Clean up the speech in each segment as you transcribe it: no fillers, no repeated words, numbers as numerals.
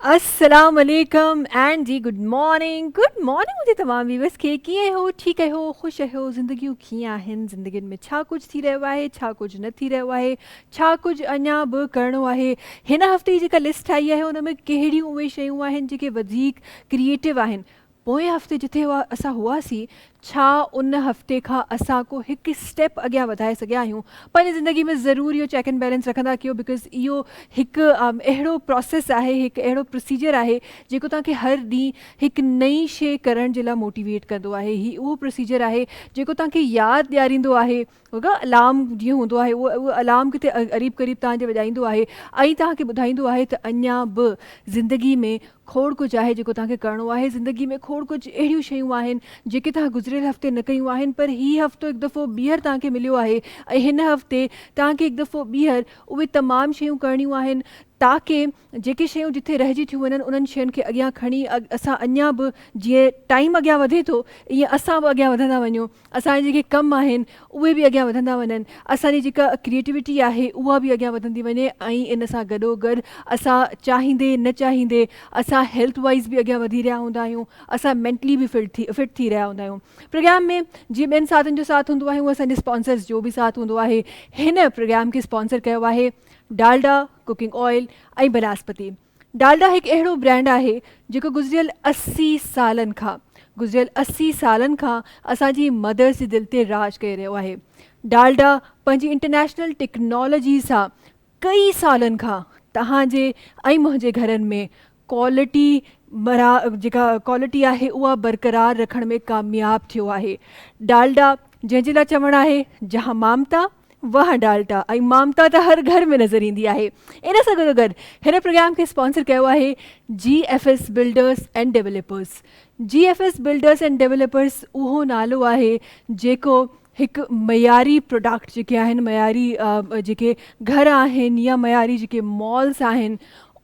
अस्सलाम वालेकुम and ji good morning मुझे तमाम व्यूअर्स खे कीअं हो ठीक हो ख़ुशि हो ज़िंदगियूं कीअं आहिनि ज़िंदगियुनि में छा कुछ थी रहियो आहे छा कुछ न थी रहियो आहे छा कुछ अञा बि करिणो आहे हिन हफ़्ते जी जेका लिस्ट आई आहे हुन में कहिड़ियूं उहे शयूं आहिनि जेके वधीक क्रिएटिव आहिनि पोएं हफ़्ते जिथे असां हुआसीं छा उन हफ़्ते खां असां को हिकु स्टेप अॻियां वधाए सघिया आहियूं पंहिंजी ज़िंदगी में ज़रूर इहो चेक एंड बैलेंस रखंदा कयो बिकॉज़ इहो हिकु अहिड़ो प्रोसेस आहे हिकु अहिड़ो प्रोसीजर आहे जेको तव्हांखे हर ॾींहुं हिकु नई शइ करण जे लाइ मोटिवेट कंदो आहे ही उहो प्रोसीजर आहे जेको तव्हांखे यादि ॾियारींदो आहे अलार्म जीअं हूंदो आहे उहो अलार्म किथे क़रीब क़रीब तव्हांजे वॼाईंदो आहे ऐं तव्हांखे ॿुधाईंदो आहे त अञा बि ज़िंदगी में खोड़ कुझु आहे जेको तव्हांखे करिणो आहे ज़िंदगी में खोड़ कुझु अहिड़ियूं शयूं आहिनि जेके तव्हां गुज़िरियल हफ़्ते न कयूं आहिनि पर हीउ हफ़्तो हिकु दफ़ो ॿीहर तव्हांखे मिलियो आहे ऐं हिन हफ़्ते तव्हांखे हिकु दफ़ो ॿीहर उहे तमामु शयूं करणियूं आहिनि ताकी जेके शयूं जिथे रहिजी थियूं वञनि उन्हनि शयुनि खे अॻियां खणी असां अञा बि जीअं टाइम अॻियां वधे थो ईअं असां बि अॻियां वधंदा वञूं असांजे जेके कम आहिनि उहे बि अॻियां वधंदा वञनि असांजी जेका क्रिएटिविटी आहे उहा बि अॻियां वधंदी वञे ऐं इन सां गॾोगॾु असां चाहींदे न चाहींदे असां हेल्थ वाइज़ बि अॻियां वधी रहिया हूंदा आहियूं असां मेंटली बि फिट थी रहिया हूंदा आहियूं प्रोग्राम में जीअं ॿियनि साथीनि जो साथ हूंदो आहे उहो असांजे स्पॉन्सर्स जो बि साथ हूंदो आहे हिन प्रोग्राम खे स्पॉन्सर कयो आहे डालडा कुकिंग ऑयल ऐं बनस्पति डालडा हिकु अहिड़ो ब्रांड आहे जेको गुज़िरियल 80 सालनि खां असांजी मदर्स जी दिलि ते राज करे रहियो आहे डालडा पंहिंजी इंटरनेशनल टेक्नोलॉजी सां कई सालनि खां तव्हांजे ऐं मुंहिंजे घरनि में क्वालिटी जेका क्वालिटी आहे उहा बरक़रार रखण में कामयाबु थियो आहे डालडा जंहिंजे लाइ चवणु आहे जहाँ ममता वहाँ डालडा ऐं ममता त हर घर में नज़र ईंदी आहे इन सां गॾोगॾु हिन प्रोग्राम खे स्पॉन्सर कयो आहे GFS builders and developers GFS builders and developers उहो नालो आहे जेको हिकु मयारी प्रोडक्ट जेके आहिनि मयारी जेके घर आहिनि या मयारी जेके मॉल्स आहिनि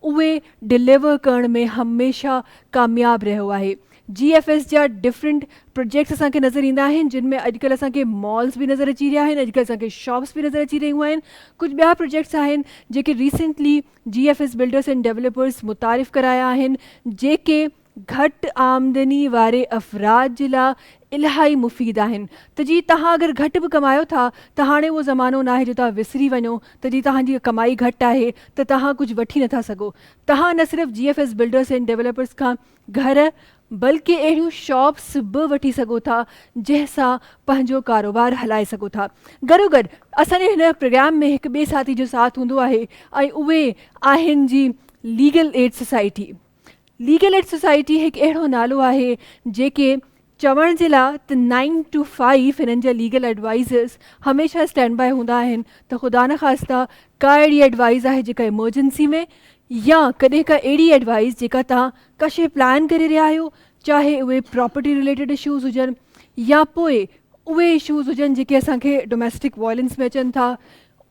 उहे डिलीवर करण में हमेशह कामयाबु रहियो आहे GFS जा डिफरेंट प्रोजेक्ट्स असांखे नज़र ईंदा आहिनि जिन में अॼुकल्ह असांखे मॉल्स बि नज़र अची रहिया आहिनि अॼुकल्ह असांखे शॉप्स बि नज़र अची रहियूं आहिनि कुझु ॿिया प्रोजेक्ट्स आहिनि जेके recently GFS builders and developers मुतारिफ़ कराया आहिनि जेके घटि आमदनी वारे अफ़राद जे लाइ इलाही मुफ़ीद आहिनि त जी तव्हां अगरि घटि बि कमायो था त हाणे उहो ज़मानो न आहे जो तव्हां विसरी वञो त जी तव्हांजी कमाई घटि आहे त तव्हां कुझु वठी नथा सघो तव्हां न सिर्फ़ु GFS बिल्डर्स एंड डेवलपर्स खां घर बल्कि अहिड़ियूं शॉप्स बि वठी सघो था जंहिंसां पंहिंजो कारोबार हलाए सघो था गॾोगॾु असांजे हिन प्रोग्राम में हिकु ॿिए साथी जो साथ हूंदो आहे ऐं उहे आहिनि जी legal aid society legal aid society हिकु अहिड़ो नालो आहे जेके चवण जे लाइ त 9 to 5 हिननि जा लीगल एडवाइज़र्स हमेशह स्टैंड बाय हूंदा आहिनि त ख़ुदा न ख़ास्ता का अहिड़ी एडवाइस आहे जेका इमरजेंसी में या कॾहिं का अहिड़ी एडवाइस जेका तव्हां का शइ प्लान करे रहिया आहियो चाहे उहे प्रॉपर्टी रिलेटेड इशूज़ हुजनि या पोइ उहे इशूज़ हुजनि जेके असांखे डोमेस्टिक वायलेंस में अचनि था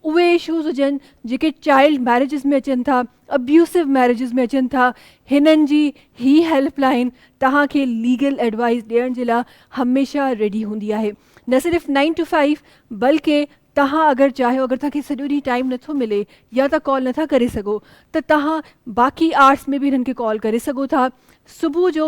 उहे इशूज़ हुजनि जेके चाइल्ड मैरिजिस में अचनि था अब्यूसिव मैरिजिस में अचनि था हिननि जी ही हेल्पलाइन तव्हांखे लीगल एडवाइस ॾियण जे लाइ हमेशह रेडी हूंदी आहे न सिर्फ़ु 9 to 5 बल्कि तव्हां अगरि चाहियो अगरि तव्हांखे सॼो ॾींहुं टाइम नथो मिले या तव्हां कॉल नथा करे सघो त तव्हां बाक़ी आवर्स में बि हिननि खे कॉल करे सघो था सुबुह जो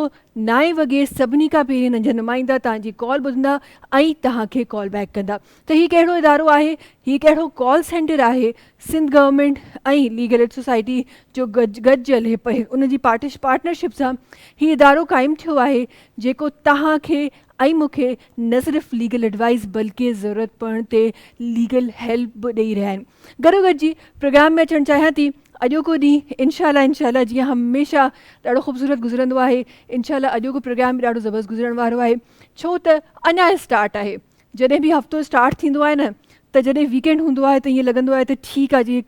9 वॻे सभिनी खां पहिरीं हिननि जा नुमाइंदा तव्हांजी कॉल ॿुधंदा ऐं तव्हांखे कॉल बैक कंदा त हीउ कहिड़ो इदारो आहे हीउ कहिड़ो कॉल सेंटर आहे सिंध गवर्नमेंट ऐं लीगल एड सोसाइटी जो गॾिजल उन जी पार्टनरशिप सां हीउ इदारो क़ाइमु थियो आहे जेको तव्हांखे ऐं मूंखे न सिर्फ़ु लीगल एडवाइस बल्कि ज़रूरत पवण ते लीगल हेल्प बि ॾेई रहिया आहिनि गॾोगॾु जी प्रोग्राम में अचणु चाहियां थी अॼोको ॾींहुं इंशाल्लाह जीअं हमेशह ॾाढो ख़ूबसूरत गुज़रंदो आहे इंशाल्लाह अॼोको प्रोग्राम बि ॾाढो ज़बरदस्त गुज़रण वारो आहे छो त अञा स्टार्ट आहे जॾहिं बि हफ़्तो स्टार्ट थींदो आहे न त जॾहिं वीकेंड हूंदो आहे त ईअं लॻंदो आहे त ठीकु आहे जी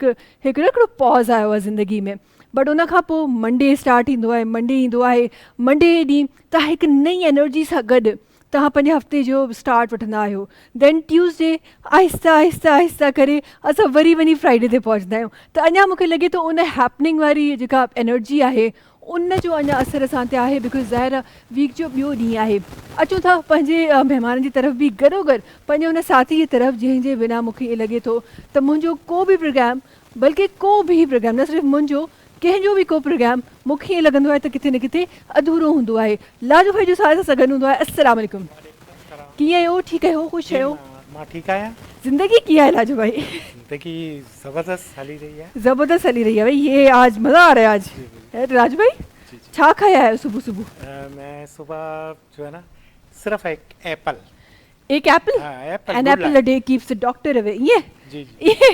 हिकिड़ो पॉज़ आयो आहे ज़िंदगी में बट उन खां पोइ मंडे स्टार्ट थींदो आहे मंडे ईंदो आहे मंडे ॾींहुं तव्हां हिकु नई एनर्जी सां गॾु तव्हां पंहिंजे हफ़्ते जो स्टार्ट वठंदा आहियो देन ट्यूसडे आहिस्ता आहिस्ता आहिस्ता करे असां वरी वञी फ्राइडे ते पहुचंदा आहियूं त अञा मूंखे लॻे थो उन हैपनिंग वारी जेका एनर्जी आहे उन जो अञा असरु असां ते आहे बिकॉज़ ज़ाहिर आहे वीक जो ॿियो ॾींहुं आहे अचूं था पंहिंजे महिमाननि जी तरफ़ बि गॾोगॾु पंहिंजे हुन साथी जी तरफ़ जंहिंजे बिना मूंखे ईअं लॻे थो त मुंहिंजो को बि प्रोग्राम बल्कि को बि प्रोग्राम न सिर्फ़ु मुंहिंजो कंहिंजो बि को प्रोग्राम मूंखे ईअं लॻंदो आहे त किथे न किथे अधूरो हूंदो आहे। लाजू भाई जो साथ सां गॾु हूंदो आहे। अस्सलाम वालेकुम, कीअं आहियो? ठीकु आहियो? ख़ुशि आहियो? मां ठीकु आहियां। ज़िंदगी कीअं आहे लाजू भाई? ज़िंदगी ज़बरदस्त हली रही है। ज़बरदस्त हली रही है भाई, ये आज मज़ा आ रहा है आज। राजू भाई छा खाया है सुबह सुबह? मैं सुबह जो है ना सिर्फ एक एप्पल। एक एप्पल? हाँ, apple an apple a day keeps the doctor away. ये जी जी ये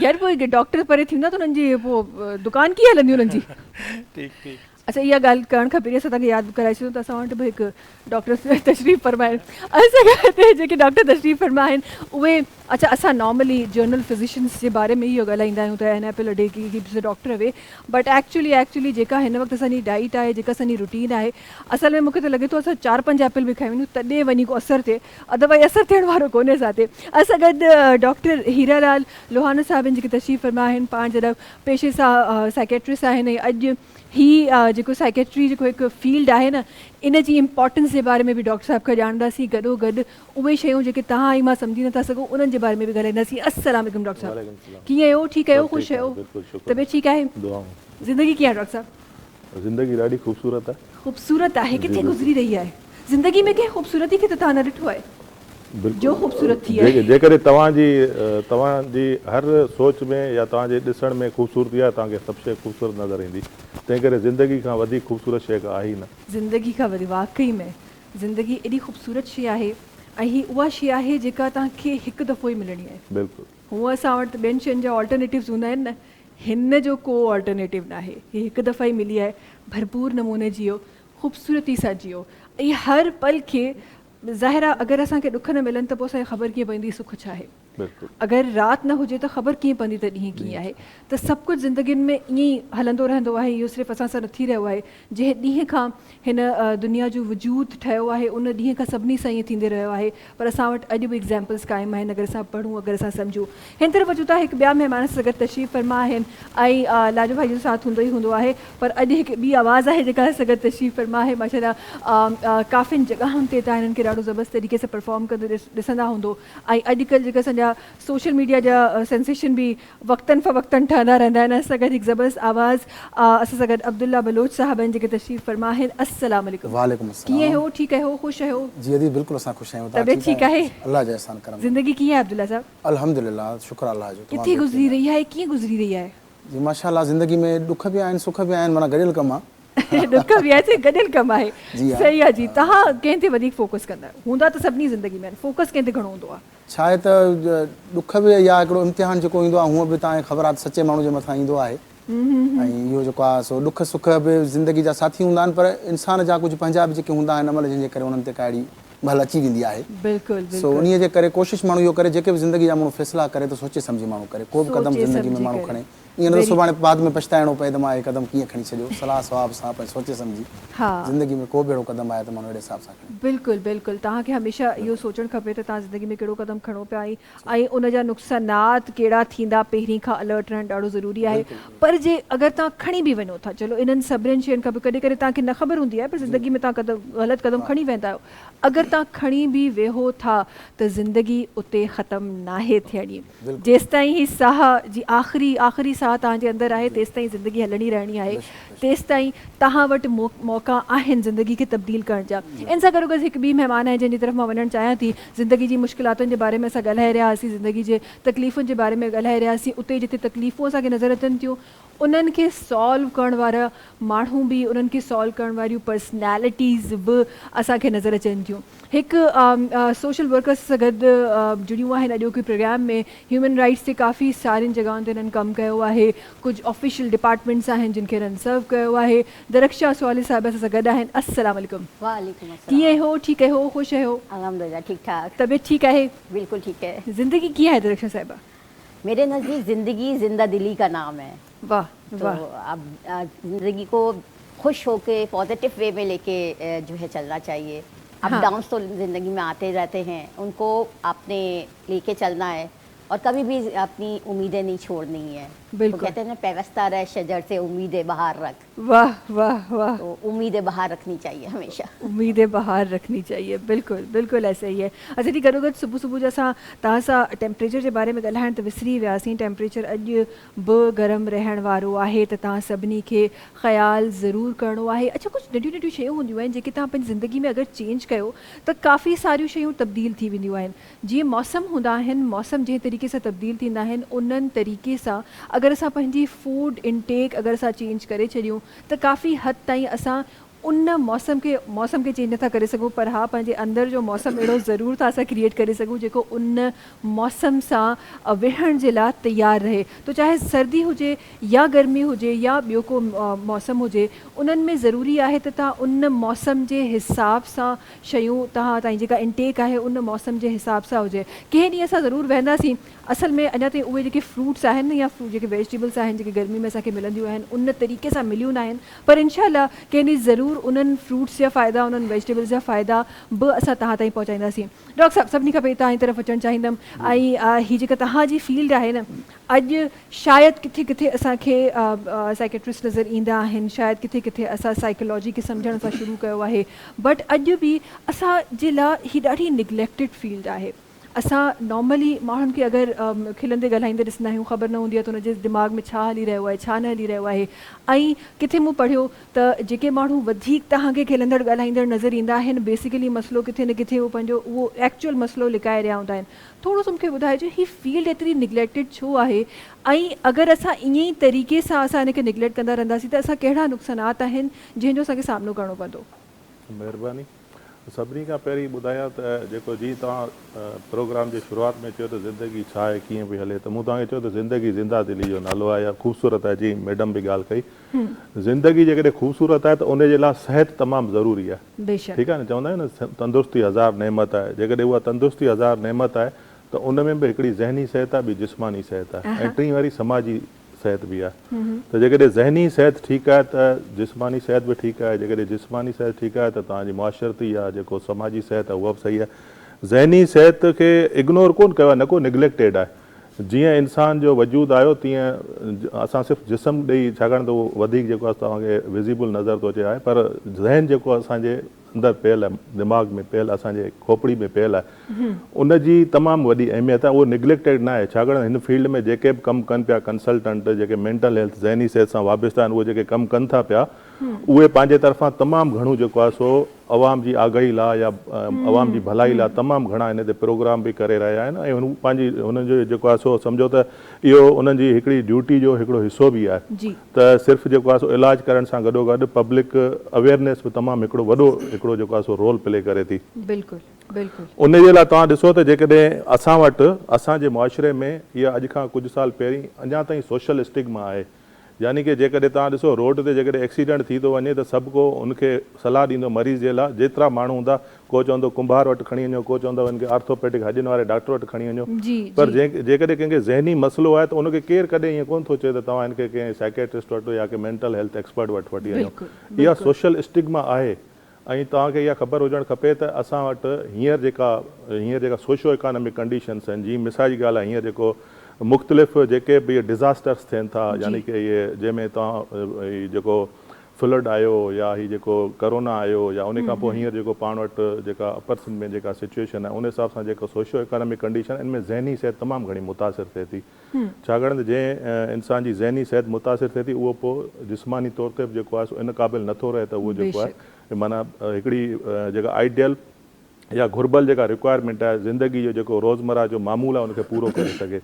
यार पोइ डॉक्टर परे थींदा त उन्हनि जी पोइ दुकान कीअं हलंदी उन्हनि जी? ठीक ठीक। अच्छा, इहा ॻाल्हि करण खां पहिरीं असां तव्हांखे यादि कराए छॾियूं त असां वटि बि हिकु डॉक्टर तशरीफ़ फरमा आहिनि। असां हिते जेके डॉक्टर तशरीफ़ फरमा आहिनि उहे, अच्छा असां नॉर्मली जनरल फिज़िशियंस जे बारे में इहो ॻाल्हाईंदा आहियूं त an apple a day keeps the doctor away, but actually जेका हिन वक़्तु असांजी डाइट आहे, जेका असांजी रूटीन आहे, असल में मूंखे त लॻे थो असां 4-5 एप्पल बि खाई वञूं तॾहिं वञी को असरु थिए, अदरवाइज़ असरु थियण वारो कोन्हे असांते। असां गॾु डॉक्टर हीरालाल लोहाना साहिब आहिनि जेके तशरीफ़ फरमा आहिनि, पाण जॾहिं पेशे सां साइकेट्रिस्ट आहिनि। अॼु ही जेको साइकेट्री जेको हिकु फील्ड आहे न, इन जी इम्पोर्टेंस जे बारे में बि डॉक्टर साहिब खां ॼाणंदासीं। गॾोगॾु उहे शयूं जेके तव्हां ऐं मां सम्झी नथा सघूं उन्हनि जे बारे में बि ॻाल्हाईंदासीं। अस्सलाम वालेकुम डॉक्टर साहिब, कीअं आहियो? ठीकु आहियो? ख़ुशि आहियो? तबियत ठीकु आहे? ज़िंदगी कीअं आहे डॉक्टर साहिब? ज़िंदगी ॾाढी ख़ूबसूरत आहे। ख़ूबसूरत आहे? किथे गुज़री रही आहे ज़िंदगी में? कंहिं ख़ूबसूरती खे त तव्हां न ॾिठो आहे जो ख़ूबसूरत थी आहे? जेकॾहिं तव्हांजी हर सोच में या तव्हांजे ॾिसण में ख़ूबसूरती आहे, तव्हांखे सभु शइ ख़ूबसूरत नज़र ईंदी। तंहिं करे ज़िंदगी खां वधीक ख़ूबसूरत शइ का आहे ई न। ज़िंदगी खां वधीक वाक़ई में ज़िंदगी एॾी ख़ूबसूरत शइ आहे, ऐं ही उहा शइ आहे जेका तव्हांखे हिकु दफ़ो ई मिलणी आहे। बिल्कुलु। हूअं असां वटि ॿियनि शयुनि जा ऑल्टरनेटिव्स हूंदा आहिनि न, हिन जो को ऑल्टरनेटिव न आहे। हीअ हिकु दफ़ा ई मिली आहे, भरपूर नमूने जियो, ख़ूबसूरती सां जियो, ऐं हर पल खे ज़ाहिर आहे अगरि असांखे ॾुख न मिलनि त पोइ असांखे ख़बर कीअं पवंदी सुख छा आहे। अगरि राति न हुजे त ख़बर कीअं पवंदी त ॾींहुं कीअं आहे। त सभु कुझु ज़िंदगियुनि में ईअं ई हलंदो रहंदो आहे। इहो सिर्फ़ु असां सां न थी रहियो आहे। जंहिं ॾींहं खां हिन दुनिया जो वजूद ठहियो आहे उन ॾींहं खां सभिनी सां ईअं थींदे रहियो आहे, पर असां वटि अॼु बि एग्ज़ाम्पल्स क़ाइमु आहिनि। अगरि असां पढ़ूं, अगरि असां सम्झूं। हिन तरफ़ वजूद आहे हिकु ॿिया महिमान सां गॾु तशरीफ़ फरमा आहिनि, ऐं लाजू भाई जो साथ हूंदो ई हूंदो आहे, पर अॼु हिकु ॿी आवाज़ आहे जेका सां गॾु तशरीफ़ फरमा आहे। माशाल्लाह काफ़ियुनि जॻहियुनि ते तव्हां हिननि खे ॾाढो ज़बरदस्त तरीक़े सां परफॉर्म कंदे ॾिसंदा हूंदो। ऐं अॼुकल्ह जेका असांजा सोशल मीडिया जा सेंसेशन बि वक़्तनि फ़वक़्तनि ठहंदा रहंदा आहिनि। असां गॾु हिकु ज़बरदस्त आवाज़ असां सां गॾु अब्दुल्ला बलोच साहब आहिनि जेके तशरीफ़ फरमा आहिनि। अस्सलाम वालेकुम। वालेकुम अस्सलाम। कीअं हो? ठीकु आहियो? ख़ुशि आहियो? जी अदी बिल्कुलु असां ख़ुशि आहियूं। तबियत ठीकु आहे? अल्लाह जो एहसान करम। ज़िंदगी कीअं आहे अब्दुल्ला साहब? अल्हम्दुलिल्लाह, शुक्र अल्लाह जो। किथे गुज़री रही आहे? कीअं गुज़री रही आहे? जी माशाअल्लाह, ज़िंदगी में ॾुख बि आहिनि, सुख बि आहिनि, माना गॾियल कमु आहे। ॾुख बि आहे, गॾियल कमु आहे। सही आहे जी। तव्हां कंहिं ते वधीक फोकस कंदा आहियो? हूंदा त सभिनी ज़िंदगी में, फोकस कंहिं ते घणो हूंदो आहे? छा आहे त ॾुख बि या हिकिड़ो इम्तिहान जेको ईंदो आहे, हूअं बि तव्हांखे ख़बर आहे सचे माण्हू जे मथां ईंदो आहे। ऐं इहो जेको आहे सो ॾुख सुख बि ज़िंदगी जा साथी हूंदा आहिनि, पर इंसान जा कुझु पंहिंजा बि जेके हूंदा आहिनि अमल, जंहिंजे करे उन्हनि ते काड़ी महल अची वेंदी आहे। बिल्कुलु। सो उन्हीअ जे करे कोशिशि माण्हू इहो करे, जेके बि ज़िंदगी जा माण्हू फ़ैसिला करे त सोचे सम्झी माण्हू करे। को बि क़दम ज़िंदगी में माण्हू खणे, ईअं न सुभाणे बाद में पछताइणो पए त मां हे क़दम कीअं खणी छॾियो। सलाह सवाब सां पंहिंजे सोचे सम्झी ज़िंदगी में को बि अहिड़ो क़दम आहे त माण्हू अहिड़े हिसाब सां खणे। बिल्कुलु बिल्कुलु। तव्हांखे हमेशह इहो सोचणु खपे त तव्हां ज़िंदगी में कहिड़ो क़दम खणो पिया, ऐं उन जा नुक़सानात कहिड़ा थींदा, पहिरीं खां अलर्ट रहणु ॾाढो ज़रूरी आहे। पर जे अगरि तव्हां खणी बि वञो था, चलो इन्हनि सभिनीनि शयुनि खां बि कॾहिं कॾहिं तव्हांखे न ख़बर हूंदी आहे, पर ज़िंदगी में तव्हां ग़लति क़दम खणी वेंदा आहियो। अगरि तव्हां खणी बि वेहो था त ज़िंदगी उते ख़तमु नाहे थियणी। जेसिताईं ही साह जी आख़िरी साह तव्हांजे अंदरि आहे, तेसिताईं ज़िंदगी हलणी रहणी आहे। तेसिताईं तव्हां वटि मौक़ा आहिनि ज़िंदगी खे तब्दील करण जा। इन सां गॾोगॾु हिकु ॿी महिमान आहे जंहिंजी तरफ़ मां वञणु चाहियां थी। ज़िंदगी जी मुश्किलातुनि जे बारे में असां ॻाल्हाए रहिया हुआसीं, ज़िंदगी जे तकलीफ़ुनि जे बारे में ॻाल्हाए रहिया हुआसीं। उते जिते तकलीफ़ूं असांखे नज़र अचनि थियूं, उन्हनि खे सॉल्व करण वारा माण्हू बि, उन्हनि खे सॉल्व करण वारियूं पर्सनैलिटीज़ बि असांखे नज़र अचनि थियूं। हिकु सोशल वर्कर्स सां गॾु जुड़ियूं आहिनि अॼोके प्रोग्राम में। ह्यूमन राइट्स ते काफ़ी सारियुनि जॻहियुनि ते हिननि कमु कयो आहे। कुझु ऑफिशियल डिपार्टमेंट्स आहिनि जिन खे हिननि सर्व कयो आहे। दरख्शा सुवाली साहिब असां सां गॾु आहिनि। अस्सलाम वालेकुम। वालेकुम अस्सलाम। कीअं हो? ठीकु आहियो? ख़ुशि आहियो? अल्हम्दुलिल्लाह ठीक ठाक। तबियत ठीकु आहे? बिल्कुल ठीक है। ज़िंदगी कीअं आहे दरख्शा साहिबा? मेरे नज़दीक ज़िंदगी जिंदा दिली का नाम है। वाह वाह। तो अब ज़िंदगी को खुश होके पॉजिटिव वे में लेके जो है चलना चाहिए। अप डाउन्स तो ज़िंदगी में आते रहते हैं, उनको आपने लेके चलना है। और कभी भी अपनी उम्मीदें नहीं छोड़नी है। बिल्कुल। वो कहते हैं ना, पेवस्ता रह शजर से उम्मीदें बाहर रख। वाह वाह वाह। तो उम्मीदें बाहर रखनी चाहिए हमेशा। उम्मीदें बाहर रखनी चाहिए, बिल्कुल बिल्कुल ऐसे ही है। अच्छा जी, गॾो गॾु सुबुह सुबुह जो असां तव्हां सां टेम्परेचर जे बारे में ॻाल्हाइण त विसरी वियासीं। टेम्परेचर अॼु बि गरम रहण वारो आहे, त तव्हां सभिनी खे ख़्यालु ज़रूरु करिणो आहे। अच्छा, कुझु नंढियूं नंढियूं शयूं हूंदियूं आहिनि जेके तव्हां पंहिंजी ज़िंदगी में अगरि चेंज कयो त काफ़ी सारियूं शयूं तब्दील थी वेंदियूं आहिनि। जीअं मौसम हूंदा आहिनि, मौसम जंहिं तरीक़े सां तब्दील थींदा आहिनि, उन्हनि तरीक़े सां अगरि असां पंहिंजी फूड इनटेक अगरि असां चेंज करे छॾियूं त काफ़ी हद ताईं असां उन मौसम खे चेंज नथा करे सघूं, पर हा पंहिंजे अंदरि जो मौसम अहिड़ो ज़रूरु था असां क्रिएट करे सघूं जेको उन मौसम सां विहण जे लाइ तयारु रहे। तो चाहे सर्दी हुजे या गर्मी हुजे या ॿियो को मौसम हुजे, उन्हनि में ज़रूरी आहे त तव्हां उन मौसम जे हिसाब सां शयूं तव्हांजी जेका इनटेक आहे उन मौसम जे हिसाब सां हुजे। कंहिं ॾींहुं असां ज़रूरु वेंदासीं, असल में अञा ताईं उहे जेके फ्रूट्स आहिनि या जेके वेजिटेबल्स आहिनि जेके गर्मी में असांखे मिलंदियूं आहिनि उन तरीक़े सां मिलियूं न आहिनि, पर इनशाला कंहिं ॾींहुं ज़रूरु उन्हनि फ्रूट्स जा फ़ाइदा, उन्हनि वेजिटेबल्स जा फ़ाइदा बि असां तव्हां ताईं पहुचाईंदासीं। डॉक्टर साहब, सभिनी खां पहिरीं तव्हांजी तरफ़ अचणु चाहींदमि, ऐं हीअ जेका तव्हांजी फील्ड आहे न, अॼु शायदि किथे किथे असांखे साइकेट्रिस्ट नज़र ईंदा आहिनि, शायदि किथे किथे असां साइकोलॉजी खे सम्झण सां शुरू कयो आहे, बट अॼु बि असांजे लाइ हीअ ॾाढी निगलेक्टेड फील्ड आहे। असां नॉर्मली माण्हुनि खे अगरि खिलंदे ॻाल्हाईंदे ॾिसंदा आहियूं, ख़बर न हूंदी आहे त हुनजे दिमाग़ में छा हली रहियो आहे, छा न हली रहियो आहे। ऐं किथे मूं पढ़ियो त जेके माण्हू वधीक तव्हांखे खिलंदड़ ॻाल्हाईंदड़ नज़र ईंदा आहिनि, बेसिकली मसइलो किथे न किथे उहो पंहिंजो उहो एक्चुअल मसइलो लिकाए रहिया हूंदा आहिनि। थोरो सो मूंखे ॿुधाइजो हीअ फील्ड एतिरी निगलेक्टेड छो आहे, ऐं अगरि असां ईअं ई तरीक़े सां असां हिनखे निगलेक्ट कंदा रहंदासीं त असां कहिड़ा नुक़सानात आहिनि जंहिंजो असांखे सामनो करिणो पवंदो। महिरबानी। सभिनी खां पहिरीं ॿुधायां त जेको जीअं तव्हां प्रोग्राम जे शुरूआति में चयो त ज़िंदगी छा आहे, कीअं पई हले, त मूं तव्हांखे चयो त ज़िंदगी ज़िंदा दिली जो नालो आहे या ख़ूबसूरत आहे। जीअं मैडम बि ॻाल्हि कई, ज़िंदगी जेकॾहिं ख़ूबसूरत आहे त उनजे लाइ सिहत तमामु ज़रूरी आहे। बेशक, ठीकु आहे न, चवंदा आहियूं न तंदुरुस्ती हज़ार नेमत आहे। जेकॾहिं उहा तंदुरुस्ती हज़ार नेमत आहे त उन में बि हिकिड़ी ज़हनी सिहत आहे, ॿी जिस्मानी सिहत आहे, ऐं टीं वारी समाजी सिहत बि आहे। त जेकॾहिं ज़हनी सिहत ठीकु आहे त जिस्मानी सिहत बि ठीकु आहे, जेकॾहिं जिस्मानी सिहत ठीकु आहे त तव्हांजी मुआशरती या जेको समाजी सिहत आहे उहा बि सही आहे। ज़हनी सिहत खे इग्नोर कोन कयो आहे, न को निगलेक्टेड आहे। जीअं इंसान जो वजूद आयो तीअं असां सिर्फ़ु जिस्म ॾेई, छाकाणि त उहो वधीक जेको आहे तव्हांखे विज़िबल नज़र थो अचे आहे, पर ज़हन जेको असांजे अंदरि पियल आहे, दिमाग़ में पियल, असांजे खोपड़ी में पियल आहे, उनजी तमामु वॾी अहमियत आहे। उहो निगलेक्टेड न आहे। छाकाणि हिन फील्ड में जेके बि कमु कनि पिया कंसल्टेंट, जेके मेंटल हेल्थ ज़हनी सिहत सां वाबस्ता आहिनि, उहे जेके कमु कनि था पिया, उहे पंहिंजे तरफ़ां तमामु घणो जेको आहे सो अवाम जी आगाही लाइ या अवाम जी भलाई लाइ तमामु घणा हिन ते प्रोग्राम बि करे रहिया आहिनि। ऐं हुन पंहिंजी हुननि जो जेको आहे सो सम्झो त इहो उन्हनि जी हिकिड़ी ड्यूटी जो हिकिड़ो हिसो बि आहे त सिर्फ़ु जेको आहे सो इलाज करण सां गॾोगॾु पब्लिक अवेयरनेस बि तमामु हिकिड़ो वॾो हिकिड़ो जेको आहे सो रोल प्ले करे थी। बिल्कुलु बिल्कुलु। उनजे लाइ तव्हां ॾिसो त जेकॾहिं असां वटि असांजे मुआशिरे में इहा अॼु खां कुझु साल पहिरीं अञा ताईं सोशल स्टिग्मा आहे। यानी कि जेकॾहिं तव्हां ॾिसो रोड ते जेकॾहिं एक्सीडेंट थी थो वञे त सभु को उनखे सलाह ॾींदो मरीज़ जे लाइ, जेतिरा माण्हू हूंदा, को चवंदो कुंभार वटि खणी वञो, को चवंदो हिनखे आर्थोपेडिक हॾियुनि वारे डॉक्टर वटि खणी वञो। पर जेकॾहिं कंहिंखे ज़हनी मसइलो आहे त उनखे केरु कॾहिं ईअं कोन थो चए त तव्हां हिनखे कंहिं साइकेट्रिस्ट वटि या कंहिं मेंटल हेल्थ एक्सपर्ट वटि वठी वञो। इहा सोशल स्टिग्मा आहे। ऐं तव्हांखे इहा ख़बर हुजणु खपे त असां वटि हींअर जेका सोशो इकोनॉमिक कंडीशन्स आहिनि, जीअं मिसाल जी ॻाल्हि आहे, हींअर जेको मुख़्तलिफ़ जेके बि डिज़ास्टर्स थियनि था, यानी कि इहे जंहिंमें तव्हां जेको फ्लड आयो या हीअ जेको करोना आयो या उन खां पोइ हींअर जेको पाण वटि जेका अपर सिंध में जेका सिचुएशन आहे, उन हिसाब सां जेको सोशो इकोनॉमिक कंडीशन इनमें ज़हनी सिहत तमामु घणी मुतासिर थिए थी। छाकाणि त जंहिं इंसान जी ज़हनी सिहत मुतासिर थिए थी उहो पोइ जिस्मानी तौर ते बि जेको आहे इन क़ाबिल नथो रहे त उहो जेको आहे माना हिकिड़ी जेका आइडियल या घुर्बल जेका रिक्वायरमेंट आहे ज़िंदगी जो जेको रोज़मर्रा जो मामूल आहे उनखे पूरो करे सघे।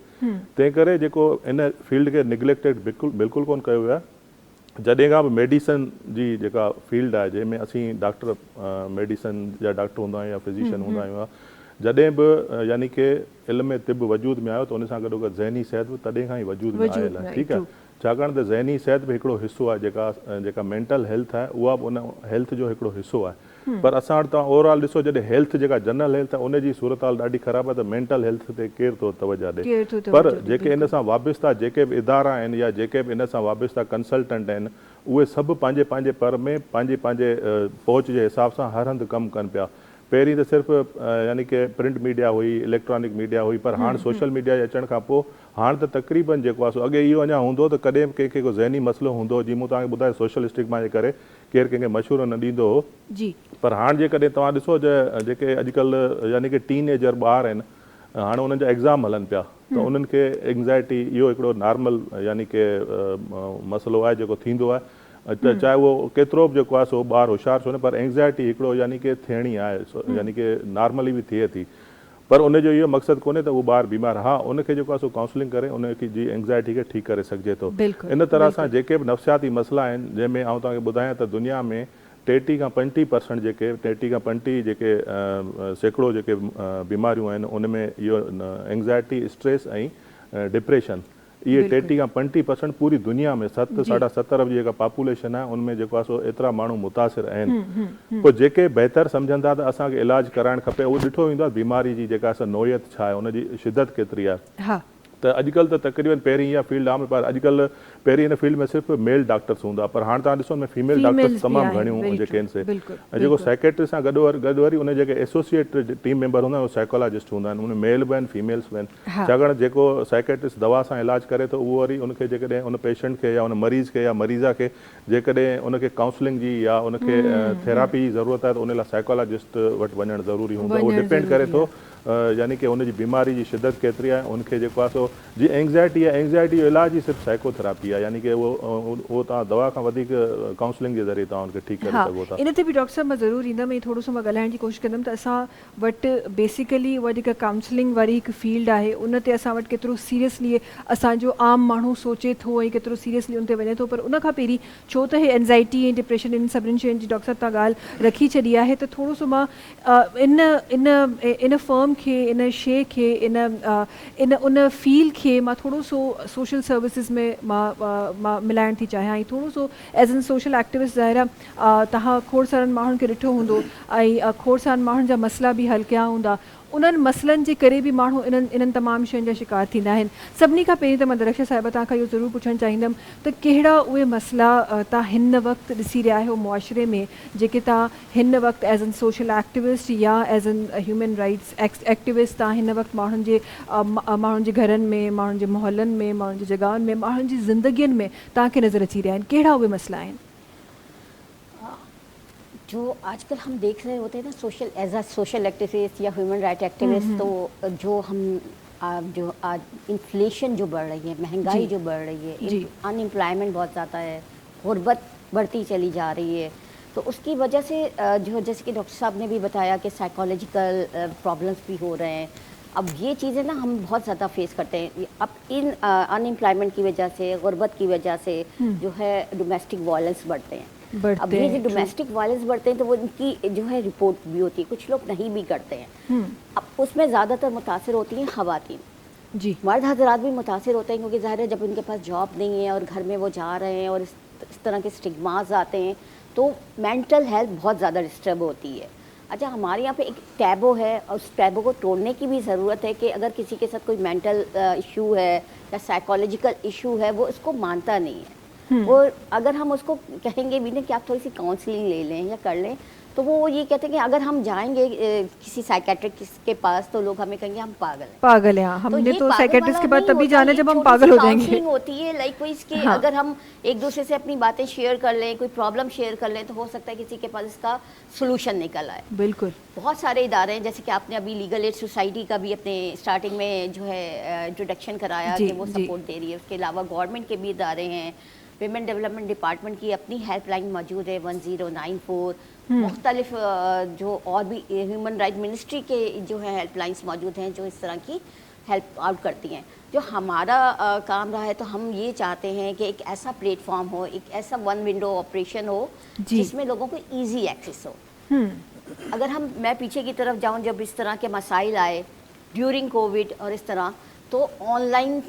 तंहिं करे जेको इन फील्ड खे निगलेक्टेड बिल्कुलु कोन कयो वियो आहे। जॾहिं खां बि मेडिसन जी जेका फील्ड आहे, जंहिंमें असीं डॉक्टर मेडिसन जा डॉक्टर हूंदा आहियूं या फिज़िशियन हूंदा आहियूं, जॾहिं बि यानी कि इल्म तिब वजूद में आयो त उन सां गॾोगॾु ज़हनी सिहत बि तॾहिं खां ई वजूद में आयल आहे। ठीकु आहे, छाकाणि त ज़हनी सिहत बि हिकिड़ो हिसो आहे, जेका मेंटल हेल्थ आहे उहा बि उन हेल्थ जो हिकिड़ो हिसो आहे। पर असां वटि तव्हां ओवरऑल ॾिसो, जॾहिं हेल्थ जेका जनरल हेल्थ आहे उनजी सूरत हाल ॾाढी ख़राबु आहे, त मेंटल हेल्थ ते केरु थो तवजो ॾे। पर जेके इन सां वाबस्ता जेके बि इदारा आहिनि या जेके बि इन सां वाबस्ता कंसल्टेंट आहिनि, उहे सभु पंहिंजे पर में पंहिंजे पहुच जे हिसाब सां हर हंधि कमु कनि पिया। पहिरीं त सिर्फ़ु यानी कि प्रिंट मीडिया हुई, इलेक्ट्रॉनिक मीडिया हुई, पर हाणे सोशल मीडिया जे अचण खां पोइ हाणे त तक़रीबन जेको आहे सो अॻे इहो अञा हूंदो त कॾहिं कंहिंखे को ज़हनी मसइलो हूंदो, जीअं मूं तव्हांखे ॿुधायो सोशल स्टिग्मा जे करे केरु कंहिंखे मशवरो न ॾींदो हो। जी पर हाणे जेकॾहिं तव्हां ॾिसो जेके अॼुकल्ह यानी कि टीनेजर ॿार आहिनि, हाणे उन्हनि जा एग्ज़ाम हलनि पिया, त उन्हनि खे एंग्ज़ाइटी इहो हिकिड़ो नॉर्मल यानी कि मसइलो आहे जेको थींदो आहे, चाहे उहो केतिरो बि जेको आहे सो ॿार होशियारु छो न, पर एंग्ज़ाइटी हिकिड़ो यानी कि थियणी आहे, यानी कि नॉर्मली बि थिए थी, पर उनजो इहो मक़सदु कोन्हे त उहो ॿारु बीमार, हा उनखे जेको आहे सो काउंसलिंग करे उनजी जी एंग्ज़ाइटी खे ठीकु करे सघिजे थो। इन तरह सां जेके बि नफ़्सियाती मसइला आहिनि, जंहिंमें आउं तव्हांखे ॿुधायां त दुनिया में 30 खां 35% जेके 30 खां 35 जेके सैकड़ो जेके बीमारियूं आहिनि, उनमें इहो एंग्ज़ाइटी, स्ट्रेस ऐं डिप्रेशन, इहे 30 खां 35% पूरी दुनिया में 7.7 अरब जी जेका पॉपुलेशन आहे उनमें जेको आहे सो एतिरा माण्हू मुतासिर आहिनि। पोइ जेके बहितर सम्झंदा त असांखे इलाजु कराइणु खपे, उहो ॾिठो वेंदो आहे बीमारी जी जेका असां नोयत छा आहे, उनजी शिदत केतिरी आहे। त अॼुकल्ह त तक़रीबन पहिरीं इहा फील्ड आम, पर अॼुकल्ह पहिरीं हिन फील्ड में सिर्फ़ु मेल डॉक्टर्स हूंदा, पर हाणे तव्हां ॾिसो फीमेल डॉक्टर्स तमामु घणियूं जेके आहिनि से, ऐं जेको साइकेट्रिस्ट सां गॾु वरी उन जेके एसोसिएट टीम मेंबर हूंदा आहिनि उहे साइकोलॉजिस्ट हूंदा आहिनि, उन मेल बि आहिनि फीमेल्स बि आहिनि, छाकाणि जेको साइकेट्रिस्ट दवा सां इलाजु करे थो उहो वरी उनखे जेकॾहिं उन पेशेंट खे या उन मरीज़ खे या मरीज़ा खे जेकॾहिं उनखे काउंसलिंग जी या उनखे थेरापी जी ज़रूरत आहे त उन लाइ साइकोलॉजिस्ट वटि वञणु ज़रूरी हूंदो आहे। उहो डिपेंड करे थो यानी कि उनजी बीमारी जी शिदत केतिरी आहे, उनखे जेको आहे सो जीअं एंग्ज़ाइटी आहे, एंग्ज़ाइटी जो इलाज ई सिर्फ़ु साइकोथेरापी आहे, यानी कि उहो तव्हां दवा खां वधीक काउंसलिंग जे ज़रिए तव्हां उनखे ठीकु करे सघो था। इन ते बि डॉक्टर साहब मां ज़रूरु ईंदमि, थोरो सो मां ॻाल्हाइण जी कोशिशि कंदमि त असां वटि बेसिकली उहा जेका काउंसलिंग वारी हिकु फील्ड आहे उन ते असां वटि केतिरो सीरियसली असांजो आम माण्हू सोचे थो ऐं केतिरो सीरियसली उन ते वञे थो, पर उन खां पहिरीं छो त हे एंज़ाइटी ऐं डिप्रेशन इन सभिनी शयुनि जी डॉक्टर साहब तव्हां ॻाल्हि रखी छॾी आहे, त थोरो सो मां इन फर्म खे, इन शइ खे, इन उन फील्ड खे मां थोरो सो सोशल सर्विसिस में मां मिलाइण थी चाहियां, ऐं थोरो so as an social activist ज़ाहिर तव्हां खोड़ सारनि माण्हुनि खे ॾिठो हूंदो ऐं खोड़ सारनि माण्हुनि जा मसइला बि हल कया हूंदा, उन्हनि मसइलनि जे करे बि माण्हू इन्हनि तमामु शयुनि जा शिकार थींदा आहिनि। सभिनी खां पहिरीं त मां दरक्षा साहिबा तव्हांखां इहो ज़रूरु पुछणु चाहींदमि त कहिड़ा उहे मसइला तव्हां हिन वक़्तु ॾिसी रहिया आहियो मुआशिरे में, जेके तव्हां हिन वक़्तु एज़ एन सोशल एक्टिविस्ट या as an human rights activist तव्हां हिन वक़्तु माण्हुनि जे घरनि में, माण्हुनि जे मोहल्लनि में, माण्हुनि जी जॻहियुनि में, माण्हुनि जी ज़िंदगियुनि में तव्हांखे नज़र अची रहिया आहिनि, कहिड़ा उहे मसइला आहिनि? जो आजकल हम देख रहे होते हैं ना, social as a social activist या ह्यूमन राइट एक्टिविस्ट, तो जो हम जो आज इन्फ्लेशन जो बढ़ रही है, महंगाई जो बढ़ रही है, अनएम्प्लॉयमेंट बहुत ज़्यादा है, गुर्बत बढ़ती चली जा रही है, तो उसकी वजह से जो जैसे कि डॉक्टर साहब ने भी बताया कि साइकोलॉजिकल प्रॉब्लम्स भी हो रहे हैं। अब ये चीज़ें ना हम बहुत ज़्यादा फेस करते हैं। अब इन अनएम्प्लॉयमेंट की वजह से, गुर्बत की वजह से जो है डोमेस्टिक वायलेंस बढ़ते हैं। अब ये जो डोमेस्टिक वायलेंस बढ़ते हैं तो वो इनकी जो है रिपोर्ट भी होती है, कुछ लोग नहीं भी करते हैं। अब उसमें ज़्यादातर मुतासिर होती हैं ख़वातीन, जी मर्द हजरात भी मुतासिर होते हैं, क्योंकि ज़ाहिर है जब उनके पास जॉब नहीं है और घर में वो जा रहे हैं और इस तरह के स्टिग्मास आते हैं तो मेंटल हेल्थ बहुत ज़्यादा डिस्टर्ब होती है। अच्छा, हमारे यहाँ पे एक टैबो है और उस टैबो को तोड़ने की भी ज़रूरत है कि अगर किसी के साथ कोई मेंटल इशू है या साइकोलॉजिकल इशू है, वो इसको मानता नहीं है। और अगर हम उसको कहेंगे भी ना कि आप थोड़ी सी काउंसलिंग ले लें या कर लें, तो वो ये कहते हैं कि अगर हम जाएंगे किसी साइकेट्रिस्ट के पास तो लोग हमें कहेंगे हम पागल हैं। हमने तो साइकेट्रिस्ट के पास तभी जाना जब हम पागल हो जाएंगे। काउंसलिंग होती है लाइक कोई इसके अगर हम एक दूसरे से अपनी बातें शेयर कर लें, कोई प्रॉब्लम शेयर कर लें, तो हो सकता है किसी के पास इसका सोल्यूशन निकल आए। बिल्कुल, बहुत सारे इदारे हैं, जैसे कि आपने अभी लीगल एड सोसाइटी का भी अपने स्टार्टिंग में जो है इंट्रोडक्शन कराया कि वो सपोर्ट दे रही है। उसके अलावा गवर्नमेंट के भी इदारे हैं, विमेन डेवलपमेंट डिपार्टमेंट की अपनी हेल्पलाइन मौजूद है 1094, मुख्तलिफ जो और भी ह्यूमन राइट मिनिस्ट्री के जो है हेल्पलाइंस मौजूद हैं जो इस तरह की हेल्प आउट करती हैं। जो हमारा काम रहा है तो हम ये चाहते हैं कि एक ऐसा प्लेटफॉर्म हो, एक ऐसा वन विंडो ऑपरेशन हो जिसमें लोगों को ईजी एक्सेस हो। अगर मैं पीछे की तरफ जाऊँ, जब इस तरह के मसाइल आए ड्यूरिंग कोविड और इस तरह, तो ऑनलाइन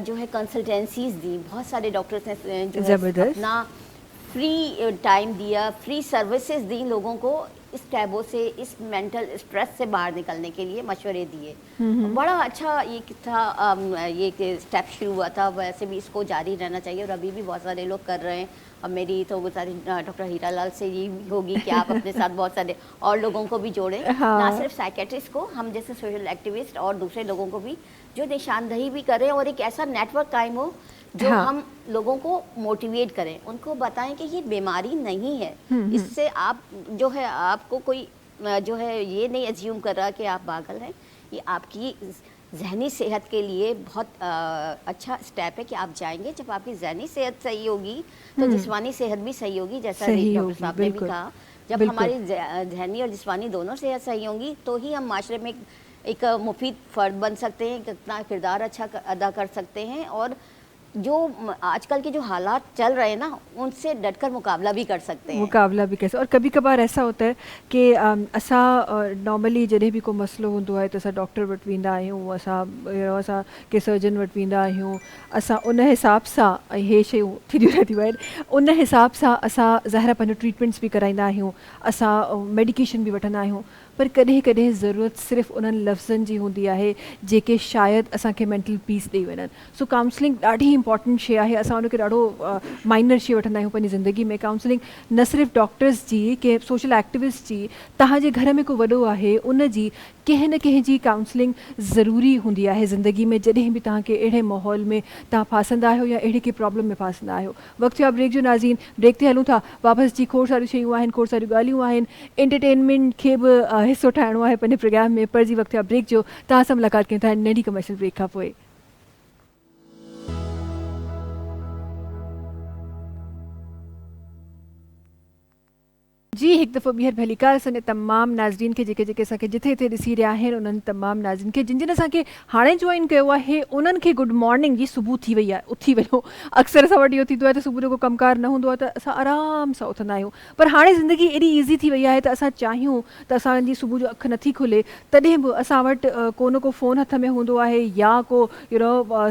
जो है कंसल्टेंसीज दी, बहुत सारे डॉक्टर्स ने जो है अपना फ्री टाइम दिया, फ्री सर्विसेज दी लोगों को इस टैबों से, इस मेंटल स्ट्रेस से बाहर निकलने के लिए मशवरे दिए। बड़ा अच्छा ये था, ये स्टेप शुरू हुआ था, वैसे भी इसको जारी रहना चाहिए और अभी भी बहुत सारे लोग कर रहे हैं। अब मेरी तो गुजारिश डॉक्टर हीरालाल से ये होगी कि आप अपने साथ बहुत सारे और लोगों को भी जोड़ें, ना सिर्फ साइकेट्रिस्ट को, हम जैसे सोशल एक्टिविस्ट और दूसरे लोगों को भी जो निशानदही भी करें और एक ऐसा नेटवर्क कायम हो जो हम लोगों को मोटिवेट करें, उनको बताएं कि ये बीमारी नहीं है, इससे आप जो है आपको कोई जो है ये नहीं एज्यूम कर रहा कि आप पागल हैं, ये आपकी जहनी सेहत के लिए बहुत अच्छा स्टेप है कि आप जाएंगे। जब आपकी जहनी सेहत सही होगी तो जिस्मानी सेहत भी सही होगी, जैसा डॉक्टर साहब ने भी कहा। जब हमारी जहनी और जिस्मानी दोनों सेहत सही होंगी तो ही हम माशरे में एक मुफीद फ़र्द बन सकते हैं, अपना किरदार अच्छा अदा कर सकते हैं और जो आजकल के जो हालात चल रहे हैं ना, उनसे डटकर मुकाबला भी कर सकते हैं। मुकाबला भी कैसे, और कभी कभार ऐसा होता है कि असां नॉर्मली जॾहिं बि को मसलो हूंदो आहे त असां डॉक्टर वटि वेंदा आहियूं, असां के सर्जन वटि वेंदा आहियूं, असां उन हिसाब सां, ऐं इहे शयूं थींदियूं रहंदियूं आहिनि, उन हिसाब सां असां ज़ाहिर पंहिंजो ट्रीटमेंट्स बि कराईंदा आहियूं, असां मेडिकेशन बि वठंदा आहियूं, पर कॾहिं कॾहिं ज़रूरत सिर्फ़ु उन्हनि लफ़्ज़नि जी हूंदी आहे जेके शायदि असांखे मेंटल पीस ॾेई वञनि। सो काउंसलिंग ॾाढी इंपॉर्टेंट शइ आहे, असां उनखे ॾाढो माइनर शइ वठंदा आहियूं पंहिंजी ज़िंदगी में। काउंसलिंग न सिर्फ़ु डॉक्टर्स जी, के सोशल एक्टिविस्ट जी, तव्हांजे घर में को वॾो आहे उन जी कंहिं न कंहिं जी काउंसलिंग ज़रूरी हूंदी आहे ज़िंदगी में, जॾहिं बि तव्हांखे अहिड़े माहौल में तव्हां फासंदा आहियो या अहिड़े के प्रॉब्लम में फासंदा आहियो। वक़्तु आहे ब्रेक जो नाज़रीन, ब्रेक ते हलूं था, वापसि जी खोड़ सारियूं शयूं आहिनि, खोड़ सारियूं ॻाल्हियूं आहिनि, एंटरटेनमेंट खे बि हिसो ठाहिणो आहे पंहिंजे प्रोग्राम में, पर जी वक़्तु आहे ब्रेक जो। तव्हां सां मुलाक़ात कयूं था नंढी कमर्शियल ब्रेक खां पोइ। जी हिकु दफ़ो ॿीहर भलीकार असांजे तमामु नाज़रीन खे जेके जेके असांखे जिथे जिथे ॾिसी रहिया आहिनि, उन्हनि तमामु नाज़रीन खे जिन जिन असांखे हाणे जॉइन कयो आहे, उन्हनि खे गुड मॉर्निंग जी। सुबुह थी वई आहे, उथी वञो। अक्सर असां वटि इहो थींदो आहे त सुबुह जो को कमकार न हूंदो आहे त असां आराम सां उथंदा आहियूं, पर हाणे ज़िंदगी एॾी ईज़ी थी वई आहे त असां चाहियूं त असांजी सुबुह जो अखि नथी खुले तॾहिं बि असां वटि को न को फ़ोन हथ में हूंदो आहे, या को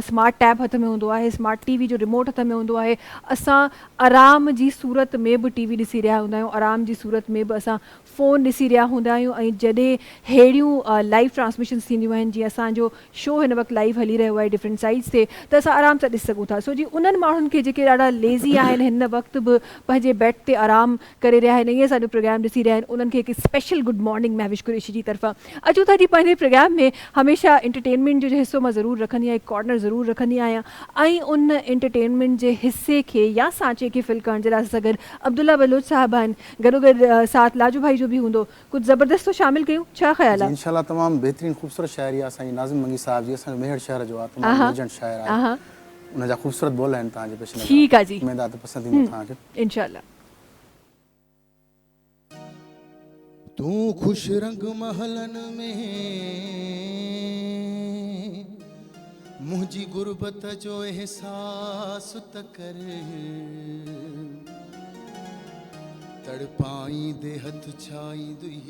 स्मार्ट टैब हथ में हूंदो आहे, स्मार्ट टीवी जो रिमोट हथ में हूंदो आहे। असां आराम जी सूरत में बि टीवी ॾिसी रहिया हूंदा आहियूं, आराम जी सूरत में बि असां फ़ोन ॾिसी रहिया हूंदा आहियूं। ऐं जॾहिं अहिड़ियूं लाइव ट्रांसमिशंस थींदियूं आहिनि, जीअं असांजो शो हिन वक़्तु लाइव हली रहियो आहे डिफरेंट साइट्स ते, त असां आराम सां ॾिसी सघूं था। सो जी उन्हनि माण्हुनि खे जेके ॾाढा लेज़ी आहिनि, हिन वक़्तु बि पंहिंजे बेड ते आराम करे रहिया आहिनि, ईअं असांजो प्रोग्राम ॾिसी रहिया आहिनि, उन्हनि खे हिकु special good morning Mahvish Qureshi ji तरफ़ां। अचूं था जी, पंहिंजे प्रोग्राम में हमेशह एंटरटेनमेंट जो हिसो मां ज़रूरु रखंदी आहियां, हिकु कॉर्नर ज़रूरु रखंदी आहियां, ऐं उन एंटरटेनमेंट जे हिसे खे या सांचे खे फिल करण जे लाइ असां सां गॾु अब्दुल्ला बलोच साहब आहिनि, गॾोगॾु साथ लाजू भाई जो भी हूंदो। कुछ ज़बरदस्त तो शामिल कयूं, छा ख्याल आहे? इंशाल्लाह तमाम बेहतरीन खूबसूरत शायरी आहे साईं नाज़िम मंगी साहब जी, असांजो मेहर शहर जो आहे, तमाम लेजेंड शायर आहे, उन जा खूबसूरत बोल आहिनि तव्हांजे पेश में। ठीक आहे जी, उम्मीद आहे त पसंदि ईंदो तव्हांखे इंशाल्लाह। तूं खुश रंग महलन में मुंहिंजी गुरबत जो एहसास त कर, तड़पाई दे हथ छाई दुई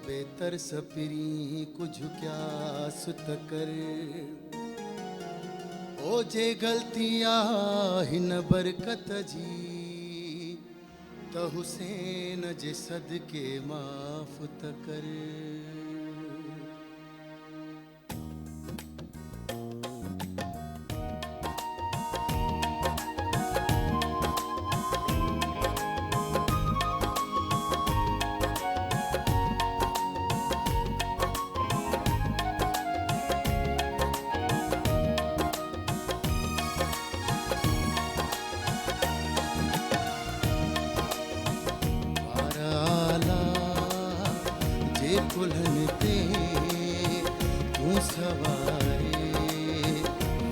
बेतरस पिरी कुछ क्या सुत कर, ओ जे गलतियां हिन बरकत जी त हुसैन जे सदके माफ़ त कर। कुल्हन ते तूं सवारे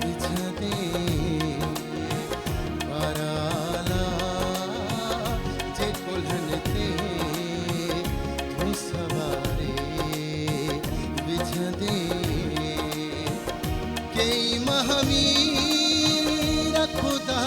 बिछदे बाराला, जे कुल्हन ते तूं सवारे बिछदे, कई महमी खुदा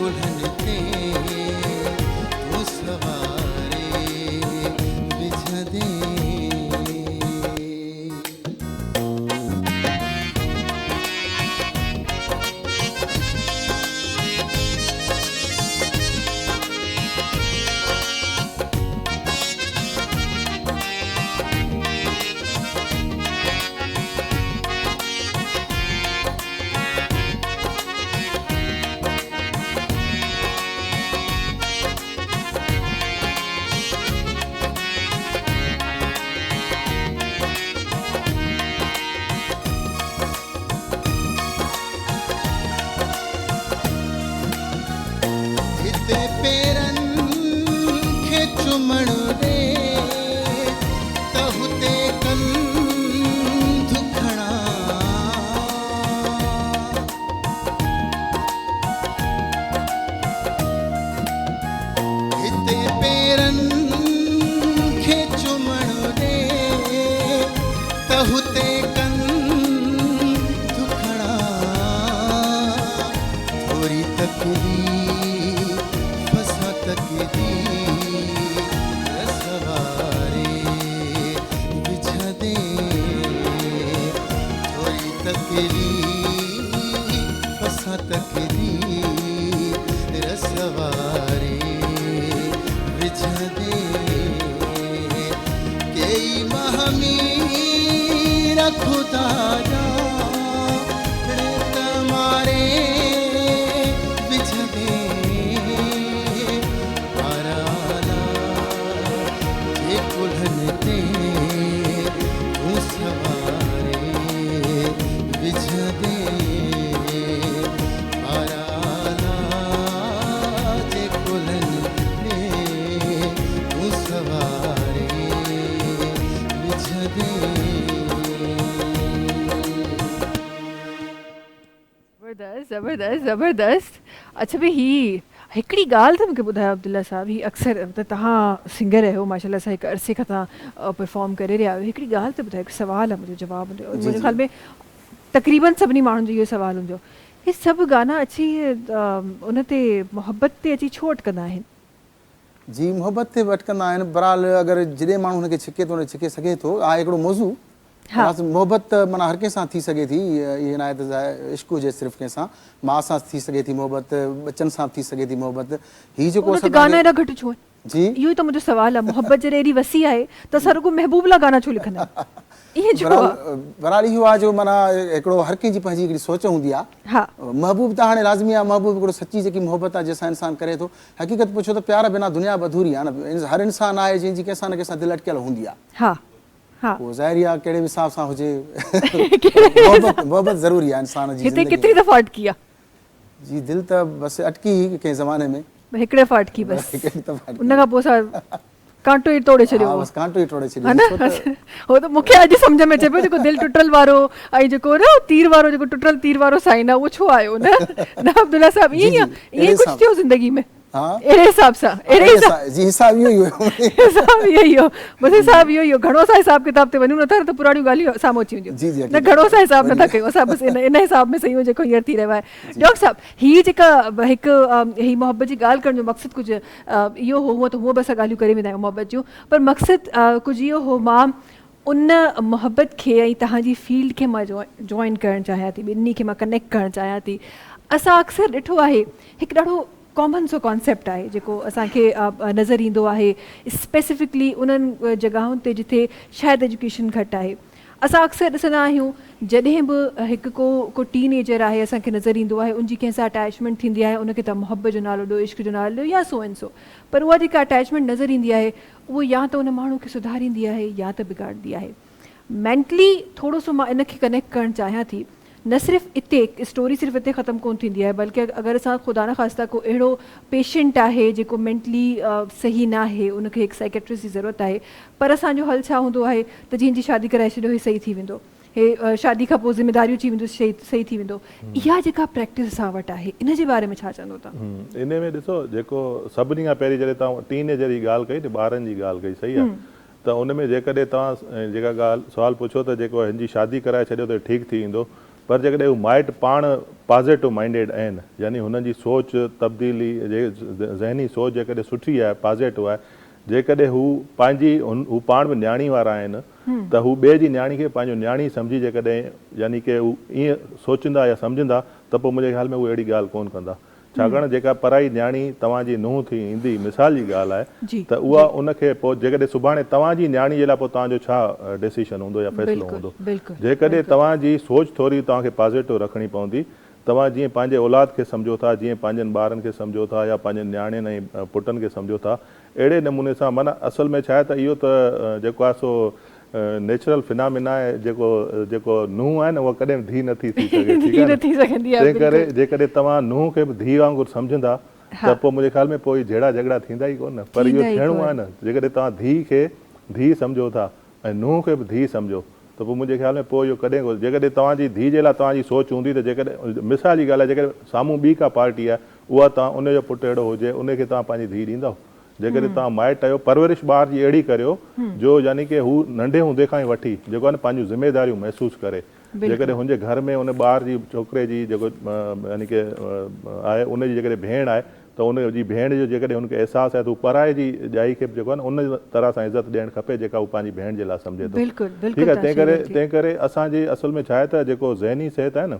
कुल्हन ते तूं सवारे विझंदे हिते पेरनि खे चुमण ॾे त हुते कनि दुखणा हिते पेरनि खे चुमण ॾे त हुते कनि दुखणा थोरी तकलीफ़ फसा तकलीफ़ रसवारे विझंदे थोरी तकलीफ़ फसा तकलीफ़ रसवारे विझंदे कई महामीर खुदा जा रेत मारे विझंदे आराला जे कुल्हन ते तूं सवारे विझंदे आराला जे कुल्हन ते तूं सवारे विझंदे ज़बरदस्त ज़बरदस्त ज़बरदस्त। अच्छा भाई ही हिकिड़ी ॻाल्हि त मूंखे ॿुधायो अब्दुल्ला साहब, ही अक्सर त तव्हां सिंगर आहियो माशाल्लाह सां, हिकु अरसे खां तव्हां परफॉर्म करे रहिया आहियो। हिकिड़ी ॻाल्हि त ॿुधायो, हिकु सवाल आहे मुंहिंजो, जवाबु ॾियो। मुंहिंजे ख़्याल में तक़रीबन सभिनी माण्हुनि जो इहो सवाल हूंदो, ही सभु गाना अची उन ते मोहबत ते अची छो अटकंदा आहिनि? जी मोहबत ते बि अटकंदा आहिनि। बहरहाल अगरि जॾहिं माण्हू हुनखे छिके थो न छिके सघे थो, आहे हिकिड़ो मौज़ू। मोहबत त माना हर कंहिंसां थी सघे थी, इहे न आहे त इश्क हुजे सिर्फ़ु कंहिंसां, माउ सां थी सघे थी मोहबत, बचनि सां थी सघे थी मोहबत। हीअ जेको गाना एॾा घटि छो आहिनि? जी इहो ई त मुंहिंजो सवाल आहे। मोहबत जॾहिं एॾी वसी आहे त असां रुॻो महबूब लाइ गाना छो लिखंदा आहियूं? ईअं छो आहे? बहरहाल इहो आहे जो माना हिकिड़ो हर कंहिंजी पंहिंजी हिकिड़ी सोच हूंदी आहे। हा महबूब त हाणे लाज़मी आहे, महबूब हिकिड़ो सची जेकी मोहबत आहे जंहिंसां इंसानु करे थो। हक़ीक़त पुछो त प्यार बिना दुनिया बि अधूरी आहे न। हर इंसानु आहे जंहिंजी कंहिंसां न कंहिंसां दिलि अटकियल हूंदी आहे। हा हा पोइ ज़ाहिरी आहे कहिड़े बि हिसाब सां हुजे, मोहबत ज़रूरी आहे इंसान जी हिते ज़िंदगी केतिरी में। दफ़ा अटकी आहे? जी दिलि त बसि अटकी कंहिं ज़माने में, हिकिड़े दफ़ा अटकी बसि, हिकिड़ी दफ़ा अटकी। उन खां पोइ असां कांटो ई तोड़े छॾियो हा, हो। बसि कांटो ई टोड़े छॾियो। हा न, छो त हो त मूंखे अॼु सम्झ में अचे पियो जेको दिलि टुटल वारो ऐं जेको न तीर वारो, जेको टुटल तीर वारो साइन आहे उहो छो आयो न? न अब्दुल्ला साहब, ईअं जी, ई ईअं कुझु थियो ज़िंदगी में? हा अहिड़े हिसाब सां, अहिड़े हिसाब जी हिसाब इहो ई हुयो। हिसाब इहो ई हो, बसि हिसाब इहो ई हो। घणो असां हिसाब किताब ते वञूं नथा त पुराणियूं ॻाल्हियूं साम्हूं अची वेंदियूं। जी, जी, न घणो असां हिसाब नथा कयूं, असां बसि इन हिसाब में सही हो जेको हींअर थी रहियो आहे। डॉक्टर साहब, हीअ जेका हिकु ही मोहबत जी ॻाल्हि करण जो मक़सदु कुझु इहो हो, हूअं त हूअं बि असां ॻाल्हियूं करे वेंदा आहियूं मोहबत जूं, पर मक़सदु कुझु इहो हो, मां उन मोहबत खे ऐं तव्हांजी फील्ड खे मां जॉइन करणु चाहियां थी, ॿिन्ही खे मां कनेक्ट करणु चाहियां थी। असां अक्सर ॾिठो आहे हिकु ॾाढो कॉमन सो कॉन्सेप्ट आहे जेको असांखे नज़र ईंदो आहे, स्पेसिफिकली उन्हनि जॻहुनि ते जिथे शायदि एजुकेशन घटि आहे। असां अक्सर ॾिसंदा आहियूं जॾहिं बि हिकु को टीनेजर आहे, असांखे नज़र ईंदो आहे उनजी कंहिंसां अटैचमेंट थींदी आहे, उनखे तव्हां मोहबत जो नालो ॾियो, इश्क जो नालो ॾियो या सो एंड सो, पर उहा जेका अटैचमेंट नज़र ईंदी आहे उहो या त उन माण्हू खे सुधारींदी आहे या त बिगाड़ंदी आहे। मेंटली थोरो सो मां इनखे कनेक्ट करणु चाहियां थी। न सिर्फ़ु हिते स्टोरी सिर्फ़ु हिते ख़तमु कोन थींदी आहे, बल्कि अगरि असां ख़ुदा न ख़ास्ता को अहिड़ो पेशेंट आहे जेको मेंटली सही न आहे, उनखे हिकु साइकेट्रिस्ट जी ज़रूरत आहे, पर असांजो हल छा हूंदो आहे त जंहिंजी शादी कराए छॾियो, हे सही थी वेंदो, हे शादी खां पोइ ज़िम्मेदारियूं अची वेंदो, सही थी वेंदो। इहा जेका प्रैक्टिस असां वटि आहे, इन जे बारे में छा चवंदो तव्हां? इन में ॾिसो, जेको सभिनी खां पहिरीं जॾहिं तव्हां टीनेजर जी ॻाल्हि कई न, ॿारनि जी ॻाल्हि कई, सही आहे, त उन में जेकॾहिं तव्हां जेका ॻाल्हि सुवालु पुछो त जेको हिन जी शादी कराए छॾियो त ठीकु थी वेंदो, पर जेकॾहिं हू माइट पाण पॉज़िटिव माइंडेड आहिनि, यानी हुननि जी सोच तब्दीली ज़हनी सोच जेकॾहिं सुठी आहे, पॉज़िटिव आहे, जेकॾहिं हू पंहिंजी हू पाण में न्याणी वारा आहिनि त हू ॿिए जी न्याणी खे पंहिंजो न्याणी सम्झी जेकॾहिं यानी की हू ईअं सोचींदा या सम्झंदा त पोइ मुंहिंजे ख़्याल में उहे अहिड़ी ॻाल्हि कोन कंदा। छाकाणि जेका पराई न्याणी तव्हांजी नुंहुं थी ईंदी, मिसाल जी ॻाल्हि आहे त उहा उनखे पोइ जेकॾहिं सुभाणे तव्हांजी न्याणी जे लाइ पोइ तव्हांजो छा डिसीशन हूंदो या फ़ैसिलो हूंदो। जेकॾहिं तव्हांजी सोच थोरी तव्हांखे पॉज़िटिव रखणी पवंदी, तव्हां जीअं पंहिंजे औलाद खे सम्झो था, जीअं पंहिंजनि ॿारनि खे सम्झो था या पंहिंजनि न्याणियुनि ऐं पुटनि खे सम्झो था, अहिड़े नमूने सां माना असल में छा आहे त इहो त जेको आहे सो नेचुरल फिनामिना आहे, जेको नुंहुं आहे न उहा कॾहिं धीउ नथी थी सघे। तंहिं करे जेकॾहिं तव्हां नुंहुं खे बि धीउ वांगुरु सम्झंदा त पोइ मुंहिंजे ख़्याल में पोइ जहिड़ा झगड़ा थींदा ई कोन। पर इहो थियणो आहे न, जेकॾहिं तव्हां धीउ खे धीउ सम्झो था ऐं नुंहुं खे बि धीउ सम्झो त पोइ मुंहिंजे ख़्याल में पोइ इहो कॾहिं कोन्हे। जेकॾहिं तव्हांजी धीउ जे लाइ तव्हांजी सोच हूंदी त जेकॾहिं मिसाल जी ॻाल्हि आहे, जेकॾहिं साम्हूं ॿी का पार्टी आहे, उहा तव्हां उनजो पुटु अहिड़ो हुजे, उनखे तव्हां पंहिंजी धीउ ॾींदव? जेकॾहिं तव्हां माइट आहियो, परवरिश ॿार जी अहिड़ी करियो जो यानी की हू नंढे हूंदे खां ई वठी जेको आहे न पंहिंजूं ज़िमेदारियूं महसूसु करे। जेकॾहिं हुनजे घर में उन ॿार जी छोकिरे जी जेको यानी की आहे उनजी जेकॾहिं भेण आहे त उनजी भेण जो जेकॾहिं हुनखे अहसासु आहे त हू पराए जी ॼाई खे बि जेको आहे न उन तरह सां इज़त ॾियणु खपे जेका हू पंहिंजी भेण जे लाइ सम्झे थो। ठीकु आहे। तंहिं करे असांजी असल में छा आहे त जेको ज़हनी सिहत आहे न,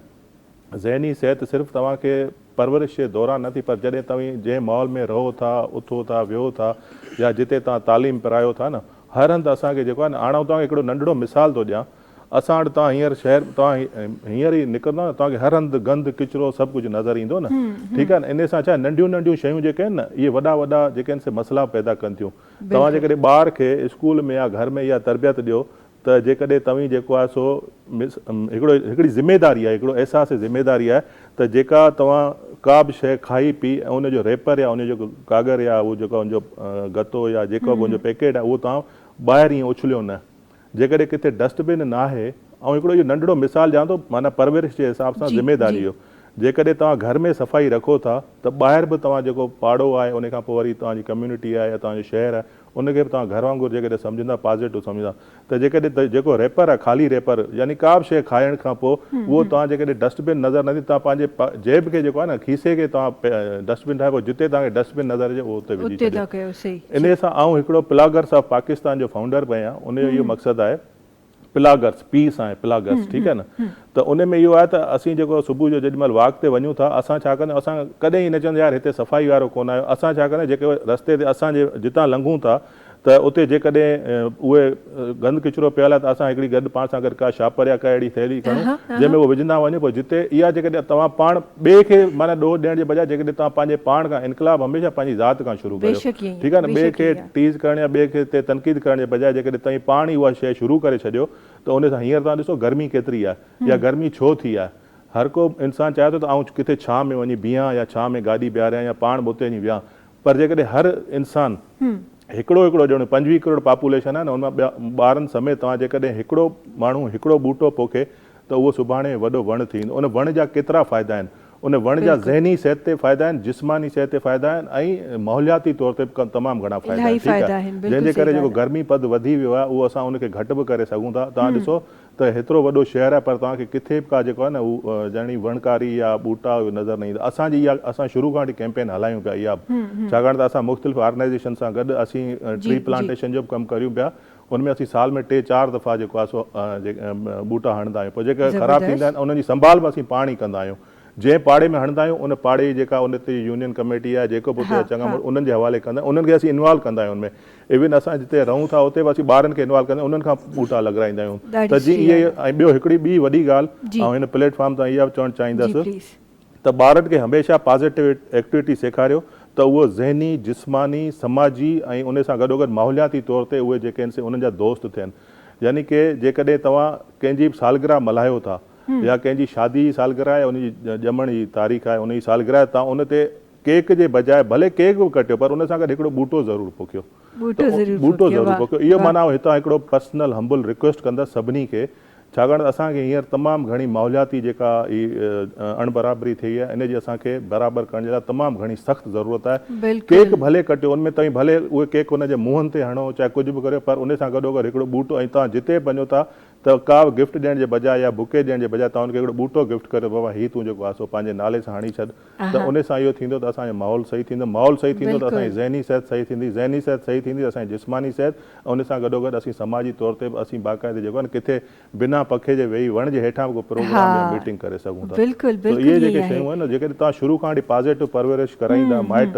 ज़हनी सिहत सिर्फ़ु तव्हांखे परवरिश जे दौरान नथी, पर जॾहिं तव्हां जंहिं माहौल में रहो था, उथो था, विहो था, या जिते तव्हां तालीम पिरायो था न, हर हंधि असांखे जेको आहे न, हाणे तव्हांखे हिकिड़ो नंढिड़ो मिसाल थो ॾियां। असां वटि तव्हां हींअर शहर तव्हां हींअर ई निकिरंदो न, तव्हांखे हर हंधि गंद किचिरो सभु कुझु नज़र ईंदो न। ठीकु आहे न। इन सां छा नंढियूं नंढियूं शयूं जेके आहिनि न, इहे वॾा वॾा जेके आहिनि से मसइला पैदा कनि थियूं। तव्हां जेकॾहिं ॿार खे स्कूल में या घर में इहा तरबियत ॾियो त जेकॾहिं तव्हीं जेको आहे सो हिकिड़ी ज़िमेदारी आहे, हिकिड़ो अहसासु ज़िमेदारी आहे त जेका तव्हां का बि शइ खाई पी ऐं उनजो रेपर या उनजो कागर या उहो जेको उनजो गतो या जेको बि उनजो पैकेट आहे उहो तव्हां ॿाहिरि ईअं उछलियो न। जेकॾहिं किथे डस्टबिन न आहे, ऐं हिकिड़ो इहो नंढिड़ो मिसाल ॾियां थो माना परवरिश जे हिसाब सां ज़िमेदारी जो, जेकॾहिं तव्हां घर में सफ़ाई रखो था त ॿाहिरि बि तव्हां जेको पाड़ो आहे, उन खां पोइ वरी तव्हांजी कम्यूनिटी आहे या तव्हांजो शहर आहे, उनखे बि तव्हां घर वांगुरु जेकॾहिं सम्झंदा, पॉज़िटिव सम्झंदा त जेकॾहिं जेको रेपर आहे, ख़ाली रेपर, यानी का बि शइ खाइण खां पोइ उहो तव्हां जेकॾहिं डस्टबिन नज़र न ईंदी, तव्हां पंहिंजे जेब खे जेको आहे न, खीसे खे तव्हां डस्टबिन ठाहे पोइ जिते तव्हांखे डस्टबिन नज़र अचे उहो उते विझी छॾियो। इन सां आउं हिकिड़ो पिलागर्स ऑफ पाकिस्तान जो फाउंडर बि आहियां। उनजो इहो मक़सदु आहे पिलागर्स, पीस आहे पिलागर्स। ठीकु आहे न। त उन में इहो आहे त असीं जेको सुबुह जो जेॾीमहिल वॉक ते वञूं था, असां छा कंदा, असां कॾहिं ई न चवंदा यार हिते सफ़ाई वारो कोन आयो। असां छा कंदा, जेके रस्ते ते असांजे जितां लंघूं था त उते जेकॾहिं उहे गंद किचिरो पियल आहे त असां हिकिड़ी गॾु पाण सां गॾु का शापर या का अहिड़ी थैली खणूं जंहिंमें उहो विझंदा वञूं। पोइ जिते इहा जेकॾहिं तव्हां पाण ॿिए खे माना ॾोह ॾियण जे बजाए जेकॾहिं तव्हां पंहिंजे पाण खां इनकलाब हमेशह पंहिंजी ज़ात खां शुरू कयो। ठीकु आहे न। ॿिए खे टीज़ करण या ॿिए खे ते तनक़ीद करण जे बजाए जेकॾहिं तव्हां पाण ई उहा शइ शुरू करे छॾियो त उन सां हींअर तव्हां ॾिसो गर्मी केतिरी आहे या गर्मी छो थी आहे। हर को इंसानु चाहे थो त आउं किथे छांव में वञी बीहां या छांव में गाॾी बीहारियां या पाण बि उते वञी विहां। पर जेकॾहिं हर इंसानु हिकिड़ो ॼणो 25 करोड़ पॉपुलेशन आहे न, उनमां ॿारनि समेत तव्हां जेकॾहिं हिकिड़ो माण्हू हिकिड़ो ॿूटो पोखे त उहो सुभाणे वॾो वणु थींदो। उन वण जा केतिरा फ़ाइदा आहिनि। उन वण जा ज़हनी सिहत ते फ़ाइदा आहिनि, जिस्मानी सिहत ते फ़ाइदा आहिनि ऐं माहौलियाती तौर ते तमामु घणा फ़ाइदा आहिनि। ठीकु आहे। जंहिंजे करे जेको गर्मी पद वधी वियो आहे उहो असां उनखे घटि बि करे सघूं था। तव्हां ॾिसो त हेतिरो वॾो शहर आहे पर तव्हांखे किथे बि का जेको आहे न उहो ॼणी वणकारी या ॿूटा नज़र न ईंदा। असांजी इहा असां शुरू खां वठी कैंपेन हलायूं पिया इहा, छाकाणि त असां मुख़्तलिफ़ ऑर्गनाइज़ेशन सां गॾु असीं ट्री प्लांटेशन जो बि कमु करियूं पिया। उनमें असीं साल में 3-4 दफ़ा जेको आहे सो ॿूटा हणंदा आहियूं। पोइ जेके ख़राबु थींदा आहिनि उन्हनि जी संभाल बि असीं पाण ई कंदा आहियूं। जंहिं पाड़े में हणंदा आहियूं उन पाड़े जी जेका उन ते यूनियन कमेटी आहे जेको बि उते चङा उन्हनि जे हवाले कंदा आहियूं, उन्हनि खे असीं इन्वॉल्व कंदा आहियूं उनमें। इवन असां जिते रहूं था उते बि असीं ॿारनि खे इन्वॉल्व कंदा आहियूं, उन्हनि खां ॿूटा लॻाराईंदा आहियूं। त जी इहे ऐं ॿियो हिकिड़ी ॿी वॾी ॻाल्हि ऐं हिन प्लेटफॉर्म तां इहा बि चवणु चाहींदुसि त ॿारनि खे हमेशह पॉज़िटिव एक्टिविटी सेखारियो त उहो ज़हनी, जिस्मानी, समाजी ऐं उन सां गॾोगॾु माहौलियाती तौर ते उहे जेके आहिनि से उन्हनि जा दोस्त थियनि। यानी की जेकॾहिं तव्हां कंहिंजी बि सालगिरह मल्हायो था या कंहिंजी शादी जी सालगिरह आहे, उनजी ॼमण जी तारीख़ आहे, उनजी सालगिरह तव्हां उन ते केक जे बजाए भले केक बि कटियो पर उन सां गॾु हिकिड़ो ॿूटो ज़रूरु पोखियो। ॿूटो ज़रूरु पोखियो। इहो माना हितां हिकिड़ो पर्सनल हम्बल रिक्वेस्ट कंदसि सभिनी खे, छाकाणि त असांखे हींअर तमामु घणी माहौलियाती जेका अणबराबरी थी आहे इन जी असांखे बराबरि करण जे लाइ तमामु घणी सख़्तु ज़रूरत आहे। केक भले कटियो, उनमें तव्हीं भले उहे केक उनजे मुंहंनि ते हणो चाहे कुझु बि करियो, पर उन सां गॾोगॾु हिकिड़ो ॿूटो ऐं तव्हां जिते वञो था त का बि गिफ्ट ॾियण जे बजाए या बुके ॾियण जे बजाए तव्हां हुनखे हिकिड़ो ॿूटो गिफ्ट कयो बाबा हीउ तूं जेको आहे सो पंहिंजे नाले सां हणी छॾ, त उन सां इहो थींदो त असांजो माहौल सही थींदो, माहौल सही थींदो त असांजी ज़हनी सिहत सही थींदी, ज़हनी सिहत सही थींदी असांजी जिस्मानी सिहत, ऐं उन सां गॾोगॾु असीं समाजी तौर ते बि असीं बाक़ाइदे जेको आहे न किथे बिना पखे जे वेही वण जे हेठां बि को प्रोग्राम या मीटिंग करे सघूं था। इहे जेके शयूं आहिनि न जेकॾहिं तव्हां शुरू खां वठी पॉज़िटिव परवरिश कराईंदा माइट,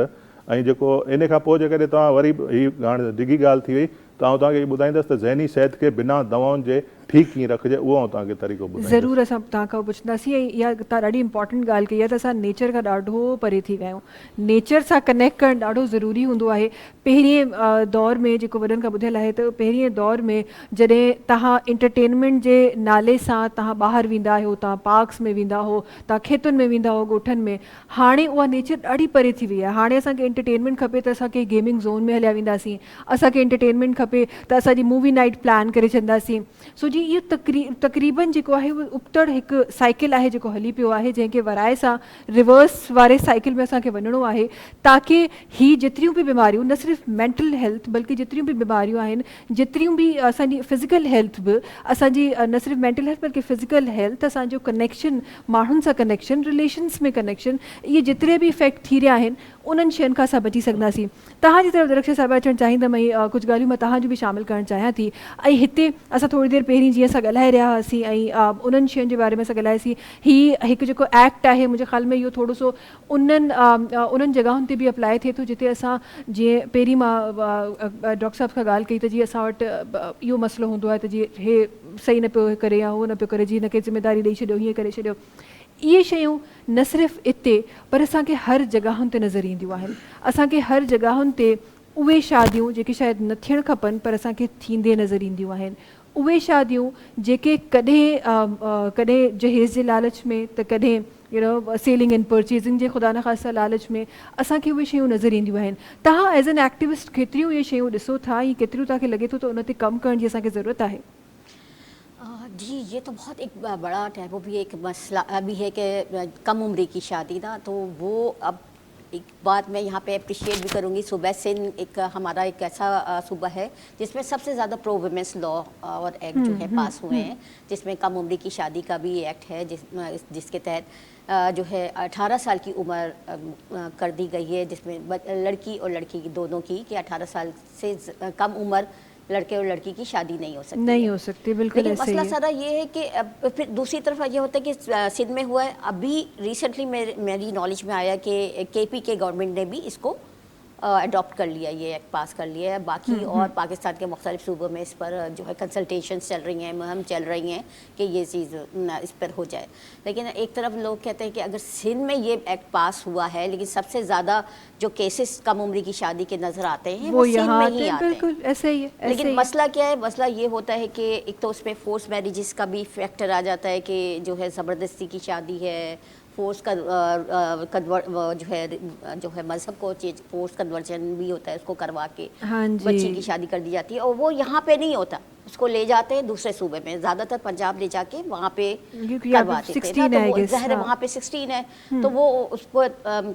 ऐं जेको इन खां पोइ जेकॾहिं तव्हां वरी हीअ हाणे डिघी ॻाल्हि थी वई त आउं तव्हांखे ॿुधाईंदुसि त ज़हनी सिहत खे बिना दवाउनि जे ठीकु कीअं रखिजे उहो आउं तव्हांखे तरीक़ो ॿुधाईंदुसि। ज़रूरु असां तव्हां खां पुछंदासीं। ऐं इहा तव्हां ॾाढी इंपॉर्टेंट ॻाल्हि कई आहे त असां नेचर खां ॾाढो परे थी विया आहियूं, नेचर सां कनेक्ट करणु ॾाढो ज़रूरी हूंदो आहे। पहिरीं दौर में जेको वॾनि खां ॿुधियल आहे त पहिरीं दौर में जॾहिं तव्हां एंटरटेनमेंट जे नाले सां तव्हां ॿाहिरि वेंदा आहियो, तव्हां पार्क्स में वेंदा हो, तव्हां खेतुनि में वेंदा हो, ॻोठनि में, हाणे उहा नेचर ॾाढी परे थी वई आहे। हाणे असांखे एंटरटेनमेंट खपे त असांखे गेमिंग ज़ोन में हलिया वेंदासीं, असांखे एंटरटेनमेंट खपे त असांजी मूवी नाइट प्लान करे छॾंदासीं। सो जी इहो तक़रीबन जेको आहे उहो उपतड़ हिकु साइकिल आहे जेको हली पियो आहे, जंहिंखे वराए सां रिवर्स वारे साइकिल में असांखे वञिणो आहे ताकी ही जेतिरियूं बि बीमारियूं, न सिर्फ़ु मेंटल हेल्थ बल्कि जेतिरियूं बि बीमारियूं आहिनि, जेतिरियूं बि असांजी फिज़िकल हेल्थ बि, असांजी न सिर्फ़ु मेंटल हेल्थ बल्कि फिज़िकल हेल्थ, असांजो कनेक्शन माण्हुनि सां कनेक्शन, रिलेशन्स में कनेक्शन, इहे जेतिरे बि इफेक्ट थी रहिया आहिनि उन्हनि शयुनि खां असां बची सघंदासीं। तव्हांजी तरफ़ दरख्शा साहिबा अचणु चाहींदमि, ऐं कुझु ॻाल्हियूं मां तव्हां जूं बि शामिलु करणु चाहियां थी। ऐं हिते असां थोरी देरि पहिरीं जीअं असां ॻाल्हाए रहिया हुआसीं ऐं उन्हनि शयुनि जे बारे में असां ॻाल्हाईसीं, हीउ हिकु जेको एक्ट आहे मुंहिंजे ख़्याल में इहो थोरो सो उन्हनि जॻहुनि ते बि अप्लाई थिए थो जिते असां जीअं पहिरीं मां डॉक्टर साहिब खां ॻाल्हि कई त जीअं असां वटि इहो मसइलो हूंदो आहे त जीअं हे सही न पियो करे या उहो न पियो करे, जीअं हिनखे ज़िमेदारी ॾेई छॾियो, हीअं करे छॾियो। इहे शयूं न सिर्फ़ु इते पर असांखे हर जॻहुनि ते नज़र ईंदियूं आहिनि। असांखे हर जॻहुनि ते उहे शादियूं जेके शायदि न थियणु खपनि पर असांखे थींदे नज़र ईंदियूं आहिनि, उहे शादियूं जेके कॾहिं जहेज़ जे लालच में त कॾहिं सेलिंग एंड परचेज़िंग जे ख़ुदा न ख़ास्ता लालच में असांखे उहे शयूं नज़र ईंदियूं आहिनि। तव्हां एज़ एन एक्टिविस्ट केतिरियूं इहे शयूं ॾिसो था, या केतिरियूं तव्हांखे लॻे थो त उन ते कमु करण जी असांखे ज़रूरत आहे? जी, ये तो बहुत एक बड़ा टैबू भी एक मसला अभी है कि कम उम्र की शादी ना, तो वो अब एक बात मैं यहाँ पे अप्रिशिएट भी करूँगी। सूबा सिंध एक हमारा एक ऐसा सूबा है जिसमें सबसे ज़्यादा प्रो वुमेंस लॉ और एक्ट जो है पास हुए हैं, जिसमें कम उम्र की शादी का भी एक्ट है जिसके तहत जो है 18 साल की उम्र कर दी गई है, जिसमें लड़की और लड़की की दोनों की कि 18 साल से कम उम्र लड़के और लड़की की शादी नहीं हो सकती, बिल्कुल। लेकिन मसला सारा ये है कि फिर दूसरी तरफ ये होता है कि सिंध में हुआ है, अभी रिसेंटली मेरी नॉलेज में आया कि केपी के गवर्नमेंट ने भी इसको अडॉप्ट कर लिया, ये एक्ट पास कर लिया है। बाकी और पाकिस्तान के मुख्तलिफ सूबों में इस पर जो है कंसल्टेशंस चल रही हैं, मुहिम चल रही हैं कि ये चीज़ इस पर हो जाए। लेकिन एक तरफ लोग कहते हैं कि अगर सिंध में ये एक्ट पास हुआ है, लेकिन सबसे ज़्यादा जो केसेस कम उम्र की शादी के नज़र आते हैं वो सिंध में ही आते हैं। ऐसे ही है। लेकिन मसला क्या है? मसला ये होता है कि एक तो उसमें फोर्स मैरिजेस का भी फैक्टर आ जाता है कि जो है ज़बरदस्ती की शादी है, फोर्स का जो है मजहब को फोर्स कन्वर्जन भी होता है, उसको करवा के बच्ची की शादी कर दी जाती है, और वो यहाँ पे नहीं होता, उसको ले जाते हैं दूसरे सूबे में, ज़्यादातर पंजाब ले जाके वहाँ पे करवा देते हैं ना, तो ज़ाहिर है वहाँ पे 16 है तो वो उसको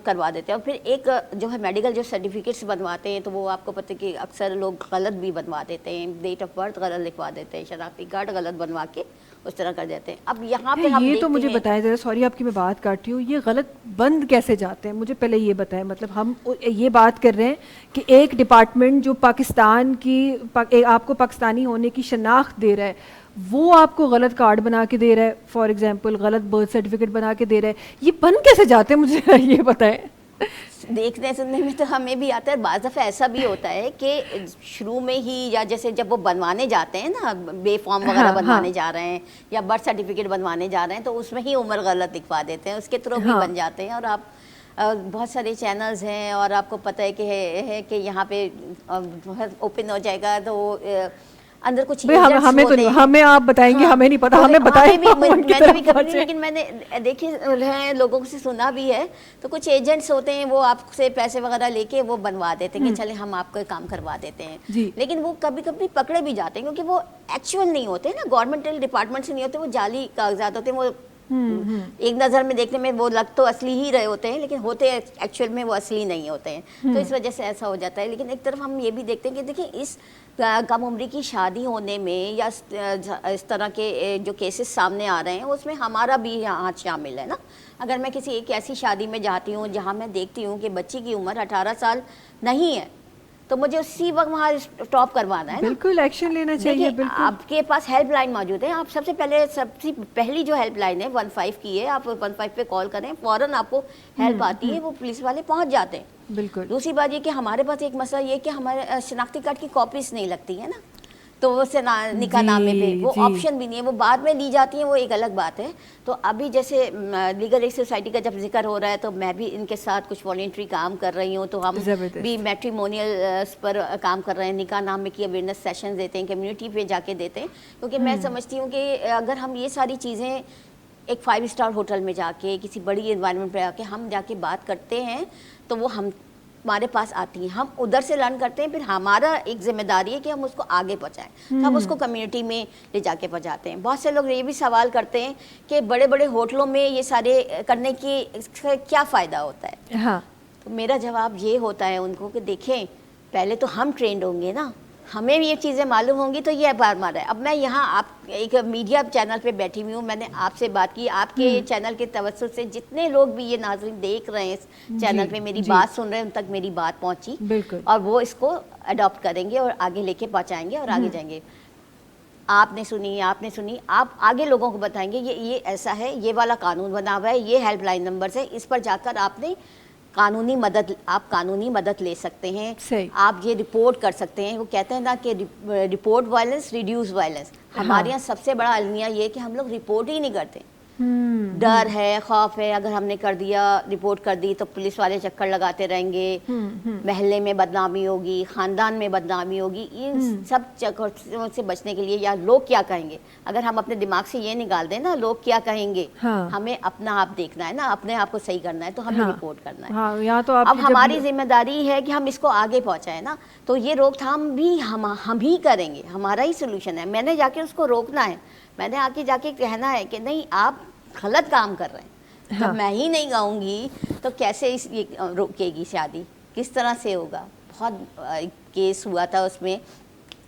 करवा देते हैं। और फिर एक जो है मेडिकल जो सर्टिफिकेट्स बनवाते हैं, तो वो आपको पता है कि अक्सर लोग गलत भी बनवा देते हैं, डेट ऑफ बर्थ गलत लिखवा देते हैं, शनाख्ती कार्ड गलत बनवा के उस तरह कर देते हैं। अब यहाँ पे हम ये तो मुझे बताएं ज़रा, सॉरी आपकी मैं बात काटती हूँ, ये गलत बंद कैसे जाते हैं? मुझे पहले ये बताएं। मतलब हम ये बात कर रहे हैं कि एक डिपार्टमेंट जो पाकिस्तान की आपको पाकिस्तानी होने की शनाख्त दे रहा है, वो आपको गलत कार्ड बना के दे रहा है, फॉर एग्जांपल गलत बर्थ सर्टिफिकेट बना के दे रहा है, ये बंद कैसे जाते हैं मुझे ये बताएं। देखने सुनने में तो हमें भी आता है, बाज़ दफ़ा ऐसा भी होता है कि शुरू में ही, या जैसे जब वो बनवाने जाते हैं ना, बे फॉर्म वगैरह बनवाने जा रहे हैं या बर्थ सर्टिफिकेट बनवाने जा रहे हैं, तो उसमें ही उम्र गलत लिखवा देते हैं, उसके थ्रू भी बन जाते हैं। और आप बहुत सारे चैनल्स हैं और आपको पता है कि यहाँ पे ओपन हो जाएगा तो अंदर कुछ हमें तो नहीं, हमें आप बताएंगे, हमें नहीं पता, हमें बताएं। मैंने भी कभी, लेकिन मैंने देखे हैं, लोगों से सुना भी है, तो कुछ एजेंट्स होते हैं वो आपसे पैसे वगैरह लेके वो बनवा देते हैं कि चले हम आपको काम करवा देते हैं, लेकिन वो कभी कभी पकड़े भी जाते हैं क्योंकि वो एक्चुअल नहीं होते ना, गवर्नमेंटल डिपार्टमेंट से नहीं होते, वो जाली कागजात होते हैं, वो एक नज़र में देखने में वो लग तो असली ही रहे होते हैं, लेकिन होते एक्चुअल में वो असली नहीं होते हैं। तो इस वजह से ऐसा हो जाता है। लेकिन एक तरफ हम ये भी देखते हैं कि देखिए इस कम उम्र की शादी होने में या इस तरह के जो केसेस सामने आ रहे हैं उसमें हमारा भी हाथ शामिल है ना। अगर मैं किसी एक ऐसी शादी में जाती हूँ जहाँ मैं देखती हूँ कि बच्ची की उम्र 18 साल नहीं है, तो मुझे उसी वक्त वहाँ स्टॉप करवाना है ना। बिल्कुल एक्शन लेना चाहिए। बिल्कुल आपके पास हेल्पलाइन मौजूद है। आप सबसे पहली जो हेल्पलाइन है 15 की है, आप 15 पे कॉल करें, फ़ौरन आपको हेल्प आती है, वो पुलिस वाले पहुँच जाते हैं। बिल्कुल। दूसरी बात ये कि हमारे पास एक मसला ये कि हमारे शनाख्ती कार्ड की कॉपीज नहीं लगती है ना, तो वो निकाह नामे पे वो ऑप्शन भी नहीं है, वो बाद में ली जाती हैं, वो एक अलग बात है। तो अभी जैसे लीगल एड सोसाइटी का जब जिक्र हो रहा है तो मैं भी इनके साथ कुछ वॉलेंट्री काम कर रही हूँ। तो हम भी मैट्रिमोनियल पर काम कर रहे हैं, निकाह नामे की अवेयरनेस सेशन देते हैं, कम्युनिटी पे जाके देते हैं। क्योंकि मैं समझती हूँ कि अगर हम ये सारी चीज़ें एक 5 स्टार होटल में जाके किसी बड़ी इन्वायरमेंट पे जाके हम जाके बात करते हैं तो वो हमारे पास आती हैं, हम उधर से लर्न करते हैं, फिर हमारा एक जिम्मेदारी है कि हम उसको आगे पहुंचाएं, तो हम उसको कम्युनिटी में ले जाके पहुंचाते हैं। बहुत से लोग ये भी सवाल करते हैं कि बड़े बड़े होटलों में ये सारे करने की क्या फ़ायदा होता है। हाँ। तो मेरा जवाब ये होता है उनको कि देखें, पहले तो हम ट्रेंड होंगे ना, हमें भी ये चीज़ें मालूम होंगी तो ये बार मारा है। अब मैं यहाँ आप एक मीडिया चैनल पे बैठी हुई हूँ, मैंने आपसे बात की, आपके चैनल के तवज्जुह से जितने लोग भी ये नाज़रीन देख रहे हैं इस चैनल पे मेरी बात सुन रहे हैं, उन तक मेरी बात पहुँची। बिल्कुल। और वो इसको अडॉप्ट करेंगे और आगे लेके पहुँचाएंगे और आगे जाएंगे। आपने सुनी, आप आगे लोगों को बताएंगे ये ऐसा है, ये वाला कानून बना हुआ है, ये हेल्पलाइन नंबर है, इस पर जाकर आपने कानूनी मदद ले सकते हैं। सही। आप ये रिपोर्ट कर सकते हैं। वो कहते हैं ना कि रिपोर्ट वायलेंस रिड्यूस वायलेंस। हमारे यहाँ सबसे बड़ा अलमिया ये कि हम लोग रिपोर्ट ही नहीं करते। डर है, खौफ है, अगर हमने कर दिया, रिपोर्ट कर दी तो पुलिस वाले चक्कर लगाते रहेंगे, महल्ले में बदनामी होगी, खानदान में बदनामी होगी। इन सब चक्करों से बचने के लिए, या लोग क्या कहेंगे, अगर हम अपने दिमाग से ये निकाल दें ना लोग क्या कहेंगे, हाँ। हमें अपना आप देखना है ना, अपने आप को सही करना है, तो हमें रिपोर्ट करना है। हाँ, यहाँ तो अब हमारी जिम्मेदारी है कि हम इसको आगे पहुंचाएं ना, तो ये रोकथाम भी हम ही करेंगे, हमारा ही सोल्यूशन है। मैंने जाके उसको रोकना है, मैंने आके जाके कहना है कि नहीं आप गलत काम कर रहे हैं। जब मैं ही नहीं गाऊंगी तो कैसे ये रोकेगी शादी, किस तरह से होगा। बहुत केस हुआ था, उसमें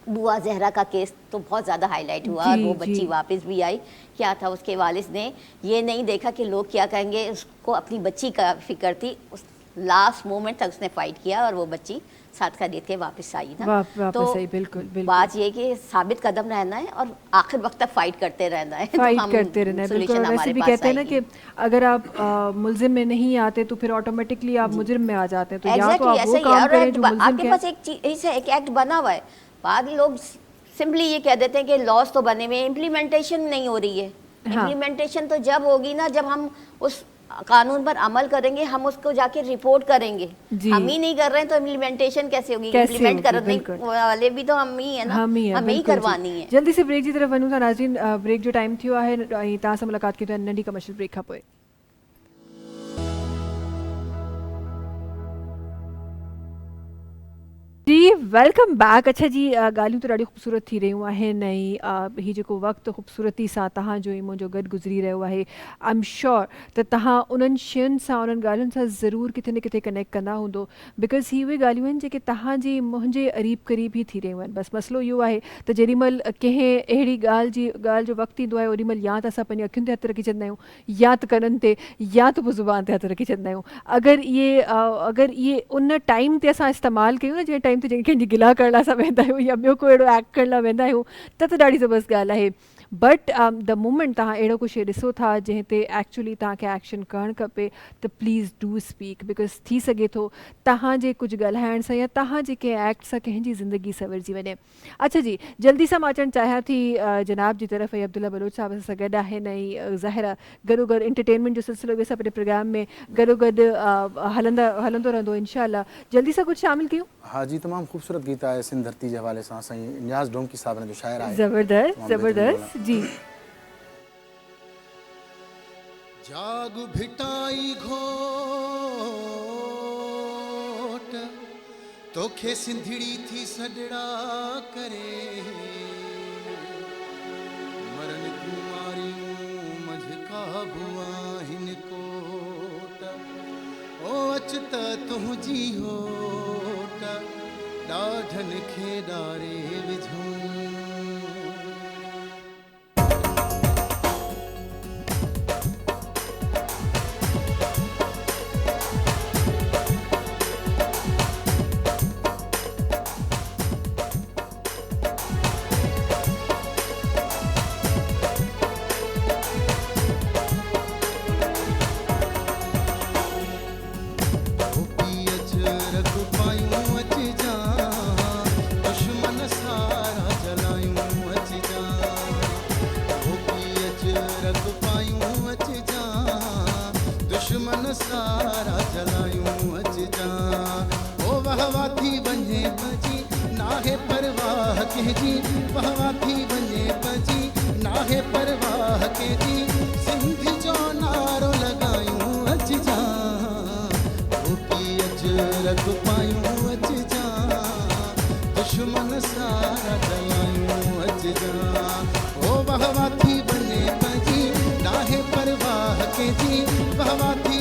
बुआ जहरा का केस तो बहुत ज़्यादा हाईलाइट हुआ और वो बच्ची वापस भी आई। क्या था, उसके वालिद ने ये नहीं देखा कि लोग क्या कहेंगे, उसको अपनी बच्ची का फिक्र थी, उस लास्ट मोमेंट तक उसने फाइट किया और वो बच्ची साथ का देख के वापस आई ना। तो बिल्कुल बात ये कि साबित कदम रहना है और आखिर वक्त तक फाइट करते रहना है, करते रहना है। बिल्कुल। वैसे भी कहते हैं ना कि अगर आप मुल्जिम में नहीं आते तो फिर ऑटोमेटिकली आप मुजरिम में आ जाते हैं। तो या तो आप वो काम करें जो मुल्जिम आपके पास एक एक्ट बना हुआ है। बाद लोग सिंपली ये कह देते हैं कि लॉज तो बने हुए, इम्प्लीमेंटेशन नहीं हो रही है। इम्प्लीमेंटेशन तो जब होगी ना जब हम उस कानून पर अमल करेंगे, हम उसको जाके रिपोर्ट करेंगे। हम ही नहीं कर रहे हैं तो इम्प्लीमेंटेशन कैसे होगी? इम्प्लीमेंट करने वाले भी तो हम ही है ना, हमें ही करवानी है। जल्दी से ब्रेक जी तरफ वनू था नाज़रीन। ब्रेक जो टाइम थियो आहे तव्हां सां मुलाक़ात की तो नंढी कमर्शियल ब्रेक खां पोइ। जी वेलकम बैक। अच्छा जी, ॻाल्हियूं त ॾाढी ख़ूबसूरत थी रहियूं आहिनि ऐं हीउ जेको वक़्तु ख़ूबसूरती सां तव्हांजो ऐं मुंहिंजो गॾु गुज़री रहियो आहे, आई एम श्योर त तव्हां उन्हनि शयुनि सां उन्हनि ॻाल्हियुनि सां ज़रूरु किथे न किथे कनेक्ट कंदा हूंदो, बिकॉज़ ही उहे ॻाल्हियूं आहिनि जेके तव्हांजी मुंहिंजे अरीब क़रीब ई थी रहियूं आहिनि। बसि मसइलो इहो आहे त जेॾीमहिल कंहिं अहिड़ी ॻाल्हि जो वक़्तु ईंदो आहे ओॾीमहिल या त असां पंहिंजी अखियुनि ते हथु रखी छॾींदा आहियूं, या त कननि ते, या त पोइ ज़ुबान ते हथु रखी छॾींदा आहियूं। अगरि इहे उन टाइम ते असां इस्तेमालु कयूं न जंहिं टाइम ते कंहिंजी गिला करण लाइ असां वेंदा आहियूं या ॿियो कोई अहिड़ो एक्ट करण लाइ वेंदा आहियूं, त ॾाढी ज़बरदस्त ॻाल्हि आहे। बट द मोमेंट तव्हां अहिड़ो कुझु ॾिसो था जंहिं ते एक्चुअली तव्हांखे एक्शन करणु खपे त प्लीज़ डू स्पीक, बिकॉज़ थी सघे थो तव्हांजे कुझु ॻाल्हाइण सां या तव्हांजे कंहिं एक्ट सां कंहिंजी ज़िंदगी सवरजी वञे। अच्छा जी, जल्दी सां मां अचणु चाहियां थी जनाब जी तरफ़। अब्दुल्ला बलोच साहिब सां गॾु आहिनि ऐं ज़ाहिरा गॾो गॾु एंटरटेनमेंट जो सिलसिलो बि असां पंहिंजे प्रोग्राम में गॾो गॾु हलंदो रहंदो इंशाअल्लाह। जल्दी सां कुझु शामिल कयूं। हाँ जी, तमामु ख़ूबसूरत गीत आहे सिंध धरती जे हवाले सां साईं नियाज़ ढोंकी साहब जो शाइर आहे। ज़बरदस्त ज़बरदस्त जी। जाग भिटाई घोट तोखे सिंधड़ी थी सडड़ा करे, मरन कुमारियूं मझकार बाबुआ हिन कोट ओ अचत तुंहिंजी होट ॾाढनि खे ॾारे विझूं सारा जलायूं अच जा ओ वहवा थी वञे पजी नाहे परवाह कंहिंजी वहवा थी वञे पजी नाहे परवाह कंहिंजी सिंध जो नारो लॻायूं अच जा अच रख पायूं अच जा दुश्मन सारा जलायूं अच जा ओ वहवा थी वञे पजी नाहे परवाह कंहिंजी वहवा थी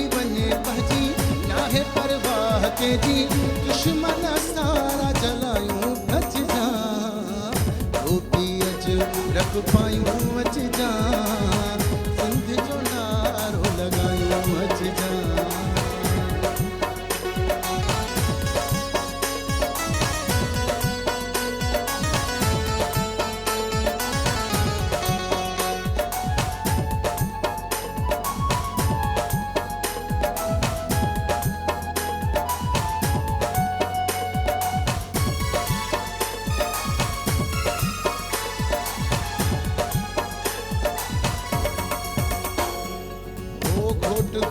नाहे परवाह कंहिंजी दुश्मन सारा जलायूं अच जा अच रख पायूं अच जा सिंध जो नारो लॻायूं अच जा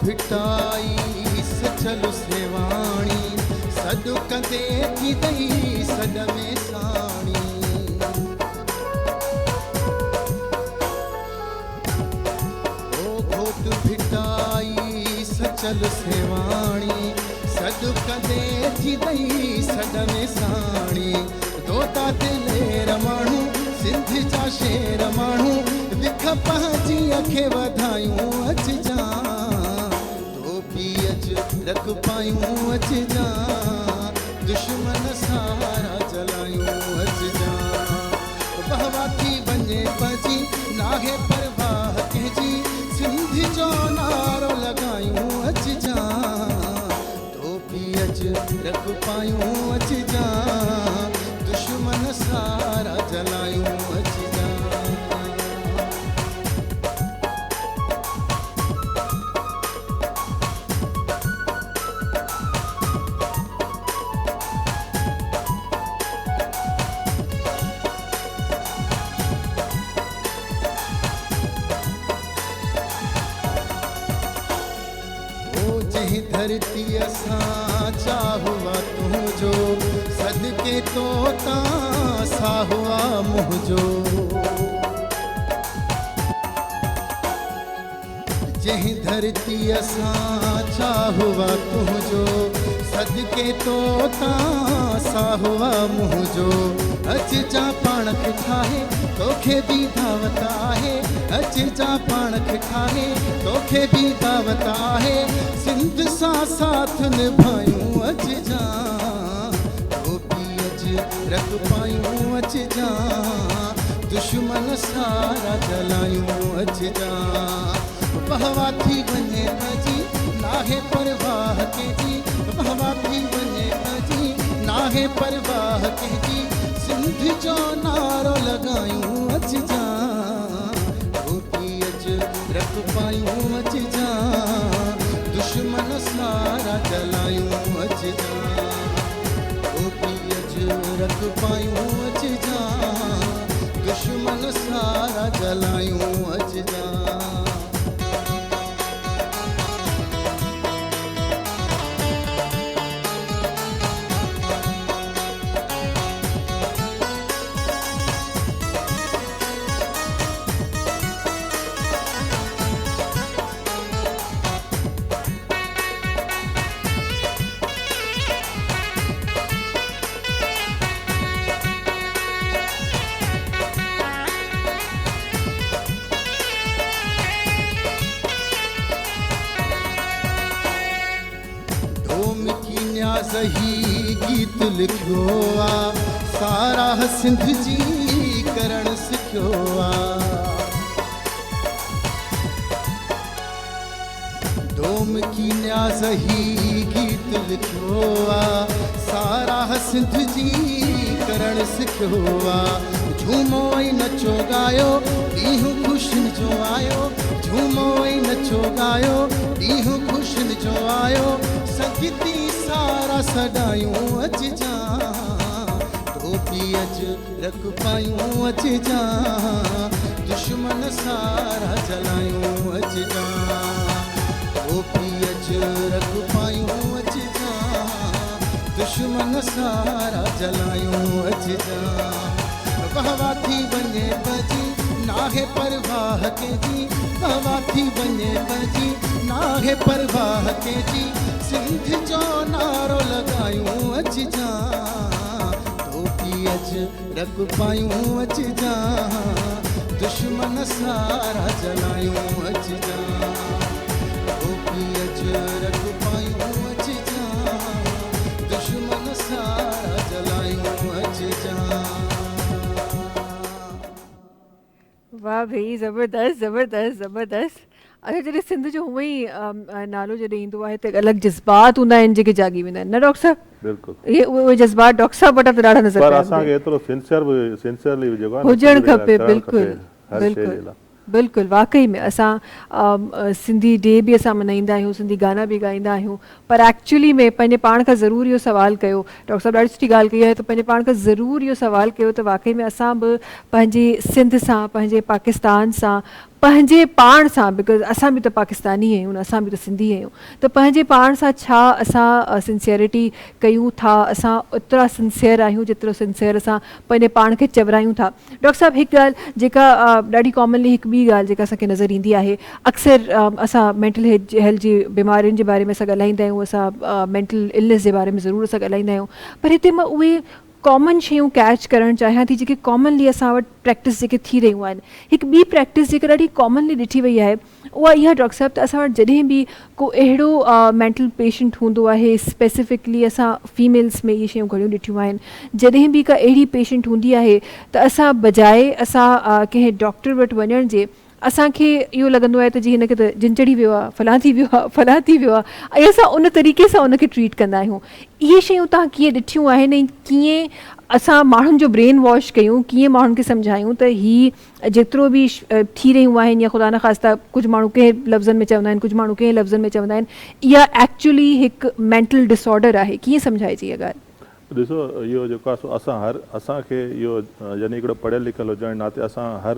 भिटाई सचल सेवाणी सॾु कंदे थी दई सॾ में साणी ओ घोट भिटाई सचल सेवाणी सॾु कंदे थी दई सॾ में साणी दोता दिलेर माण्हू सिंध जा शेर माण्हू विख पंहिंजी अखे वधायूं अच जा रख पायूं अच जा दुश्मन सारा जलायूं अच जा वहवा थी वञे पजी नाहे परवाह कंहिंजी सिंध जो नारो लॻायूं अच जा टोपी अच रख पायूं अच जा दुश्मन सारा जलायूं अच जा धरती असां चाहुआ तुंहिंजो सदके तो तां साहुआ मुंहिंजो जंहिं धरती असां चाहुआ तुंहिंजो सदके तो तां साहुआ मुंहिंजो अच जा पाण खे ठाहे तोखे बि दावत आहे अच जा पाण खे ठाहे तोखे बि दावत आहे सिंध सां साथ निभायूं अच जा अच रख पायूं अच जा दुश्मन सारा जलायूं अच जा वहवा थी वञे पजी नाहे परवाह कंहिंजी वहवा थी वञे पजी नाहे परवाह कंहिंजी सिंध जो नारो लॻायूं अच जा अच रख पायूं अच जा दुश्मन सारा जलायूं अच जा अच रख पायूं अच जा दुश्मन सारा जलायूं अच जा न्याज़ ही गीत लिखियो आहे सारा सिंध जी करण सिखियो आहे डोम की न्याज़ ही गीत लिखियो आहे सारा सिंध जी करण सिखियो आहे झूमो ऐं नचो गायो ॾींहुं ख़ुशियुनि जो आयो झूमो ऐं नचो गायो ॾींहुं ख़ुशियुनि जो आयो संगीती सारा सॾायूं अचिजा टोपी अच रख पायूं अचिजा दुश्मन सारा जलायूं अचिजा टोपी अच रख पायूं अचिजा दुश्मन सारा जलायूं अचिजा बहवा थी वञे बजी नाहे परवाह कंहिंजी बहवा थी वञे बजी नाहे परवाह कंहिंजी सिंध जो नारो लॻायूं अचिजा टोपी अच रख पायूं अचिजा दुश्मन सारा जलायूं अचिजा टोपी अच रख पायूं अचिजा दुश्मन सारा जलायूं अचिजा वाह भाई ज़बरदस्त ज़बरदस्त ज़बरदस्त अच्छा जॾहिं सिंध जो हूअं ई नालो जॾहिं ईंदो आहे त अलॻि जज़्बात हूंदा आहिनि जेके जागी वेंदा आहिनि न डॉक्टर साहब बिल्कुलु इहे उहे जज़्बात डॉक्टर साहब वटां त ॾाढा नज़र पर पिया असांखे एतिरो सिंसियरली जेको आहे न हुजणु करणु खपे खपे बिल्कुलु हर शइ जे बिल्कुलु लाइ बिल्कुलु वाकई में असां सिंधी डे बि असां मल्हाईंदा आहियूं सिंधी गाना बि ॻाईंदा आहियूं पर एक्चुअली में पंहिंजे पाण खां ज़रूरु इहो सवालु कयो डॉक्टर साहब ॾाढी सुठी ॻाल्हि कई आहे त पंहिंजे पाण खां ज़रूरु इहो सवालु कयो त वाकई में असां बि पंहिंजे सिंध सां पंहिंजे पाकिस्तान सां पंहिंजे पाण सां बिकॉज़ असां बि त पाकिस्तानी आहियूं न असां बि त सिंधी आहियूं त पंहिंजे पाण सां छा असां सिंसियरिटी कयूं था असां ओतिरा सिंसियर आहियूं जेतिरो सिंसियर असां पंहिंजे पाण खे चवरायूं था डॉक्टर साहब हिकु ॻाल्हि जेका ॾाढी कॉमनली हिकु ॿी ॻाल्हि जेका असांखे नज़र ईंदी आहे अक्सर असां मेंटल हेल्थ जी बीमारियुनि जे बारे में असां ॻाल्हाईंदा आहियूं असां मेंटल इलनेस जे बारे में ज़रूरु असां ॻाल्हाईंदा आहियूं पर हिते मां उहे कॉमन शयूं कैच करणु चाहियां थी जेके कॉमनली असां वटि प्रैक्टिस जेके थी रहियूं आहिनि हिकु ॿी प्रैक्टिस जेका ॾाढी कॉमनली ॾिठी वई आहे उहा इहा डॉक्टर साहब त असां वटि जॾहिं बि को अहिड़ो मेंटल पेशेंट हूंदो आहे स्पेसिफिकली असां फीमेल्स में इहे शयूं घणियूं ॾिठियूं आहिनि जॾहिं बि का अहिड़ी पेशेंट हूंदी आहे त असां बजाए असां कंहिं डॉक्टर वटि वञण जे असांखे इहो लॻंदो आहे त जी हिनखे त जिन चढ़ी वियो आहे फलां थी वियो आहे फलां थी वियो आहे ऐं असां उन तरीक़े सां उनखे ट्रीट कंदा आहियूं इहे शयूं तव्हां कीअं ॾिठियूं आहिनि ऐं कीअं असां माण्हुनि जो ब्रेन वॉश कयूं कीअं माण्हुनि खे सम्झायूं त हीअ जेतिरो बि थी रहियूं आहिनि या ख़ुदा न ख़ास्ता कुझु माण्हू कंहिं लफ़्ज़नि में चवंदा आहिनि कुझु माण्हू कंहिं लफ़्ज़नि में चवंदा आहिनि इहा एक्चुअली हिकु मेंटल डिसऑर्डर आहे कीअं सम्झाइजे इहा ॻाल्हि ॾिसो इहो जेको आहे सो असांखे इहो यानी हिकिड़ो पढ़ियल लिखियल हुजण नाते असां हर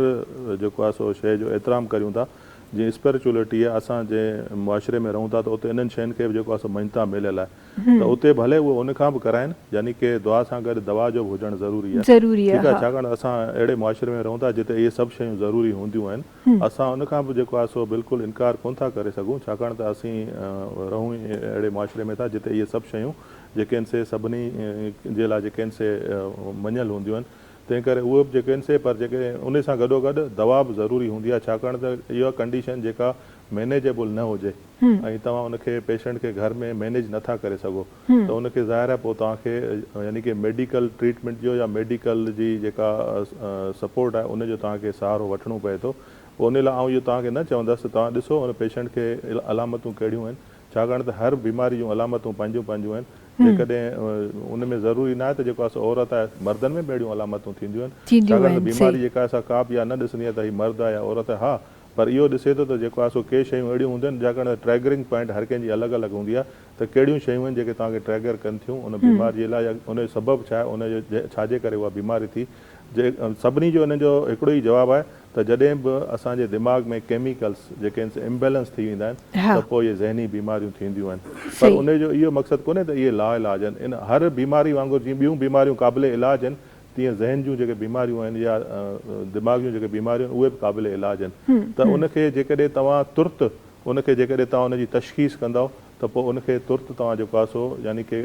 जेको आहे सो शइ जो एतिराम करियूं था जीअं स्पिरिचुअलिटी आहे असां जंहिं मुआशिरे में रहूं था त उते इन्हनि शयुनि खे बि जेको आहे सो मञता मिलियल आहे त उते भले उहे उन खां बि कराइनि यानी की दुआ सां गॾु दवा जो बि हुजणु ज़रूरी आहे ठीकु आहे छाकाणि असां अहिड़े मुआशिरे में रहूं था जिते इहे सभु शयूं ज़रूरी हूंदियूं आहिनि असां उन खां बि जेको आहे सो बिल्कुलु इनकार कोन था करे सघूं छाकाणि त असीं रहूं अहिड़े मुआशिरे में था जिते इहे सभु शयूं जेके आहिनि से सभिनी जे लाइ जेके आहिनि से मञियल हूंदियूं आहिनि तंहिं करे उहे बि जेके आहिनि से पर जेके उन सां गॾोगॾु दवा बि ज़रूरी हूंदी आहे छाकाणि त इहा कंडीशन जेका मैनेजेबल न हुजे ऐं तव्हां उनखे पेशेंट खे घर में मैनेज नथा करे सघो त उनखे ज़ाहिर आहे पोइ तव्हांखे यानी की मेडिकल ट्रीटमेंट जो या मेडिकल जी जेका सपोर्ट आहे उनजो तव्हांखे सहारो वठिणो पए थो पोइ उन लाइ आउं इहो तव्हांखे न चवंदसि तव्हां ॾिसो उन पेशेंट खे अलामतूं कहिड़ियूं आहिनि छाकाणि त हर बीमारी जूं अलामतूं पंहिंजूं पंहिंजूं आहिनि जेकॾहिं उन में ज़रूरी न आहे त जेको आहे औरत आहे मर्दनि में बि अहिड़ियूं अलामतूं थींदियूं आहिनि छाकाणि त बीमारी जेका असां का बि न ॾिसंदी आहे त हीअ मर्द आहे या औरत आहे हा पर इहो ॾिसे थो त जेको आहे सो के शयूं अहिड़ियूं हूंदियूं आहिनि छाकाणि त ट्रैगरिंग पॉइंट हर कंहिंजी अलॻि अलॻि हूंदी आहे त कहिड़ियूं शयूं आहिनि जेके तव्हांखे ट्रैगर कनि थियूं उन बीमारीअ लाइ या उनजो सबबु छा आहे उनजो छाजे करे उहा बीमारी थी जे सभिनी जो हिन जो हिकिड़ो ई जवाबु आहे त जॾहिं बि असांजे दिमाग़ में केमिकल्स जेके आहिनि इम्बेलेंस थी वेंदा आहिनि त पोइ इहे ज़हनी बीमारियूं थींदियूं आहिनि पर उनजो इहो मक़सदु कोन्हे त इहे लाइलाज आहिनि इन हर बीमारी वांगुरु जीअं ॿियूं बीमारियूं क़ाबिल इलाज आहिनि तीअं ज़हन जूं जेके बीमारियूं आहिनि या दिमाग़ जूं जेके बीमारियूं आहिनि उहे बि क़ाबिल इलाज आहिनि त उनखे जेकॾहिं तव्हां तुर्त उनखे जेकॾहिं तव्हां उनजी तशख़ीस कंदव त पोइ उनखे तुर्त तव्हां जेको आहे सो यानी की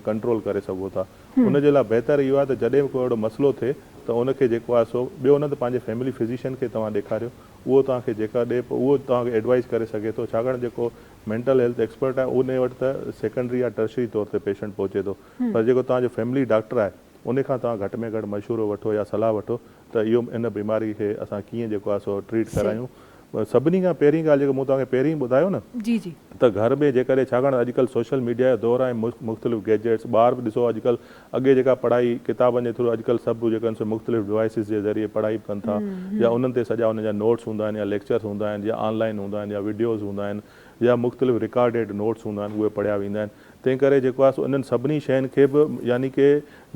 कंट्रोल करे सघो था उनजे लाइ बहितर इहो आहे त जॾहिं बि को अहिड़ो मसइलो थिए त उनखे जेको आहे सो ॿियो न त पंहिंजे फैमिली फिज़िशियन खे तव्हां ॾेखारियो उहो तव्हांखे जेका ॾे पोइ उहो तव्हांखे एडवाइस करे सघे थो छाकाणि जेको मेंटल हेल्थ एक्सपर्ट आहे उन वटि त सेकेंडरी या टर्शरी तौर ते पेशेंट पहुचे थो, पर जेको तव्हांजो फैमिली डॉक्टर आहे उन खां तव्हां घटि में घटि मशवरो वठो या सलाह वठो त इहो इन बीमारी खे असां कीअं जेको आहे सो ट्रीट करायूं। सभिनी खां पहिरीं ॻाल्हि जेको मूं तव्हांखे पहिरीं ॿुधायो न जी जी त घर में जेकॾहिं छाकाणि अॼुकल्ह सोशल मीडिया जो दौरु आहे, मुख़्तलिफ़ गैजेट्स, ॿार बि ॾिसो अॼुकल्ह अॻे जेका पढ़ाई किताबनि जे थ्रू अॼुकल्ह सभु जेके आहिनि सो मुख़्तलिफ़ डिवाइसिस जे ज़रिए पढ़ाई कनि था, या उन्हनि ते सॼा उन जा नोट्स हूंदा आहिनि या लेक्चर्स हूंदा आहिनि या ऑनलाइन हूंदा आहिनि या वीडियोज़ हूंदा आहिनि या मुख़्तलिफ़ रिकॉर्डेड नोट्स हूंदा आहिनि, उहे पढ़िया वेंदा आहिनि। तंहिं करे जेको आहे सो इन्हनि सभिनी शयुनि खे बि यानी कि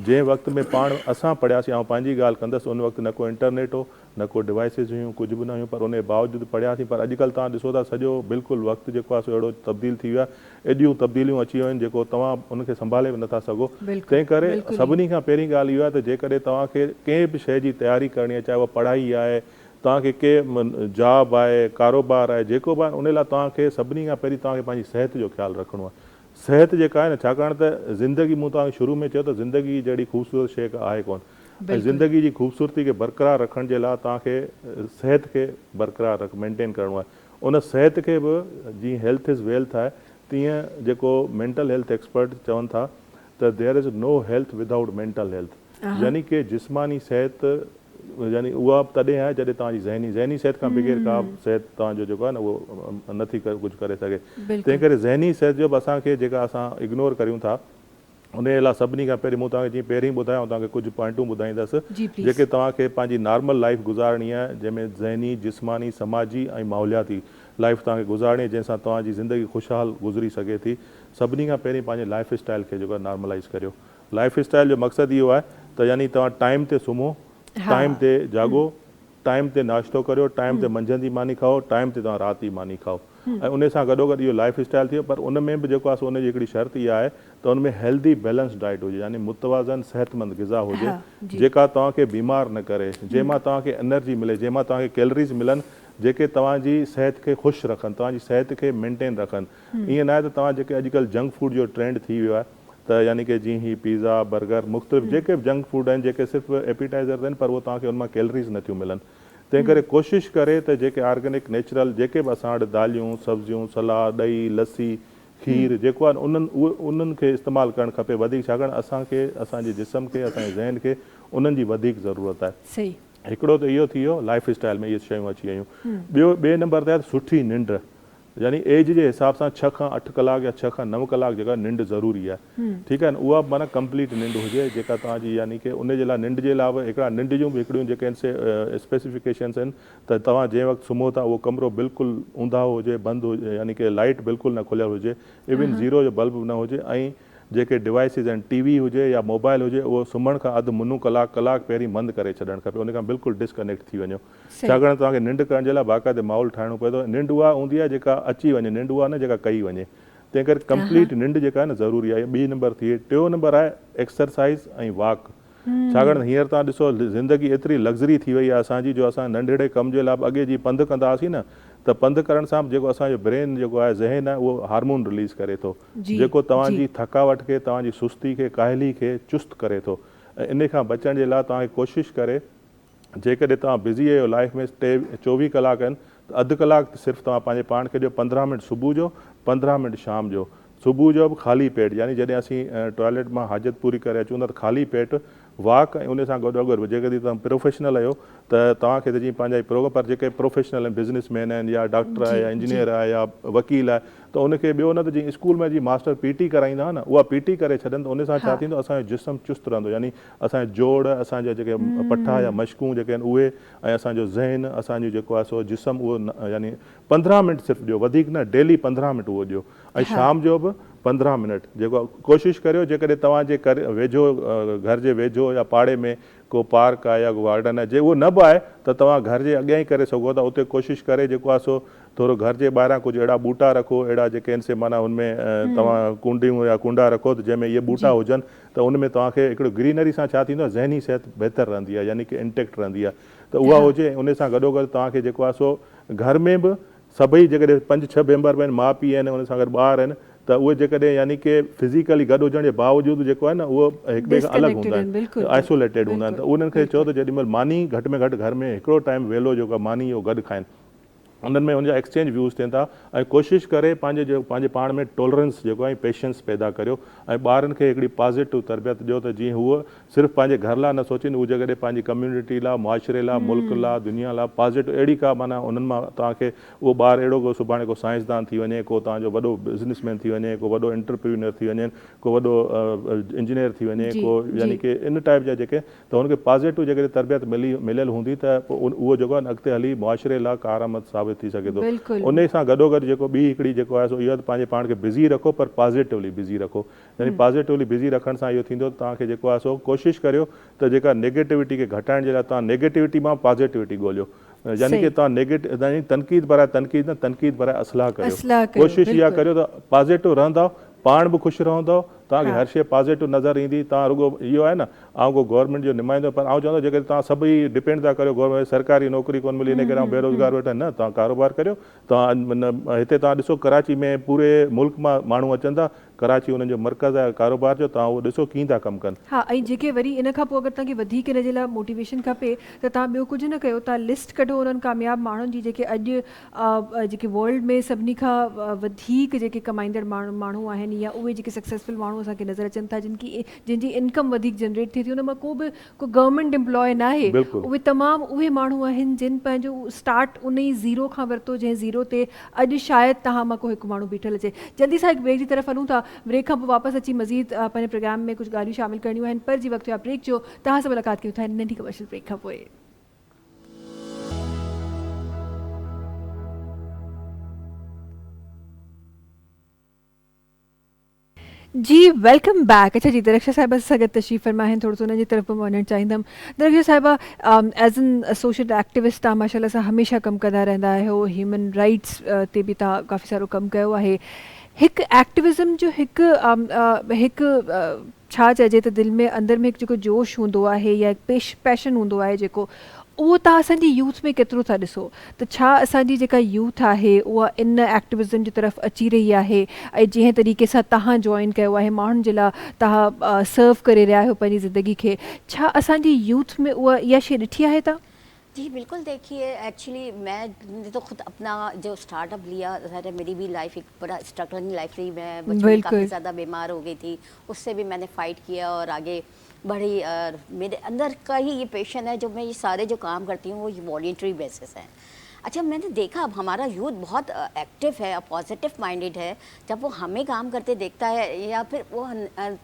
जंहिं वक़्त में पाण असां पढ़ियासीं, ऐं पंहिंजी ॻाल्हि कंदसि, उन वक़्तु न को इंटरनेट हो न को डिवाइसिस हुयूं, कुझु बि न हुयूं, पर उन जे बावजूदि पढ़ियासीं। पर अॼुकल्ह तव्हां ॾिसो था सॼो बिल्कुलु वक़्तु जेको आहे सो अहिड़ो तब्दील थी वियो आहे, एॾियूं तब्दीलियूं अची वियूं आहिनि जेको तव्हां उनखे संभाले बि नथा सघो। तंहिं करे सभिनी खां पहिरीं ॻाल्हि इहो आहे त जेकॾहिं तव्हांखे कंहिं बि शइ जी तयारी करणी आहे, चाहे उहा पढ़ाई आहे, तव्हांखे के जॉब आहे, कारोबार आहे, जेको बि आहे उन लाइ तव्हांखे सभिनी खां पहिरीं तव्हांखे पंहिंजी सिहत जो ख़्यालु रखिणो आहे। सिहत जेका आहे न, छाकाणि त ज़िंदगी, मूं तव्हांखे शुरू में चयो त ज़िंदगी जहिड़ी ख़ूबसूरत शइ आहे कोन, ऐं ज़िंदगी जी ख़ूबसूरती खे बरक़रार रखण जे लाइ तव्हांखे सिहत खे बरक़रार मेंटेन करिणो आहे। उन सिहत खे बि जीअं हेल्थ इज़ वेल्थ आहे, तीअं जेको मेंटल हेल्थ एक्सपर्ट चवनि था त there is no health without mental health, यानी कि जिस्मानी सिहत यानी उहा तॾहिं आहे जॾहिं तव्हांजी ज़हनी सिहत खां बग़ैर का बि सिहत तव्हांजो जेको आहे न उहो नथी कुझु करे सघे। तंहिं करे ज़हनी सिहत जो बि असांखे जेका असां इग्नोर करियूं था, उन जे लाइ सभिनी खां पहिरीं मूं तव्हांखे जीअं पहिरीं ॿुधायो, तव्हांखे कुझु पॉइंटूं ॿुधाईंदुसि जेके तव्हांखे पंहिंजी नॉर्मल लाइफ गुज़ारणी आहे, जंहिंमें ज़हनी, जिस्मानी, समाजी ऐं माहौलियाती लाइफ तव्हांखे गुज़ारणी आहे, जंहिंसां तव्हांजी ज़िंदगी ख़ुशहाल गुज़री सघे थी। सभिनी खां पहिरीं पंहिंजे लाइफ स्टाइल खे जेको आहे नॉर्मलाइज़ करियो। लाइफ स्टाइल जो मक़सदु इहो आहे त यानी तव्हां टाइम ते सुम्हो, टाइम ते जागो, टाइम ते नाश्तो करियो, टाइम ते मंझंदि जी मानी खाओ, टाइम ते तव्हां राति जी मानी खाओ, ऐं उन सां गॾोगॾु इहो लाइफ स्टाइल थी वियो। पर उन में बि जेको आहे सो उनजी हिकिड़ी शर्त इहा आहे त उन में हेल्दी बैलेंस डाइट हुजे, यानी मुतवाज़न सेहतमंद ग़िज़ा हुजे, जेका तव्हांखे बीमार न करे, जंहिंमां तव्हांखे एनर्जी मिले, जंहिंमां तव्हांखे कैलरीज़ मिलनि जेके तव्हांजी सिहत खे ख़ुशि रखनि, तव्हांजी सिहत खे मेंटेन रखनि। ईअं न आहे त तव्हां जेके अॼुकल्ह जंक फूड जो ट्रेंड थी वियो आहे, त यानी कि जीअं ही पिज़्ज़ा, बर्गर, मुख़्तलिफ़ जेके बि जंक फूड आहिनि, जेके सिर्फ़ु एपिटाइज़र आहिनि, पर उहो तव्हांखे उन मां कैलरीज़ नथियूं मिलनि। तंहिं करे कोशिशि करे त जेके ऑर्गेनिक नेचुरल जेके बि असां वटि दालियूं, सब्जियूं, सलाद, ॾही, लस्सी, खीर जेको आहे उन्हनि खे इस्तेमालु करणु खपे वधीक, छाकाणि असांखे असांजे जिस्म खे, असांजे ज़हन खे उन्हनि जी वधीक ज़रूरत आहे। सही, हिकिड़ो त इहो थी वियो लाइफ स्टाइल में इहे शयूं अची वियूं। ॿिए नंबर ते आहे सुठी निंड, यानी एज जे हिसाब सां 6 खां 8 कलाक या 6 खां 9 कलाक जेका निंड ज़रूरी आहे, ठीकु आहे न, उहा माना कंप्लीट निंड हुजे जेका तव्हांजी, यानी कि उन जे लाइ निंड जे लाइ बि हिकिड़ा निंड जूं बि हिकिड़ियूं जेके आहिनि स्पेसिफिकेशन्स आहिनि त तव्हां जंहिं वक़्तु सुम्हो था उहो कमिरो बिल्कुलु ऊंधाहो हुजे, बंदि हुजे, यानी कि लाइट बिल्कुलु न खुलियल हुजे, इवन ज़ीरो जो बल्ब बि न हुजे, ऐं जेके डिवाइसिस आहिनि, टीवी हुजे या मोबाइल हुजे, उहो सुम्हण खां अधु मुनो कलाक कपहिरीं बंदि करे छॾणु खपे, उन खां बिल्कुलु डिस्कनेक्ट थी वञो। छाकाणि तव्हांखे निंड करण जे लाइ बाक़ाइदे माहौल ठाहिणो पए थो। निंड उहा हूंदी आहे जेका अची वञे, निंड उहा न जेका कई वञे। तंहिं करे कंप्लीट निंड जेका आहे न ज़रूरी आहे। ॿी नंबर थी, टियों नंबर आहे एक्सरसाइज़ ऐं वॉक। छाकाणि हींअर तव्हां ॾिसो ज़िंदगी एतिरी लग्ज़री थी वई आहे असांजी, जो असां नंढिड़े कम जे लाइ अॻे जी पंधु कंदा हुआसीं न, त पंधु करण सां जेको असांजो ब्रेन जेको आहे, ज़हन आहे, उहो हार्मोन रिलीज़ करे थो, जेको तव्हांजी थकावट खे, तव्हांजी सुस्ती खे, काहली खे चुस्त करे थो। ऐं इन खां बचण जे लाइ तव्हांखे कोशिशि करे, जेकॾहिं तव्हां बिज़ी आहियो लाइफ में 24 कलाक आहिनि, त अधु कलाक सिर्फ़ु तव्हां पंहिंजे पाण खे ॾियो, 15 मिंट सुबुह जो, 15 मिंट शाम जो। सुबुह जो बि ख़ाली पेट, यानी जॾहिं असीं टॉयलेट मां हाजत पूरी करे अचूं था त ख़ाली पेट वॉक, ऐं उन सां गॾोगॾु जेकॾहिं तव्हां प्रोफेशनल आहियो त तव्हांखे त जीअं पंहिंजा प्रोग्राम, पर जेके प्रोफेशनल आहिनि, बिज़नेसमैन आहिनि या डॉक्टर आहे या इंजीनियर आहे या वकील आहे, त उनखे ॿियो न त जीअं स्कूल में जीअं मास्टर पीटी कराईंदा हुआ न, उहा पीटी करे छॾनि, त उन सां छा थींदो, असांजो जिस्म चुस्त रहंदो, यानी असांजो जोड़, असांजा जेके पठा या मशकूं जेके आहिनि उहे, ऐं असांजो ज़हन, असांजो जेको आहे सो जिस्म, उहो यानी 15 मिंट सिर्फ़ु ॾियो, वधीक न, डेली 15 मिंट उहो ॾियो। ऐं शाम जो बि 15 मिनट जेको कोशिशि करियो, जेकॾहिं तव्हांजे वेझो, घर जे वेझो या पाड़े में को पार्क आहे या को गार्डन आहे, जे उहो न बि आहे त तव्हां घर जे अॻियां ई करे सघो था, उते कोशिशि करे जेको आहे सो थोरो घर जे ॿाहिरां कुझु अहिड़ा ॿूटा रखो, अहिड़ा जेके आहिनि से माना हुनमें तव्हां कुंडियूं या कुंडा रखो, त जंहिंमें इहे ॿूटा हुजनि, त उनमें तव्हांखे हिकिड़ो ग्रीनरी सां छा थींदो आहे, ज़हनी सिहत बहितर रहंदी आहे, यानी कि इंटेक्ट रहंदी आहे, त उहा हुजे। उन सां गॾोगॾु तव्हांखे जेको आहे सो घर में बि सभई जेकॾहिं 5-6 मेंबर आहिनि, माउ पीउ आहिनि, उन सां गॾु ॿार आहिनि, त उहे जेकॾहिं यानी कि फिज़िकली गॾु हुजण जे बावजूदि जेको आहे न, उहो हिक ॿिए खां अलॻि हूंदा आहिनि, आइसोलेटेड हूंदा आहिनि, त उन्हनि खे चओ त जेॾीमहिल मानी घटि में घटि घर में हिकिड़ो टाइम वेलो जेको आहे मानी इहो गॾु खाइनि। उन्हनि में उनजा एक्सचेंज व्यूज़ थियनि था ऐं कोशिशि करे पंहिंजे पाण में टॉलरेंस जेको आहे पेशेंस पैदा करियो ऐं ॿारनि खे हिकिड़ी पॉज़िटिव तरबियत ॾियो त जीअं हूअ सिर्फ़ु पंहिंजे घर लाइ न सोचनि, उहे जॾहिं पंहिंजी कम्यूनिटी लाइ, मुआशिरे लाइ, मुल्क लाइ, दुनिया लाइ पॉज़िटिव अहिड़ी का माना उन्हनि मां तव्हांखे उहो ॿारु अहिड़ो को सुभाणे को साइंसदान थी वञे, को तव्हांजो वॾो बिज़नेसमैन थी वञे, को वॾो एंटरप्रीन्योर थी वञे, को वॾो इंजीनियर थी वञे, को यानी कि इन टाइप जा जेके त हुनखे पॉज़िटिव जेकॾहिं तरबियत मिलियल हूंदी त पोइ उहो जेको आहे अॻिते हली मुआशिरे लाइ कारआमद साबित थी सघे थो। उन सां गॾोगॾु जेको ॿी हिकिड़ी जेको आहे सो इहो पंहिंजे पाण खे बिज़ी रखो, पर पॉज़िटिवली बिज़ी रखो। यानी पॉज़िटिवली बिज़ी रखण सां इहो थींदो तव्हांखे जेको आहे सो कोशिशि करियो त जेका नेगेटिविटी खे घटाइण जे लाइ तव्हां नेगेटिविटी मां पॉज़िटिविटी ॻोल्हियो, यानी कि तव्हां नेगेटिव यानी तनक़ीद बराए तनक़ीद बराए असलाह करियो। कोशिशि इहा करियो त पॉज़िटिव रहंदव, पाण बि ख़ुशि रहंदव, तव्हांखे हर शइ पॉज़िटिव नज़र ईंदी। तव्हां रुगो इहो आहे न, आउं को गवर्नमेंट जो नुमाइंदो, पर आउं चवंदो जेकॾहिं तव्हां सभई डिपेंड था करियो गवर्नमेंट सरकारी नौकिरी कोन मिली इन करे आउं बेरोज़गार वेठा, न, तव्हां कारोबार करियो। तव्हां हिते तव्हां ॾिसो कराची में पूरे मुल्क मां माण्हू अचनि था, कराची उन्हनि जो मर्कज़ आहे कारोबार जो, तव्हां उहो ॾिसो कीअं था कमु कनि। हा, ऐं जेके वरी इन खां पोइ अगरि तव्हांखे वधीक इन जे लाइ मोटिवेशन खपे त तव्हां ॿियो कुझु न कयो, तव्हां लिस्ट कढो उन्हनि कामयाब माण्हुनि जी जेके अॼु जेके वर्ल्ड में सभिनी खां वधीक जेके कमाईंदड़ माण्हू आहिनि, या उहे जेके सक्सेसफुल माण्हू असांखे नज़र अचनि था जिनजी इनकम वधीक जनरेट थिए थी, उन मां को गवर्नमेंट एम्प्लॉय न आहे। उहे तमामु उहे माण्हू आहिनि जिन पंहिंजो स्टार्ट उन ई ज़ीरो खां वरितो, जंहिं ज़ीरो ते अॼु शायदि तव्हां मां को हिकु माण्हू बीठल अचे। जल्दी सां हिकु ब्रेक जी तरफ़ हलूं था, ब्रेक खां पोइ वापसि अची मज़ीद पंहिंजे प्रोग्राम में कुझु ॻाल्हियूं शामिल करणियूं आहिनि, पर जी वक़्तु या ब्रेक जो तव्हां सां मुलाक़ात कयूं था नंढी कमर्शियल ब्रेक खां पोइ। जी वेलकम बैक। अच्छा जी, दरक्षा साहिबा सां गॾु तशरीफ़ फरमा आहिनि, थोरो सो उन्हनि जी तरफ़ मां वञणु चाहींदमि। दरक्षा साहिबा, एज़ एन सोशल एक्टिविस्ट तव्हां माशाल्लाह सां हमेशह कमु कंदा रहंदा आहियो, ह्यूमन राइट्स ते बि तव्हां काफ़ी सारो कमु कयो आहे। हिकु एक्टिविज़म जो हिकु छा चइजे त दिलि में अंदरि में हिकु जेको जोश हूंदो आहे या पैशन हूंदो आहे जेको, उहो तव्हां असांजी यूथ में केतिरो था ॾिसो? त छा असांजी जेका यूथ आहे उहा इन एक्टिविज़म जी तरफ़ अची रही आहे, ऐं जंहिं तरीक़े सां तव्हां जॉइन कयो आहे, माण्हुनि जे लाइ तव्हां सर्व करे रहिया आहियो पंहिंजी ज़िंदगी खे, छा असांजी यूथ में उहा इहा शइ ॾिठी आहे तव्हां? जी बिल्कुल, देखिए एक्चुअली मैंने तो खुद अपना जो स्टार्टअप लिया, मेरी भी लाइफ एक बड़ा स्ट्रगलिंग लाइफ रही। मैं बचपन में काफ़ी ज़्यादा बीमार हो गई थी, उससे भी मैंने फ़ाइट किया और आगे बढ़ी। मेरे अंदर का ही ये पैशन है, जो मैं ये सारे जो काम करती हूँ वो वॉलंटरी बेसिस है। अच्छा, मैंने देखा अब हमारा यूथ बहुत एक्टिव है, पॉजिटिव माइंडेड है। जब वो हमें काम करते देखता है या फिर वो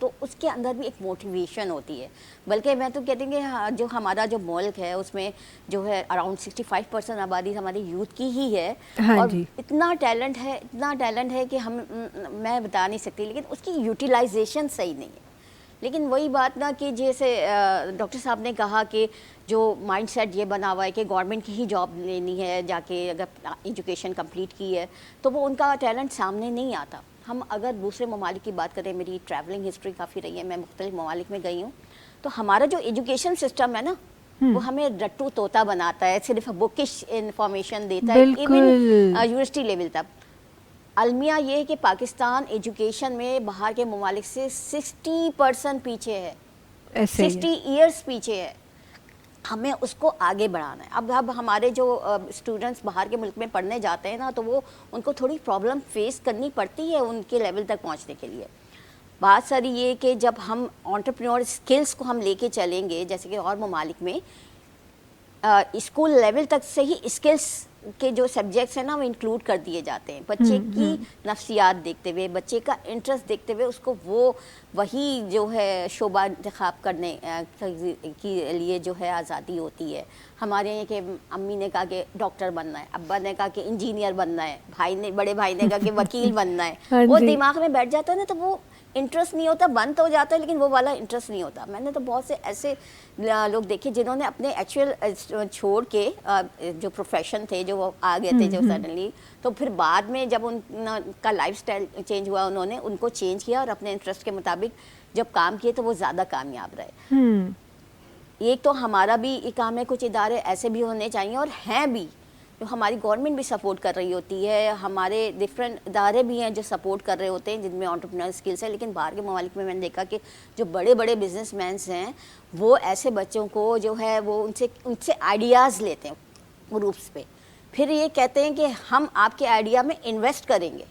तो उसके अंदर भी एक मोटिवेशन होती है। बल्कि मैं तो कहती हूँ कि जो हमारा जो मुल्क है उसमें जो है अराउंड 65% आबादी हमारी यूथ की ही है। और इतना टैलेंट है कि मैं बता नहीं सकती, लेकिन उसकी यूटिलाइजेशन सही नहीं है। लेकिन वही बात ना कि जैसे डॉक्टर साहब ने कहा कि जो माइंडसेट ये बना हुआ है कि गवर्नमेंट की ही जॉब लेनी है, जाके अगर एजुकेशन कंप्लीट की है तो वो उनका टैलेंट सामने नहीं आता। हम अगर दूसरे ममालिक की बात करें, मेरी ट्रैवलिंग हिस्ट्री काफ़ी रही है, मैं मुख्तलिफ ममालिक में गई हूँ, तो हमारा जो एजुकेशन सिस्टम है ना, वो हमें रट्टू तोता बनाता है, सिर्फ बुकिश इंफॉर्मेशन देता है, इवन यूनिवर्सिटी लेवल तक। अलमिया ये है कि पाकिस्तान एजुकेशन में बाहर के ममालिक से 60% पीछे है, 60 ईयर्स पीछे है। हमें उसको आगे बढ़ाना है। अब हमारे जो स्टूडेंट्स बाहर के मुल्क में पढ़ने जाते हैं ना, तो वो उनको थोड़ी प्रॉब्लम फेस करनी पड़ती है उनके लेवल तक पहुंचने के लिए। बात सारी ये कि जब हम एंटरप्रेन्योर स्किल्स को हम लेके चलेंगे, जैसे कि और ममालिक में स्कूल लेवल तक से ही स्किल्स के जो सब्जेक्ट्स हैं ना वो इंक्लूड कर दिए जाते हैं। बच्चे की नफ्सियात देखते हुए, बच्चे का इंटरेस्ट देखते हुए उसको वही जो है शोबा इंतखाब करने के लिए जो है आज़ादी होती है। हमारे यहाँ के अम्मी ने कहा कि डॉक्टर बनना है, अब्बा ने कहा कि इंजीनियर बनना है, बड़े भाई ने कहा कि वकील बनना है। वो दिमाग में बैठ जाता है ना, तो वो इंटरेस्ट नहीं होता, बंद तो हो जाता है, लेकिन वो वाला इंटरेस्ट नहीं होता। मैंने तो बहुत से ऐसे लोग देखे जिन्होंने अपने एक्चुअल छोड़ के जो प्रोफेशन थे, जो वो आ गए थे जो सडनली, तो फिर बाद में जब उनका लाइफस्टाइल चेंज हुआ, उन्होंने उनको चेंज किया और अपने इंटरेस्ट के मुताबिक जब काम किए तो वो ज़्यादा कामयाब रहे। एक तो हमारा भी एक काम है, कुछ इदारे ऐसे भी होने चाहिए और हैं भी, जो हमारी गवर्नमेंट भी सपोर्ट कर रही होती है, हमारे डिफरेंट इदारे भी हैं जो सपोर्ट कर रहे होते हैं, जिनमें एंटरप्रेन्योर स्किल्स है। लेकिन बाहर के ममालिक में मैंने देखा कि जो बड़े बड़े बिजनेसमैन हैं वो ऐसे बच्चों को जो है वो उनसे आइडियाज़ लेते हैं ग्रुप्स पे फिर ये कहते हैं कि हम आपके आइडिया में इन्वेस्ट करेंगे,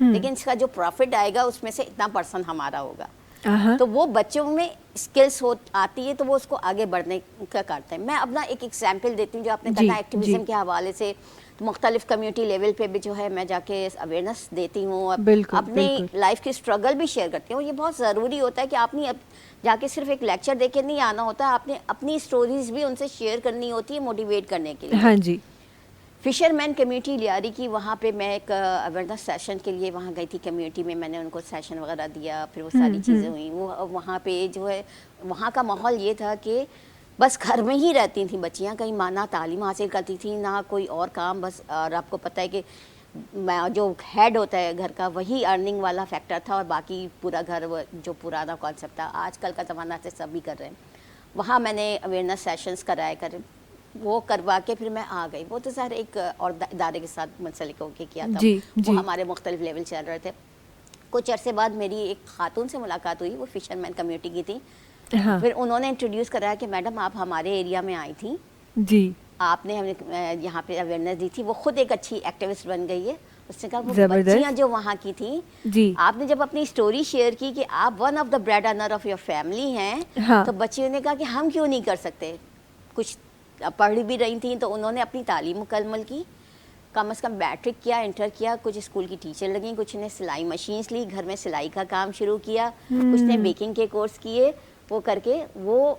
लेकिन इसका जो प्रॉफिट आएगा उसमें से इतना % हमारा होगा। तो वो बच्चों में स्किल्स आती है तो वो उसको आगे बढ़ने का करते हैं। मैं अपना एक एग्जाम्पल देती हूँ, जो आपने कहा एक्टिविज्म के हवाले से, तो मुख्तलिफ कम्युनिटी लेवल पे भी जो है मैं जाके अवेयरनेस देती हूँ, अपनी लाइफ की स्ट्रगल भी शेयर करती हूँ। ये बहुत ज़रूरी होता है कि आपने अब जाके सिर्फ एक लेक्चर दे के नहीं आना होता, आपने अपनी स्टोरीज भी उनसे शेयर करनी होती है मोटिवेट करने के लिए। हाँ जी। फिशरमैन कम्युनिटी लियारी की, वहाँ पे मैं एक अवेयरनेस सेशन के लिए वहाँ गई थी कम्युनिटी में, मैंने उनको सेशन वगैरह दिया, फिर वो सारी चीज़ें हुई। वो वहाँ पे जो है वहाँ का माहौल ये था कि बस घर में ही रहती थी बच्चियाँ, कहीं ना तालीम हासिल करती थी ना कोई और काम, बस। और आपको पता है कि जो हेड होता है घर का वही अर्निंग वाला फैक्टर था और बाकी पूरा घर जो पुराना कॉन्सेप्ट था, आजकल का ज़माना से सभी कर रहे हैं। वहाँ मैंने अवेयरनेस सेशंस कराए वो करवा के फिर मैं आ गई। वो तो ज़ाहिर एक और इदारे के साथ मुंसलिक होकर किया था, वो हमारे मुख्तलिफ लेवल चल रहे थे। कुछ अरसे बाद मेरी एक खातून से मुलाकात हुई, वो फिशरमैन कम्युनिटी की थी। फिर उन्होंने इंट्रोड्यूस कराया कि मैडम आप हमारे एरिया में आई थी जी, आपने हमें यहाँ पे अवेयरनेस दी थी। वो खुद एक अच्छी एक्टिविस्ट बन गई है। उसने कहा वो बच्चियाँ जो वहाँ की थी जी, आपने जब अपनी स्टोरी शेयर की कि आप one of the bread earner of your family हैं, हाँ। तो बच्चियों ने कहा कि हम क्यों नहीं कर सकते। कुछ पढ़ भी रही थी तो उन्होंने अपनी तालीम मुकम्मल की, कम से कम मैट्रिक किया, इंटर किया, कुछ स्कूल की टीचर लगी, कुछ ने सिलाई मशीन्स ली, घर में सिलाई का काम शुरू किया, कुछ ने बेकिंग के कोर्स किए। वो करके वो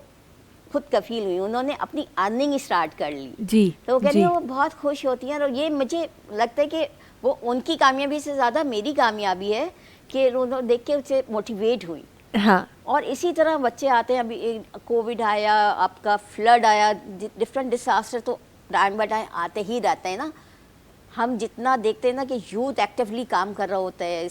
खुद कफील हुई, उन्होंने अपनी अर्निंग स्टार्ट कर ली जी। तो वो कह रही है वो बहुत खुश होती हैं। और ये मुझे लगता है कि वो उनकी कामयाबी से ज़्यादा मेरी कामयाबी है कि उन्होंने देख के उससे मोटिवेट हुई। हाँ। और इसी तरह बच्चे आते हैं, अभी कोविड आया, आपका फ्लड आया, डिफरेंट डिसास्टर तो टाइम बाय टाइम आते ही रहते हैं ना। हम जितना देखते हैं ना कि यूथ एक्टिवली काम कर रहा होता है,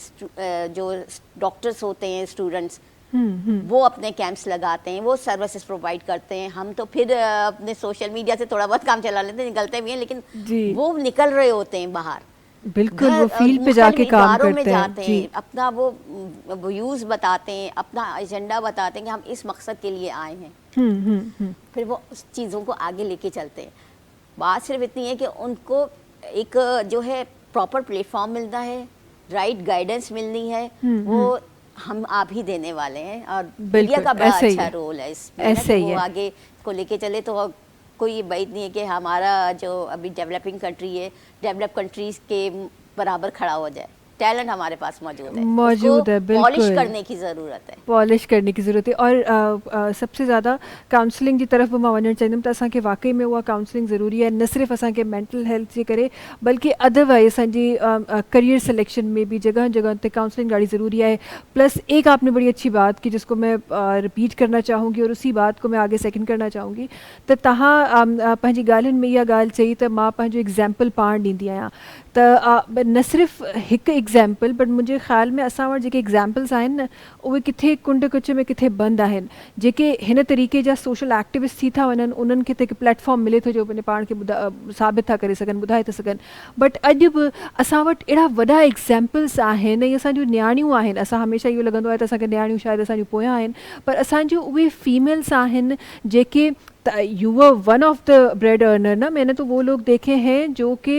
जो डॉक्टर्स होते हैं, स्टूडेंट्स वो अपने कैंप्स लगाते हैं, वो सर्विसेज प्रोवाइड करते हैं। हम तो फिर अपने सोशल मीडिया से थोड़ा बहुत काम चला लेते हैं, निकलते भी हैं, लेकिन वो निकल रहे होते हैं बाहर, बिल्कुल वो फील्ड पे जाके काम करते हैं, अपना वो व्यूज बताते हैं, अपना एजेंडा बताते हैं कि हम इस मकसद के लिए आए हैं। फिर वो उस चीज़ों को आगे लेके चलते हैं। बात सिर्फ इतनी है कि उनको एक जो है प्रॉपर प्लेटफॉर्म मिलना है, राइट गाइडेंस मिलनी है, वो हम आप ही देने वाले हैं। और मीडिया का बड़ा अच्छा रोल है इसमें, वो आगे को लेके चले। तो कोई ये बात नहीं है कि हमारा जो अभी डेवलपिंग कंट्री है, डेवलप कंट्रीज के बराबर खड़ा हो जाए। टैलेंट हमारे पास मौजूद है, बिल्कुल पॉलिश करने की ज़रूरत है, पॉलिश करने की ज़रूरत है। और सबसे ज़्यादा काउंसलिंग की तरफ मां वञणु चाहींदमि त असांखे वाकई में उहा काउंसलिंग ज़रूरी है, न सिर्फ़ु असांखे मेंटल हेल्थ जे करे बल्कि अदरवाइज असांजी करियर सिलेक्शन में भी जगह जगह पे काउंसलिंग ॾाढी ज़रूरी है। प्लस एक आपने बड़ी अच्छी बात की जिसको मैं रिपीट करना चाहूँगी और उसी बात को मैं आगे सेकेंड करना चाहूँगी। त तव्हां पंहिंजी ॻाल्हियुनि में इहा ॻाल्हि चई त मां पंहिंजो एग्ज़ाम्पल पाण ॾींदी आहियां। त न सिर्फ़ु हिकु एग्ज़ाम्पल बट मुंहिंजे ख़्याल में असां वटि जेके एग्ज़ाम्पल्स आहिनि न उहे किथे कुंड कुच में किथे बंदि आहिनि, जेके हिन तरीक़े जा सोशल एक्टिविस्ट थी था वञनि, उन्हनि खे त हिकु प्लेटफॉर्म मिले थो जो पंहिंजे पाण खे साबित था करे सघनि, ॿुधाए था सघनि। बट अॼु बि असां वटि अहिड़ा वॾा एग्ज़ाम्पल्स आहिनि, ऐं असांजूं नियाणियूं आहिनि। असां हमेशह इहो लॻंदो आहे त असांखे नियाणियूं शायदि असांजूं पोयां आहिनि, पर असांजूं उहे फीमेल्स आहिनि जेके you were one of the bread earner ना, मैंने तो वो लोग देखे हैं जो कि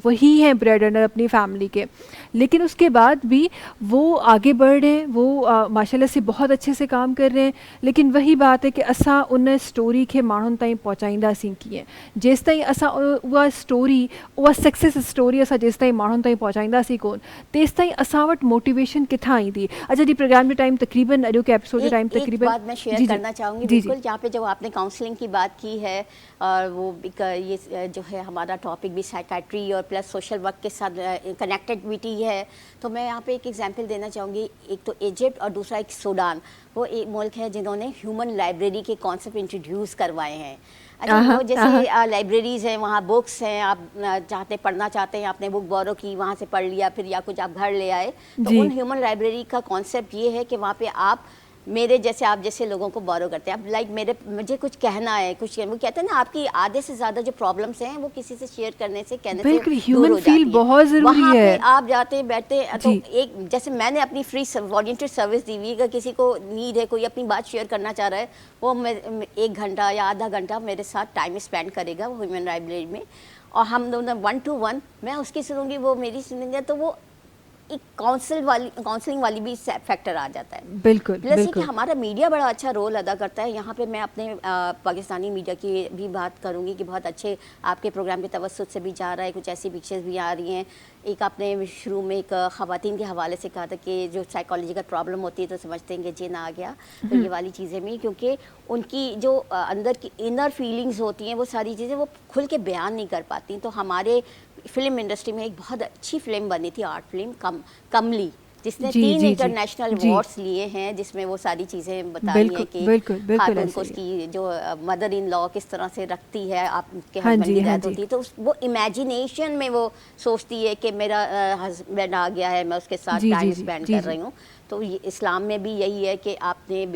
वही हैं ब्रेड अर्नर अपनी फैमिली के, लेकिन उसके बाद भी वो आगे बढ़ रहे हैं, वो माशाल्लाह से बहुत अच्छे से काम कर रहे हैं। लेकिन वही बात है कि असां उन स्टोरी के माण्हुनि ताईं पहुचाईंदासीं कीअं, जेसि ताईं असां उहा स्टोरी, उहा सक्सेस स्टोरी असां जेसि ताईं माण्हुनि ताईं पहुचाईंदासीं कोन, तेसि ताईं असां वटि मोटिवेशन किथां ईंदी। अच्छा जी, प्रोग्राम जो टाइम तकरीबन अॼु के एपिसोड जो टाइम तकरीबन बात मैं शेयर करना चाहूँगी, बिल्कुल जहाँ पे जब आपने काउंसलिंग की बात की है, और वो ये जो है हमारा टॉपिक भी साइकेट्री और प्लस सोशल वर्क के साथ कनेक्टिविटी है, तो मैं यहाँ पे एक एग्जांपल देना चाहूँगी। एक तो इजिप्ट और दूसरा एक सूडान, वो एक मुल्क है जिन्होंने ह्यूमन लाइब्रेरी के कॉन्सेप्ट इंट्रोड्यूस करवाए हैं। अच्छा, वो जैसे लाइब्रेरीज़ हैं, वहाँ बुक्स हैं, आप पढ़ना चाहते हैं, आपने बुक बोरो की, वहाँ से पढ़ लिया, फिर या कुछ आप घर ले आए, तो उन ह्यूमन लाइब्रेरी का कॉन्सेप्ट ये है कि वहाँ पे आप मेरे जैसे, आप जैसे लोगों को बोरो करते हैं। अब लाइक मुझे कुछ कहना है, कुछ वो कहते हैं ना, आपकी आधे से ज़्यादा जो प्रॉब्लम्स हैं वो किसी से शेयर करने से, कहने से ह्यूमन फील बहुत ज़रूरी है। पे आप जाते हैं, बैठते हैं, तो एक जैसे मैंने अपनी फ्री वॉलंटियर सर्विस दी हुई, अगर किसी को नीड है, कोई अपनी बात शेयर करना चाह रहा है, वो 1 घंटा या आधा घंटा मेरे साथ टाइम स्पेंड करेगा वो ह्यूमन लाइब्रेरी में। और हम दोनों 1 to 1, मैं उसकी सुनूंगी, वो मेरी सुनेंगे, तो वो एक काउंसलिंग वाली भी फैक्टर आ जाता है। बिल्कुल प्लस कि बिल्कुल। हमारा मीडिया बड़ा अच्छा रोल अदा करता है यहाँ पे। मैं अपने पाकिस्तानी मीडिया की भी बात करूँगी कि बहुत अच्छे आपके प्रोग्राम के तवज्जुद से भी जा रहा है, कुछ ऐसी पिक्चर्स भी आ रही हैं। एक आपने शुरू में एक ख़वातीन के हवाले से कहा था कि जो साइकोलॉजिकल प्रॉब्लम होती है तो समझते हैं कि जिन आ गया, तो ये वाली चीज़ें भी, क्योंकि उनकी जो अंदर की इनर फीलिंग्स होती हैं वो सारी चीज़ें वो खुल के बयान नहीं कर पाती। तो हमारे फिल्म इंडस्ट्री में एक बहुत अच्छी फिल्म बनी थी, आर्ट फिल्म कमली, जिसने जी, 3 जी, जी, इंटरनेशनल जी। अवार्ड्स लिए हैं, जिसमें वो सारी चीज़ें बता रही हैं बिल्कुल, कि बिल्कुल, बिल्कुल खातून ऐसे को ही है। उसकी जो मदर इन लॉ किस तरह से रखती है, आपके हाँ हस्बैंड जी, की हाँ डेथ जी। होती है, तो वो इमेजिनेशन में वो सोचती है कि मेरा हस्बैंड आ गया है, मैं उसके साथ जी, जी, टाइम जी, स्पेंड जी, कर जी। रही हूँ। तो ये इस्लाम में भी यही है कि आपने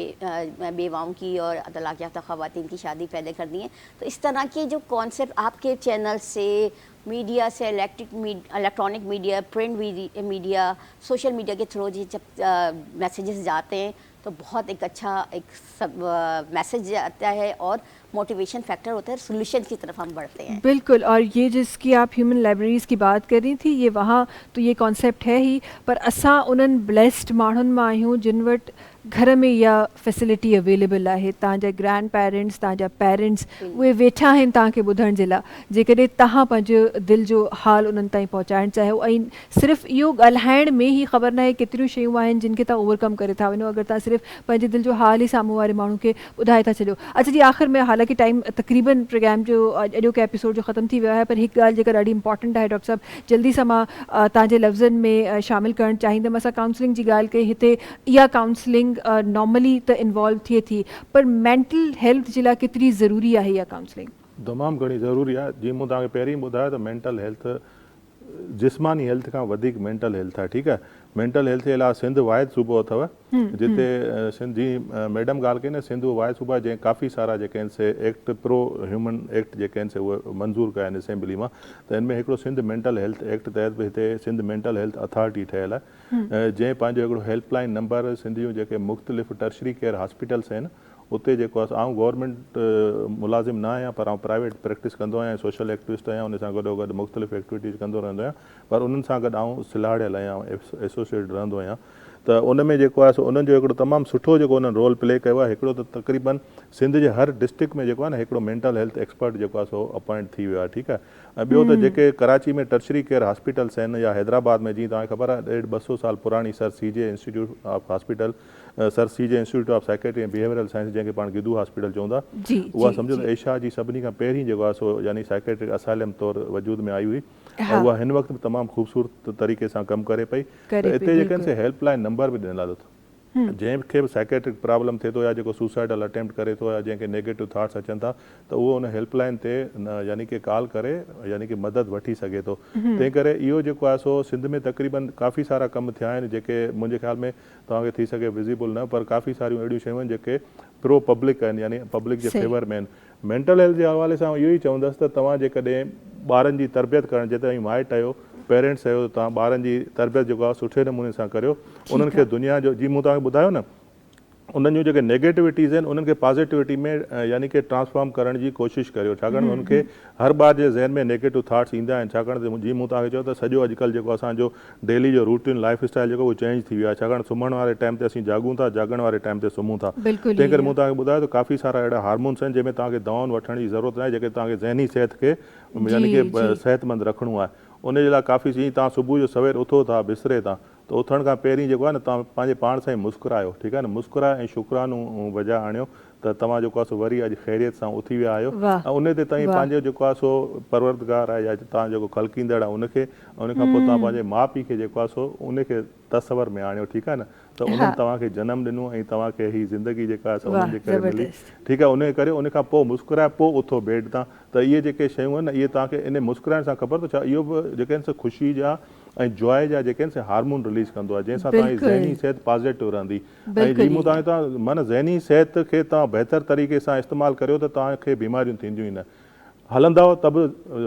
बेवाओं की और तलाक याफ्ता ख़वातीन की शादी पहले कर दी है। तो इस तरह के जो कॉन्सेप्ट आपके चैनल से, मीडिया से, electronic media, print media, social media के थ्रू जब मैसेजेस जाते हैं तो बहुत एक अच्छा एक सब मैसेज आता है और मोटिवेशन फैक्टर होता है, सोल्यूशन की तरफ हम बढ़ते हैं। बिल्कुल। और ये जिसकी आप ह्यूमन लाइब्रेरीज़ की बात कर रही थी, ये वहाँ तो ये कॉन्सेप्ट है ही, पर असां उन्हनि ब्लेस्ड माण्हुनि मां आहियूं जिन वटि घर में इहा फैसिलिटी अवेलेबल आहे। तव्हांजा ग्रैंड पेरेंट्स, तव्हांजा पेरेंट्स, उहे वेठा आहिनि तव्हांखे ॿुधण जे लाइ। जेकॾहिं तव्हां पंहिंजो दिलि जो हाल उन्हनि ताईं पहुचाइणु चाहियो, ऐं सिर्फ़ु इहो ॻाल्हाइण में ई ख़बर न आहे केतिरियूं शयूं आहिनि जिन खे तव्हां ओवरकम करे था वञो, अगरि तव्हां सिर्फ़ु पंहिंजे दिलि जो हाल ई साम्हूं वारे माण्हू खे ॿुधाए था छॾियो। अच्छा जी, आख़िर में हालांकि टाइम तक़रीबन प्रोग्राम जो अॼो के एपिसोड जो ख़त्म थी वियो आहे, पर हिकु ॻाल्हि जेका ॾाढी इंपॉर्टेंट आहे डॉक्टर साहब, जल्दी सां मां तव्हांजे लफ़्ज़नि में शामिलु करणु चाहींदमि। असां काउंसलिंग जी ॻाल्हि कई, हिते इहा काउंसलिंग नॉर्मली त इन्वॉल्व थिए थी, पर मेंटल हेल्थ जे लाइ केतिरी ज़रूरी आहे इहा काउंसलिंग? तमामु घणी ज़रूरी आहे। जीअं मूं तव्हांखे पहिरीं ॿुधायो त मेंटल हेल्थ जिस्मानी हेल्थ खां वधीक मेंटल हेल्थ आहे, ठीकु आहे। मेंटल हेल्थ जे लाइ सिंध वाहिद सूबो अथव जिते सिंध जी मैडम ॻाल्हि कई न, सिंध वाहिद सूबा जंहिं काफ़ी सारा जेके आहिनि से एक्ट प्रो ह्यूमन एक्ट जेके आहिनि से उहे मंज़ूर कया आहिनि असेंबली मां। त हिन में हिकिड़ो सिंध मेंटल हेल्थ एक्ट तहत बि हिते सिंध मेंटल हेल्थ अथॉरिटी ठहियलु आहे, जंहिं पंहिंजो हिकिड़ो हेल्पलाइन नंबर सिंध जूं जेके मुख़्तलिफ़ टर्शरी केयर हॉस्पिटल्स आहिनि उते जेको आहे, आउं गवर्नमेंट मुलाज़िम न आहियां, पर आउं प्राइवेट प्रैक्टिस कंदो आहियां, सोशल एक्टिविस्ट आहियां, उन सां गॾोगॾु मुख़्तलिफ़ एक्टिविटीज़ कंदो रहंदो आहियां, पर उन्हनि सां गॾु आउं सिलाड़ियल आहियां, एसोसिएट रहंदो आहियां। त उन में जेको आहे सो उन्हनि जो हिकिड़ो तमामु सुठो जेको उन्हनि रोल प्ले कयो आहे। हिकिड़ो त तक़रीबन सिंध जे हर डिस्ट्रिक्ट में जेको आहे न हिकिड़ो मेंटल हेल्थ एक्सपर्ट जेको आहे सो अपॉइंट थी वियो आहे, ठीकु आहे। ऐं ॿियो त जेके कराची में टर्शरी केयर हॉस्पिटल्स आहिनि या हैदराबाद में, जीअं तव्हांखे ख़बर आहे 150-200 साल पुराणी sir CJ institute of hospital, sir CJ institute of psychiatry and behavioural science जंहिंखे पाण गिदू हॉस्पिटल चवंदा, उहा सम्झो त एशिया जी सभिनी खां पहिरीं जेको आहे सो यानी साइकेट्रिक असाइलम तौरु वजूद में आई हुई। ऐं उहा हिन वक़्तु बि तमामु ख़ूबसूरत तरीक़े सां कमु करे पई। त हिते जेके आहिनि से हेल्पलाइन नंबर बि ॾिनल अथव, जंहिंखे बि साइकेट्रिक प्रॉब्लम थिए थो या जेको सुसाइडल अटैम्प्ट करे थो या जंहिंखे नेगेटिव थाट्स अचनि था, त उहो उन हेल्पलाइन ते यानी कि कॉल करे यानी कि मदद वठी सघे थो। तंहिं करे इहो जेको आहे सो सिंध में तक़रीबन काफ़ी सारा कम थिया आहिनि जेके मुंहिंजे ख़्याल में तव्हांखे थी सघे विज़िबल न, पर काफ़ी सारियूं अहिड़ियूं शयूं आहिनि जेके प्रो पब्लिक आहिनि, यानी पब्लिक जे फेवर में आहिनि। मेंटल हेल्थ जे हवाले सां इहो ई चवंदुसि त तव्हां जेकॾहिं ॿारनि जी तरबियत करणु, जेतिरा माइट आहियो, पेरेंट्स आहियो, तव्हां ॿारनि जी तरबियत जेको आहे सुठे नमूने सां करियो। उन्हनि खे दुनिया जो, जीअं मूं तव्हांखे ॿुधायो न, उन्हनि जूं जेके नेगेटिविटीज़ आहिनि उन्हनि खे पॉज़िटिविटी में यानी कि ट्रांसफॉर्म करण जी कोशिशि करियो, छाकाणि उनखे हर ॿार जे ज़हन में नेगेटिव थाट्स ईंदा आहिनि। छाकाणि त जीअं मूं तव्हांखे चयो त सॼो अॼुकल्ह जेको असांजो डेली जो रूटीन लाइफ स्टाइल जेको उहो चेंज थी वियो आहे, छाकाणि सुम्हण वारे टाइम ते असीं जागूं था, जागण वारे टाइम ते सुम्हूं था। तंहिं करे मूं तव्हांखे ॿुधायो त काफ़ी सारा अहिड़ा हार्मोन्स आहिनि जंहिंमें तव्हांखे दवाऊं वठण जी ज़रूरत न आहे, जेके तव्हांखे ज़हनी सिहत खे यानी कि सिहतमंद रखिणो आहे। उन जे लाइ काफ़ी जीअं तव्हां सुबुह जो सवेर उथो था बिस्तरे तां, त उथण खां पहिरीं जेको आहे न तव्हां पंहिंजे पाण सां ई मुस्कुरायो, ठीकु आहे न। मुस्कुराए ऐं शुक्रानू वजा आणियो त तव्हां जेको आहे सो वरी अॼु ख़ैरियत सां उथी विया आहियो। ऐं उन ते तव्हां पंहिंजो जेको आहे सो परवरदिगार आहे या तव्हां जेको ख़लकींदड़ आहे उनखे, उन खां पोइ तव्हां पंहिंजे माउ पीउ खे जेको आहे सो उनखे तसवर में आणियो, ठीकु आहे न। त उन्हनि तव्हांखे जनमु ॾिनो ऐं तव्हांखे हीअ ज़िंदगी जेका आहे उन्हनि जे करे मिली, ठीकु आहे। उन करे उन खां पोइ मुस्कुराए पोइ उथो बेड तां। त इहे जेके शयूं आहिनि न, इहे तव्हांखे इन मुस्कुराइण सां ख़बर थो छा, इहो बि जेके आहिनि ख़ुशी जा ऐं जॉय जा जेके आहिनि से हार्मोन रिलीज़ कंदो आहे, जंहिंसां तव्हांजी ज़हनी सिहत पॉज़िटिव रहंदी। ऐं जीअं मूं तव्हांखे माना ज़हनी सिहत खे तव्हां बहितर तरीक़े सां इस्तेमालु करियो त तव्हांखे बीमारियूं थींदियूं ई न। हलंदा त बि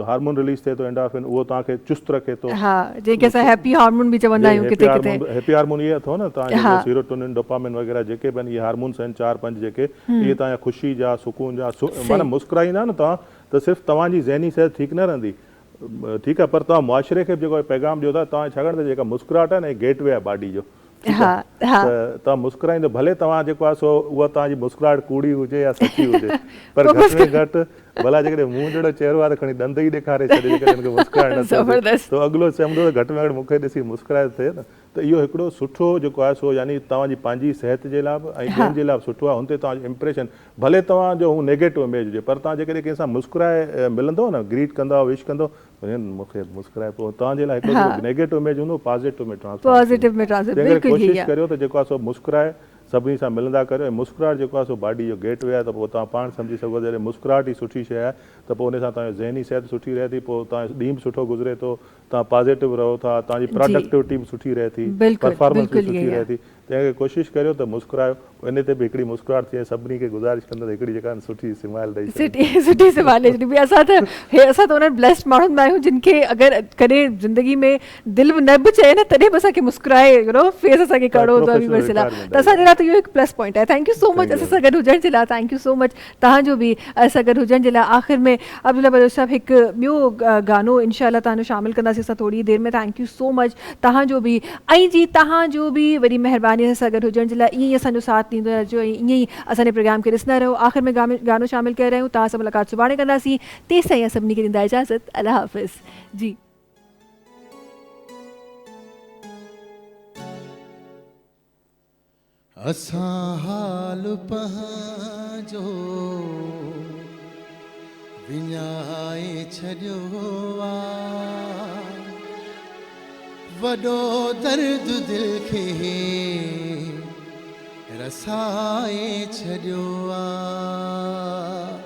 हार्मोन रिलीज़ थिए थो, एंडोर्फिन, उहो तव्हांखे चुस्त रखे थो। हैप्पी हार्मोन बि चवंदा आहियूं किथे किथे। हैप्पी हार्मोन इहे अथव न तव्हांजे सीरोटोनिन, डोपामिन वग़ैरह जेके बि आहिनि, इहे हार्मोन्स आहिनि 4-5 जेके, इहे तव्हांजा ख़ुशी जा, सुकून जा, माना मुस्कुराईंदा न तव्हां त सिर्फ़ु तव्हांजी ज़हनी सिहत ठीकु न रहंदी, ठीकु आहे, पर तव्हां मुआशिरे खे बि जेको पैगाम ॾियो था, तव्हां छाकाणि त जेका मुस्कुराहट आहे न, गेटवे आहे बॉडी जो। हा हा त तव्हां मुस्कुराईंदो, भले तव्हां जेको आहे सो उहा तव्हांजी मुस्कुराहट कूड़ी हुजे या सची हुजे, पर घटि में घटि भला जेकॾहिं मुंहुं जहिड़ो चेहरो आहे त खणी ॾंद ई ॾेखारे छॾे, जेकॾहिं हुनखे मुस्कुराइण नथो अचे त अॻिलो चवंदो त घटि में घटि मूंखे ॾिसी मुस्कुराए थिए न। त इहो हिकिड़ो सुठो जेको आहे सो यानी तव्हांजी पंहिंजी सिहत जे लाइ बि ऐं ॿियनि जे लाइ बि सुठो आहे। हुन ते तव्हांजो इम्प्रेशन भले तव्हांजो हू नेगेटिव इमेज हुजे, पर तव्हां जेकॾहिं कंहिंसां मुस्कुराए मिलंदो न, ग्रीट कंदो, विश कंदो, मूंखे मुस्कुराए पोइ तव्हांजे लाइ हिकिड़ो नेगेटिव इमेज हूंदो पॉज़िटिव में ट्रांसफॉर्म। कोशिशि करियो त जेको आहे सो मुस्कुराए सभिनी सां मिलंदा करियो, ऐं मुस्कुराहट जेको आहे सो बॉडी जो गेटवे आहे, त पोइ तव्हां पाण सम्झी सघो जॾहिं मुस्कुराहट ई सुठी शइ आहे त पोइ उन सां तव्हांजो ज़हनी सिहत सुठी रहे थी, पोइ तव्हांजो ॾींहुं बि सुठो गुज़रे थो, तव्हां पॉज़िटिव रहो था, तव्हांजी प्रोडक्टिविटी बि सुठी रहे थी, परफॉर्मेंस बि सुठी रहे थी। तंहिंखे कोशिशि करियो त मुस्कुरायो, इन ते बि हिकिड़ी मुस्कुराहट थी, सभिनी खे गुज़ारिश कंदो हिकिड़ी जेका सुठी स्माइल ॾेई सुठी स्माइल ॾेई छॾी। असां त उन्हनि ब्लेस्ड माण्हुनि में आहियूं जिन खे अगरि कॾहिं ज़िंदगी में दिलि बि न बि चए न, तॾहिं बि असांखे मुस्कुराए फेस असांखे करिणो हूंदो आहे मसइला, त असांजे लाइ त इहो हिकु प्लस पॉइंट आहे। थैंक यू सो मच असां सां गॾु हुजण जे लाइ, थैंक यू सो मच तव्हांजो बि असां गॾु हुजण जे लाइ। आख़िर में अब्दुल्ला बलोच साहब हिकु ॿियो गानो इंशाअल्लाह तव्हांजो शामिल कंदासीं असां थोरी देरि में। थैंक यू सो मच तव्हांजो बि, ऐं जी तव्हांजो बि वॾी महिरबानी असां सां गॾु हुजण जे लाइ। ईअं ई असांजो साथ ॾींदो रहिजो, ऐं ईअं ई असांजे प्रोग्राम खे ॾिसंदा रहो। आख़िर में गानो शामिल करे रहियूं, तव्हां सां मुलाक़ात सुभाणे कंदासीं। तेसि ताईं सभिनी खे ॾींदा इजाज़त, अल्लाह हाफ़िज़ जी। असां हाल पंहिंजो विञाए छॾियो आहे, वॾो दर्द दिलि खे रसाए छॾियो आहे।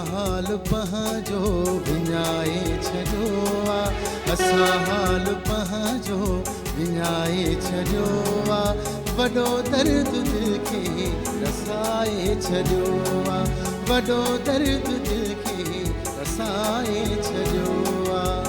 हाल पंहिंजो विञाए छॾियो आहे, असां हाल पंहिंजो विञाए छॾियो आहे, वॾो दर्द दिलि खे रसाए छॾियो आहे, वॾो दर्द दिलि खे रसाए छॾियो आहे।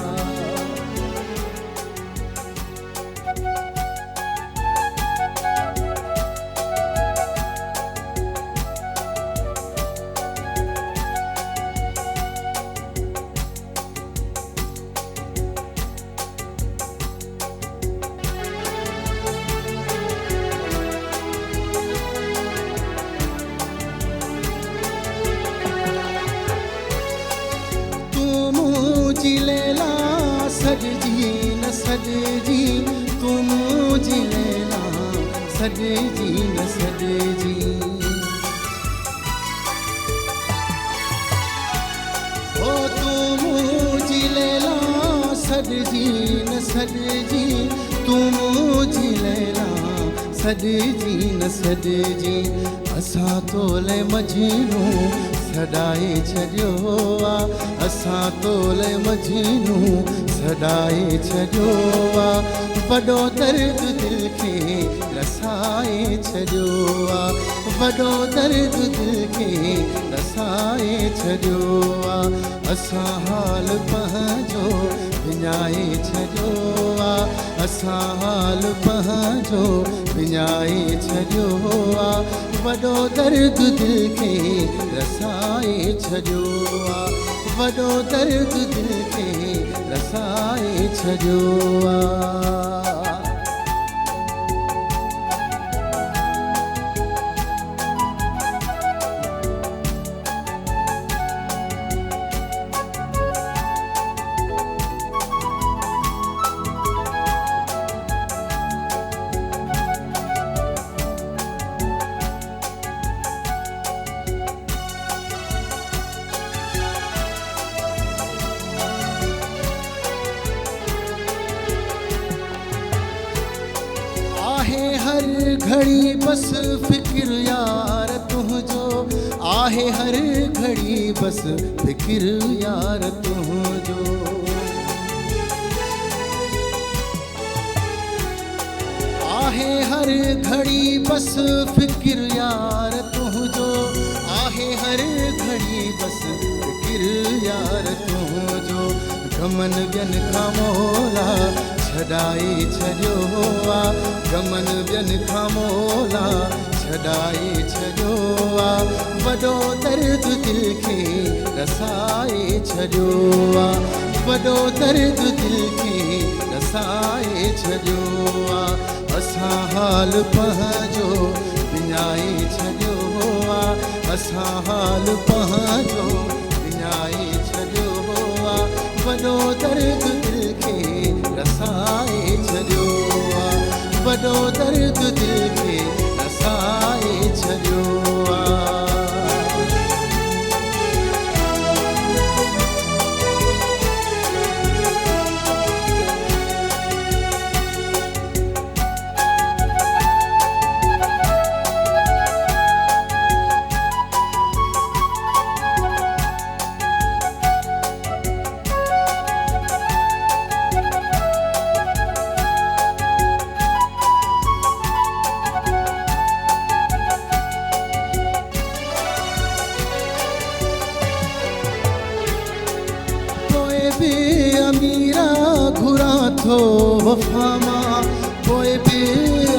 सॼी न सॼी तूं मुंहिंजी लैला, सॼी न सॼी ओ तूं मुंहिंजी लैला, सॼी न सॼी तूं मुंहिंजी लैला, सॼी न सॼी। असां तोले मजनू सॾाए छॾियो आहे, असां तोले मजनू सॾाए छॾियो आहे, वॾो दर्द दिलि खे रसाए छॾियो आहे, वॾो दर्द दिलि खे रसाए छॾियो आहे। असां हाल पंहिंजो विञाए छॾियो आहे, असां हाल पंहिंजो विञाए छॾियो आहे, वॾो दर्द दिलि खे रसाए छॾियो आहे, वॾो दर्द दिलि खे रसाए छॾियो आहे। हर घड़ी बस फिक्र यार तुझो, आहे हर घड़ी बस फिक्र यार तुझो, आहे हर घड़ी बस फिक्र यार तुझो, आहे हर घड़ी बस फिक्र आख़िर यार तुंहिंजो गमन ॿियनि खां मोला छॾाए छॾियो आहे गमन ॿियनि खां मोला छॾाए छॾियो आहे वॾो दर्द दिल खे रसाए छॾियो आहे वॾो दर्द दिल खे रसाए छॾियो आहे असां हाल पंहिंजो विञाए छॾियो आहे असां हाल पंहिंजो विञाए छॾियो आहे वॾो दर्द दिल खे रसाए छॾियो आहे वॾो दर्द दिल खे रसाए छॾियो आहे अमीरा घुरा थो वफ़ा मां पोइ बि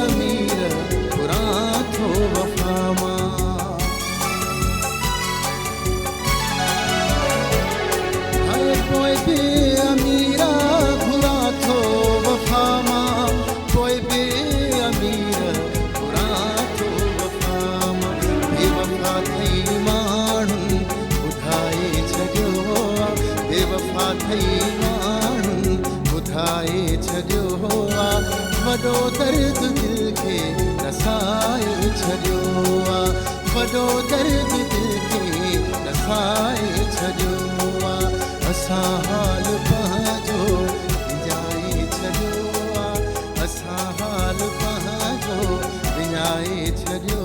अमीर घुरा थो वफ़ा मां हाय पोइ बि अमीरा घुरा थो वफ़ा मां पोइ बि अमीर घुरा थो वफ़ा मां बेवफ़ा थई माण्हुनि ॿुधाए छॾियो बेवफ़ा थई माण्हुनि ॿुधाए छॾियो आहे वॾो दर्द दिल खे रसाए छॾियो आहे वॾो दर्द दिल खे रसाए छॾियो आहे असां हाल पंहिंजो विञाए छॾियो आहे असां हाल पंहिंजो विञाए छॾियो